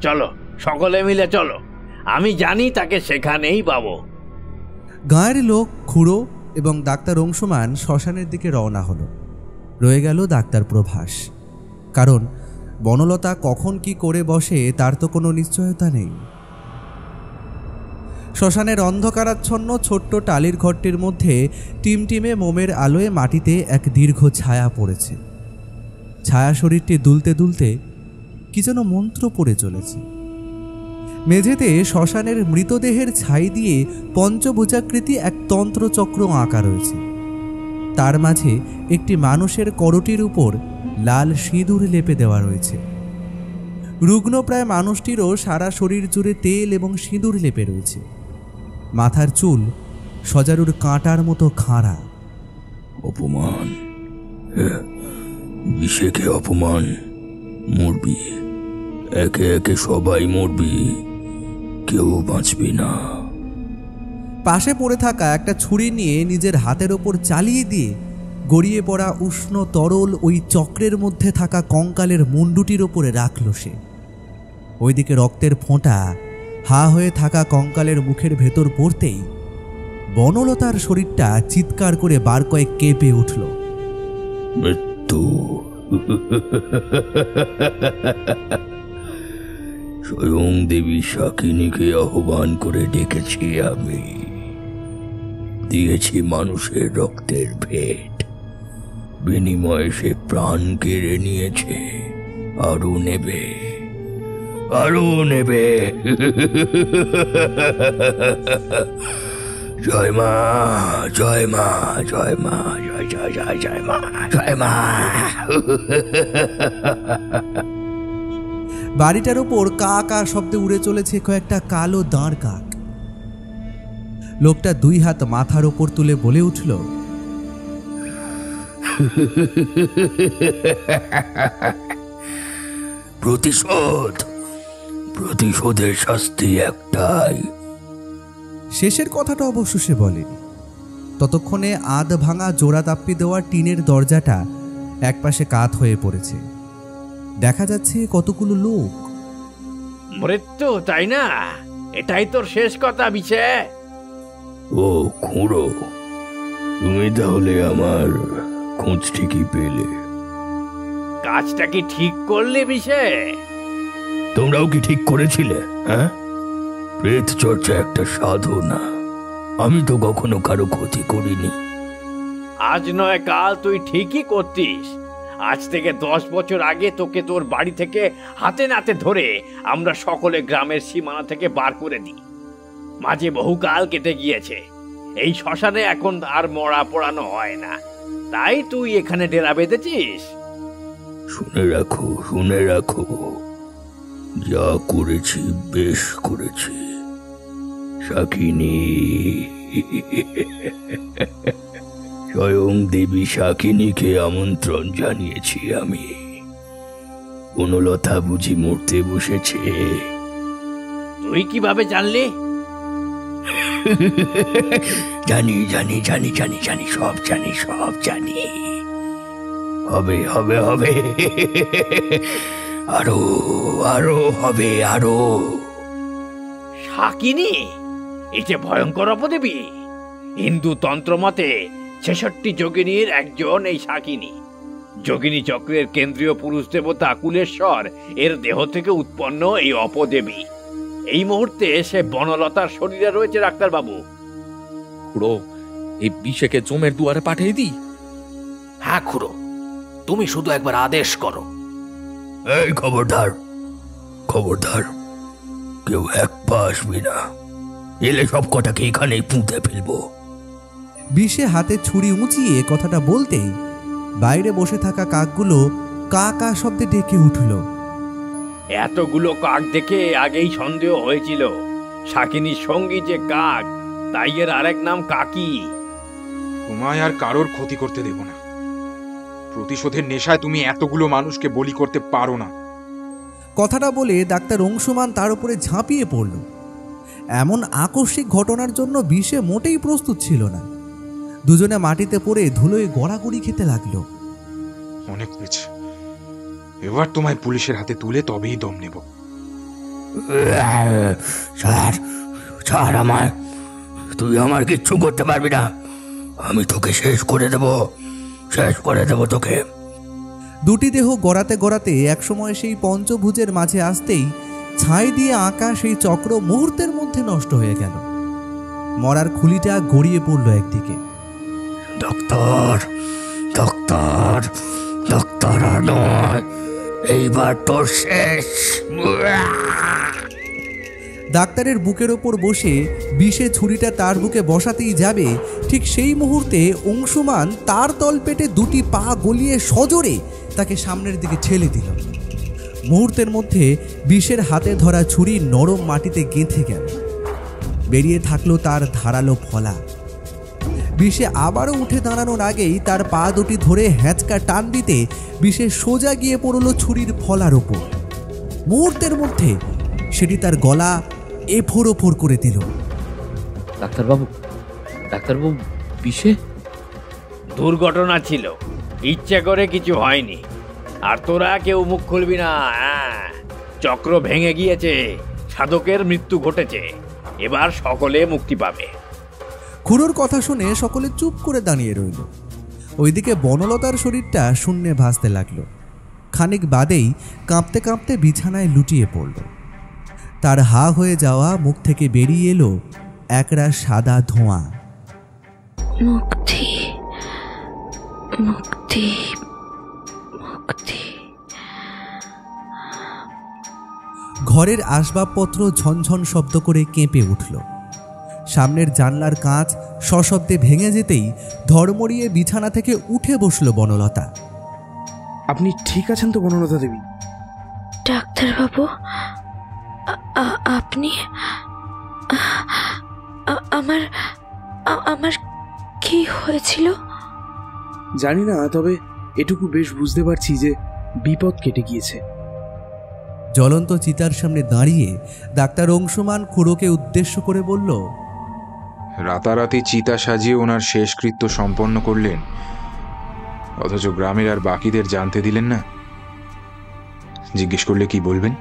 চলো সকলে মিলে চলো, আমি জানি তাকে সেখানেই পাবো। গাঁয়ের লোক খুড়ো এবং ডাক্তার অংশমান শ্মশানের দিকে রওনা হলো। রয়ে গেল ডাক্তার প্রভাস, কারণ বনলতা কখন কি করে বসে তার তো কোনো নিশ্চয়তা নেই। শ্মশানের অন্ধকারাচ্ছন্ন ছোট্ট টালির ঘরটির মধ্যে টিমটিমে মোমের আলোয় মাটিতে এক দীর্ঘ ছায়া পড়েছে। ছায়া শরীরটি দুলতে দুলতে কি যেন মন্ত্র পড়ে চলেছে। মেঝেতে শ্মশানের মৃতদেহের ছাই দিয়ে পঞ্চভুজাকৃতি এক তন্ত্রচক্র আঁকা রয়েছে। তার মাঝে একটি মানুষের করটির উপর লাল সিঁদুর লেপে দেওয়া রয়েছে। রুগ্নপ্রায় মানুষটিরও সারা শরীর জুড়ে তেল এবং সিঁদুর লেপে রয়েছে। মাথার চুল সজারুর কাঁটার মতো খাঁড়া। অপমান, বিষেকে অপমান, মরবি, একে একে সবাই মরবি, কেউ বাঁচবি না। পাশে পড়ে থাকা একটা ছুরি নিয়ে নিজের হাতের ওপর চালিয়ে দিয়ে গড়িয়ে পড়া উষ্ণ তরল ওই চক্রের মধ্যে থাকা কঙ্কালের মুন্ডুটির ওপরে রাখল সে। ওইদিকে রক্তের ফোঁটা হা হয়ে থাকা কঙ্কালের মুখের ভেতর পড়তেই বনলতার শরীরটা চিৎকার করে বার কয়েক কেঁপে উঠল। মৃত্যু, স্বয়ং দেবী শাকিনীকে আহ্বান করে ডেকেছি আমি। দিয়েছি মানুষের রক্তের ভেট, বিনিময়ে সে প্রাণ কেড়ে নিয়েছে, আরো নেবে, আরো নেবে। জয় মা, জয় মা, জয় মা, জয় জয় জয় জয় মা, জয় মা। বাড়িটার ওপর কা কা শব্দে উড়ে চলেছে কয়েকটা কালো দাঁড় কাক। লোকটা 2 হাত মাথার ওপর তুলে বলে উঠল, প্রতিশোধ, প্রতিশোধের শাস্তি একটাই। শেষের কথাটা অবশ্য সে বলেনি। ততক্ষণে আধ ভাঙা জোড়া তাপ্পি দেওয়া টিনের দরজাটা একপাশে কাত হয়ে পড়েছে। দেখা যাচ্ছে কতগুলো লোক। মৃত্যু, তাই না? এটাই তোর শেষ কথা বিছে? ও খুঁড়ো, তুমি তাহলে আমার খোঁজ ঠিকই পেলে। কাজটা কি ঠিক করলে বিছে? তোমরাও কি ঠিক করেছিলে? হ্যাঁ, প্রেত চর্চা একটা সাধনা। আমি তো কখনো কারো ক্ষতি করিনি। আজ নয় কাল তুই ঠিকই করতিস। আজ থেকে 10 বছর আগে তোকে তোর বাড়ি থেকে হাতে নাতে ধরে আমরা সকলে গ্রামের সীমানা থেকে বার করে দিই। মাঝে বহুকাল কেটে গিয়েছে। এই শ্মশানে এখন আর মরা পোড়ানো হয় না, তাই তুই এখানে ডেরা বেঁধেছিস। শুনে রাখো, শুনে রাখো, যা করেছি বেশ করেছি। শাকিনী, স্বয়ং দেবী শাকিনীকে আমন্ত্রণ জানিয়েছি আমি। বনলতা বুঝি মরতে বসেছে। তুই কিভাবে জানলি? জানি জানি জানি জানি জানি, সব জানি, সব জানি। হবে হবে হবে, আরো আরো হবে, আরো। শাকিনী, এই যে ভয়ঙ্কর অপদেবী। হিন্দু তন্ত্র মতে ছেষট্টি যোগিনীর একজন এই শাকিনী। যোগিনী চক্রের কেন্দ্রীয় পুরুষ দেবতা কুলেশ্বর এর দেহ থেকে উৎপন্ন এই অপদেবী। এই মুহূর্তে সে বনলতার শরীরে রয়েছে ডাক্তারবাবু। খুড়ো, এই বিষেকে জমের দুয়ারে পাঠিয়ে দিই? হ্যাঁ খুড়ো, তুমি শুধু একবার আদেশ করো। এই খবরদার, খবরদার, কেউ এক পা আসবি না, এলে সব কটাকে এখানেই পুঁতে ফেলবো। বিষে হাতে ছুরি উঁচিয়ে কথাটা বলতেই বাইরে বসে থাকা কাকগুলো কা কা শব্দে ডেকে উঠল। এতগুলো কাক দেখে আগেই সন্দেহ হয়েছিল শাকিনীর সঙ্গী যে কাক, তাই এর আরেক নাম কাকি। তোমায় আর কারোর ক্ষতি করতে দেব না। প্রতিশোধের নেশায় তুমি এতগুলো মানুষকে বলি করতে পারো না। কথাটা বলে ডাক্তার অংশুমান তার উপরে ঝাঁপিয়ে পড়ল। এমন আকস্মিক ঘটনার জন্য বিষে মোটেই প্রস্তুত ছিল না। দুজনে মাটিতে পড়ে ধুলোয় গড়াগড়ি খেতে লাগলো। অনেক হয়েছে, এবার তোমায় পুলিশের হাতে তুলে তবেই দম নেব। স্যার, স্যার, আমায়, তুই আমার কিচ্ছু করতে পারবি না। আমি তোকে শেষ করে দেব, শেষ করে দেব তোকে। দুটি দেহ গড়াতে গড়াতে একসময় সেই পঞ্চভুজের মাঝে আসতেই ছাই দিয়ে আঁকা সেই চক্র মুহূর্তের মধ্যে নষ্ট হয়ে গেল। মরার খুলিটা গড়িয়ে পড়ল একদিকে। ডক্টর, ডক্টর, ডক্টর আর নয়, এইবার তোর শেষ। ডাক্তারের বুকের ওপর বসে বিষে ছুরিটা তার বুকে বসাতেই যাবে, ঠিক সেই মুহূর্তে অংশুমান তার তলপেটে দুটি পা গলিয়ে সজোরে তাকে সামনের দিকে ঠেলে দিল। মুহূর্তের মধ্যে বিষের হাতে ধরা ছুরি নরম মাটিতে গেঁথে গেল। বেরিয়ে থাকলো তার ধারালো ফলা। বিষে আবারও উঠে দাঁড়ানোর আগেই তার পা দুটি ধরে হ্যাঁচকা টান দিতে বিষে সোজা গিয়ে পড়ল ছুরির ফলার ওপর। মুহূর্তের মধ্যে সেটি তার গলা এফোর ওফোর করে দিল। ডাক্তারবাবু, ডাক্তারবাবু, বিষে? দুর্ঘটনা ছিল, ইচ্ছে করে কিছু হয়নি। আর তোরা কেউ মুখ খুলবি না। চক্র ভেঙে গিয়েছে, সাধকের মৃত্যু ঘটেছে, এবার সকলে মুক্তি পাবে। খুড়োর কথা শুনে সকলে চুপ করে দাঁড়িয়ে রইল। ওইদিকে বনলতার শরীরটা শূন্যে ভাসতে লাগলো। খানিক বাদেই কাঁপতে কাঁপতে বিছানায় লুটিয়ে পড়ল। তার হা হয়ে যাওয়া মুখ থেকে বেরিয়ে এলো একরা সাদা ধোঁয়া। মুক্তি, মুক্তি, মুক্তি। ঘরের আসবাবপত্র ঝনঝন শব্দ করে কেঁপে উঠল। সামনের জানলার কাঁচ সশব্দে ভেঙে যেতেই ধড়মড়িয়ে বিছানা থেকে উঠে বসল বনলতা। আপনি ঠিক আছেন তো বনলতা দেবী? ডাক্তারবাবু, আপনি? আমার আমার কি হয়েছিল জানি না, তবে এটুকু বেশ বুঝতে পারছি যে বিপদ কেটে গিয়েছে। জ্বলন্ত চিতার সামনে দাঁড়িয়ে ডাক্তার অংশুমান খুড়োকে উদ্দেশ্য করে বলল, রাতারাতি চিতা সাজিয়ে ওনার শেষকৃত্য সম্পন্ন করলেন, অথচ গ্রামের আর বাকিদের জানতে দিলেন না। জিজ্ঞেস করলে কি বলবেন?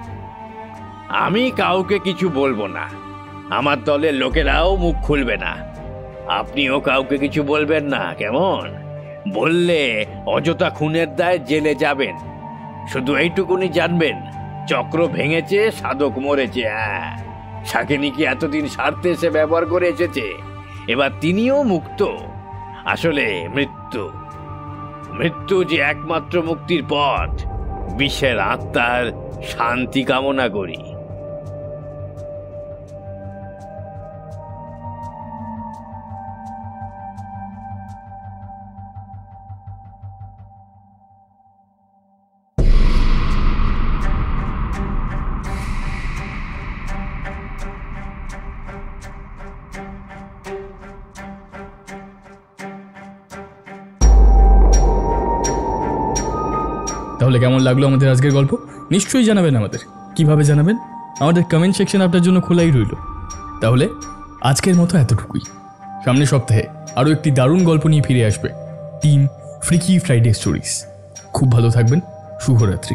আমি কাউকে কিছু বলবো না, আমার দলের লোকেরাও মুখ খুলবে না। আপনিও কাউকে কিছু বলবেন না, কেমন? বললে অযথা খুনের দায় জেলে যাবেন। শুধু এইটুকুনি জানবেন, চক্র ভেঙেছে, সাধক মরেছে। শাকিনীকে এতদিন স্বার্থে সে ব্যবহার করে এসেছে, এবার তিনিও মুক্ত। আসলে মৃত্যু, মৃত্যু যে একমাত্র মুক্তির পথ। বিশ্বের আত্মার শান্তি কামনা করি। তাহলে কেমন লাগলো আমাদের আজকের গল্প? নিশ্চয়ই জানাবেন আমাদের। কিভাবে জানাবেন? আমাদের কমেন্ট সেকশন আপনার জন্য খোলাই রইল। তাহলে আজকের মতো এতটুকুই। সামনের সপ্তাহে আরও একটি দারুণ গল্প নিয়ে ফিরে আসবে টিম ফ্রিকি ফ্রাইডে স্টোরিজ। খুব ভালো থাকবেন। শুভরাত্রি।